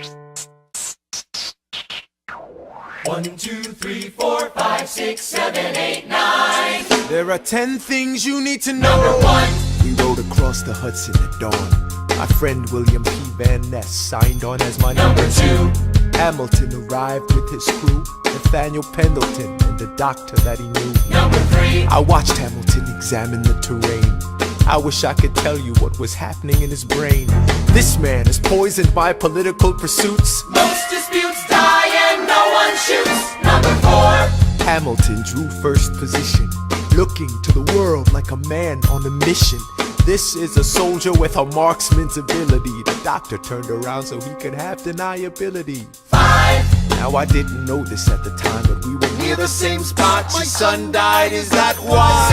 1, 2, 3, 4, 5, 6, 7, 8, 9. There are 10 things you need to know. Number 1. We rode across the Hudson at dawn. My friend William P. Van Ness signed on as my Number 2. Hamilton arrived with his crew, Nathaniel Pendleton and the doctor that he knew. Number 3. I watched Hamilton examine the terrain. I wish I could tell you what was happening in his brain. This man is poisoned by political pursuits. Most disputes die and no one shoots. Number 4. Hamilton drew first position, looking to the world like a man on a mission. This is a soldier with a marksman's ability. The doctor turned around so he could have deniability. 5. Now I didn't know this at the time, but we were near the same spot. My son died, is that why?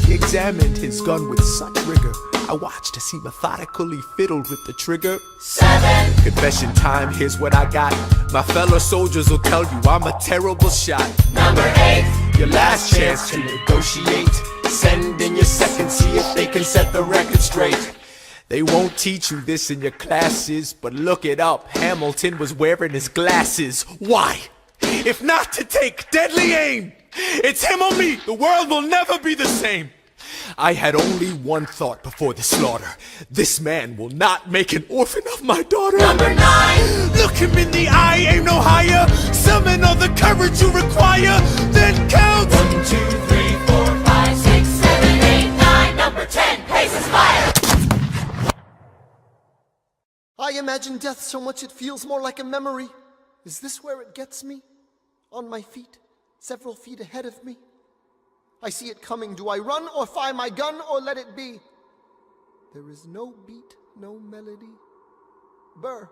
He examined his gun with such rigor. I watched as he methodically fiddled with the trigger. 7. Confession time, here's what I got. My fellow soldiers will tell you I'm a terrible shot. Number 8. Your last chance to negotiate. Send in your second, see if they can set the record straight. They won't teach you this in your classes, but look it up. Hamilton was wearing his glasses. Why? If not to take deadly aim. It's him or me. The world will never be the same. I had only one thought before the slaughter. This man will not make an orphan of my daughter. Number 9. Look him in the eye, aim no higher. Summon all the courage you require. Then count. 1, 2, 3, 4, 5, 6, 7, 8, 9. Number 10. Paces fire. I imagine death so much it feels more like a memory. Is this where it gets me? On my feet, several feet ahead of me. I see it coming. Do I run or fire my gun or let it be? There is no beat, no melody. Burr,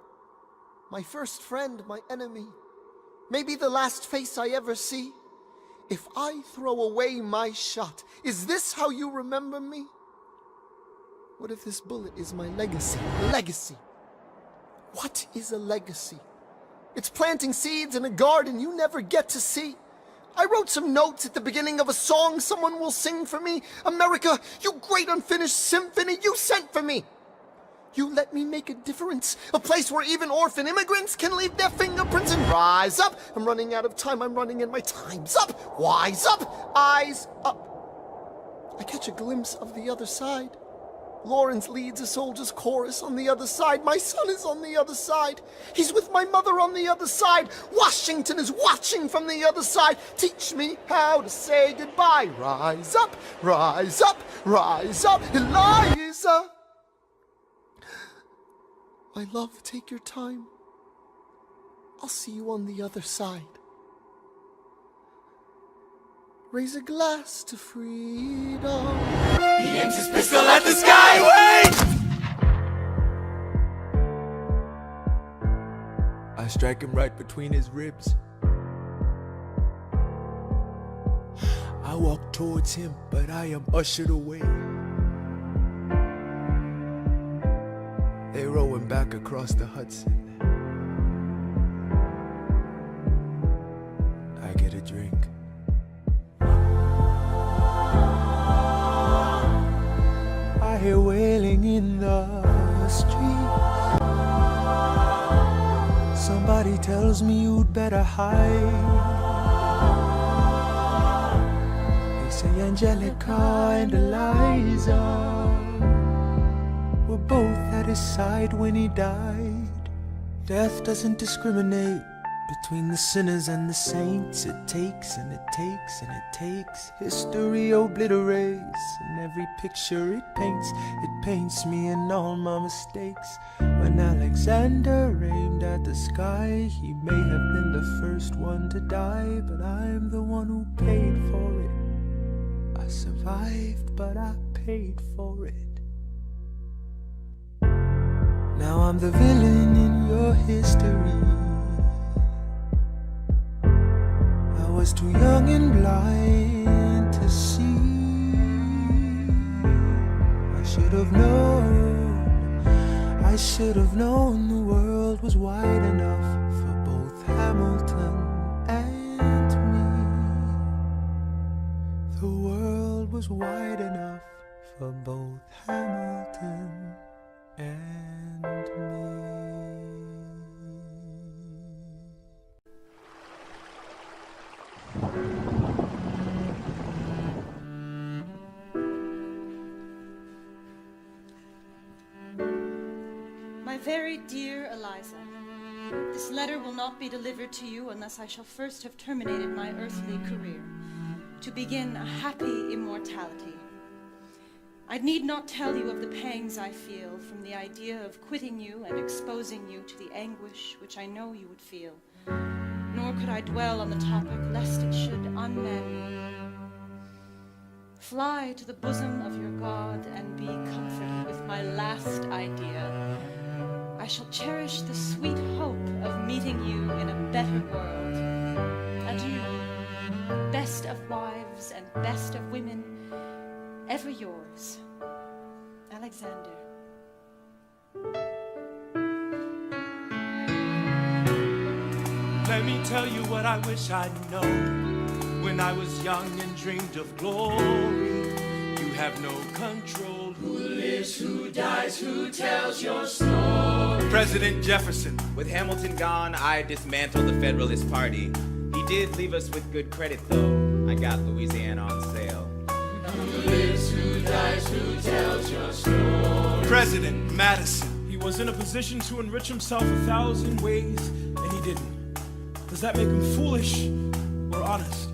my first friend, my enemy. Maybe the last face I ever see. If I throw away my shot, is this how you remember me? What if this bullet is my legacy? Legacy. What is a legacy? It's planting seeds in a garden you never get to see. I wrote some notes at the beginning of a song someone will sing for me. America, you great unfinished symphony you sent for me. You let me make a difference, a place where even orphan immigrants can leave their fingerprints and rise up. I'm running out of time, I'm running and my time's up. Wise up, eyes up. I catch a glimpse of the other side. Lawrence leads a soldier's chorus on the other side. My son is on the other side. He's with my mother on the other side. Washington is watching from the other side. Teach me how to say goodbye. Rise up, rise up, rise up, Eliza. My love, take your time. I'll see you on the other side. Raise a glass to freedom. He aims his pistol at the sky. Wait! I strike him right between his ribs. I walk towards him, but I am ushered away. They row him back across the Hudson. I get a drink. I hear wailing in the street. Somebody tells me you'd better hide. They say Angelica and Eliza were both at his side when he died. Death doesn't discriminate between the sinners and the saints. It takes and it takes and it takes. History obliterates, and every picture it paints me and all my mistakes. When Alexander aimed at the sky, he may have been the first one to die, but I'm the one who paid for it. I survived, but I paid for it. Now I'm the villain in your history. I was too young and blind to see. I should have known the world was wide enough for both Hamilton and me. The world was wide enough for both Hamilton and me. My very dear Eliza, this letter will not be delivered to you unless I shall first have terminated my earthly career, to begin a happy immortality. I need not tell you of the pangs I feel from the idea of quitting you and exposing you to the anguish which I know you would feel, nor could I dwell on the topic lest it should unman you. Fly to the bosom of your God and be comforted with my last idea. I shall cherish the sweet hope of meeting you in a better world. Adieu, best of wives and best of women, ever yours, Alexander. Let me tell you what I wish I'd known when I was young and dreamed of glory. You have no control. Who lives, who dies, who tells your story? President Jefferson. With Hamilton gone, I dismantled the Federalist Party. He did leave us with good credit, though. I got Louisiana on sale. Who lives, who dies, who tells your story? President Madison. He was in a position to enrich himself 1,000 ways, and he didn't. Does that make him foolish or honest?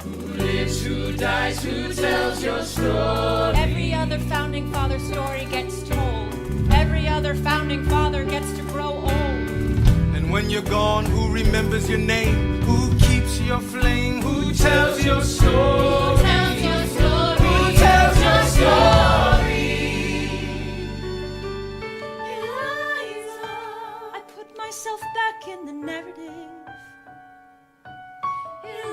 Who lives, who dies, who tells your story? Every other founding father story gets told. Every other founding father gets to grow old. And when you're gone, who remembers your name? Who keeps your flame? Who tells your story? Who tells your story? Who tells your story? Eliza, I put myself back in the narrative.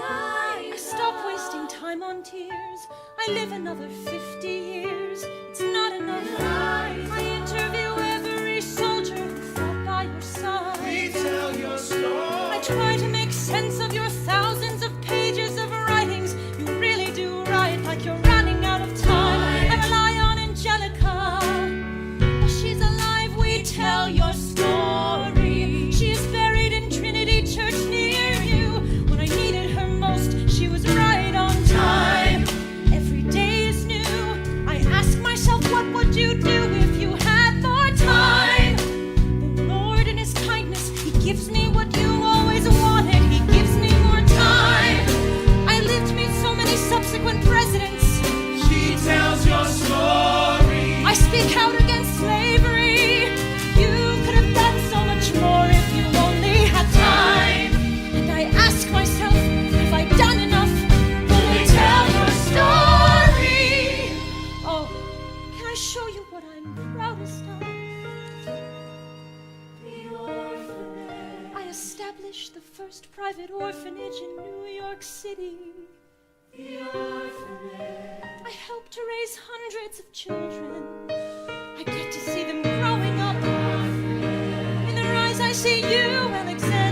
I stop wasting time on tears. I live another 50 years. It's not enough. I interview every soldier who fought by your side. We tell your story. I try to make sense of your thousands of pages of writings. You really do write like you're running out of time. I rely on Angelica. While she's alive, we tell your story. She is buried in Trinity Church near you. When I needed her most, she was right on time. Every day is new. I ask myself, what would you do gives me what you always wanted. He gives me more time. I lived to meet so many subsequent presidents. She tells your story. I speak out against slavery. You could have done so much more if you only had time. And I ask myself if I've done enough. Will they tell your story? Oh, can I show you what I'm proudest of? I established the first private orphanage in New York City. I helped to raise hundreds of children. I get to see them growing up. In their eyes I see you, Alexander.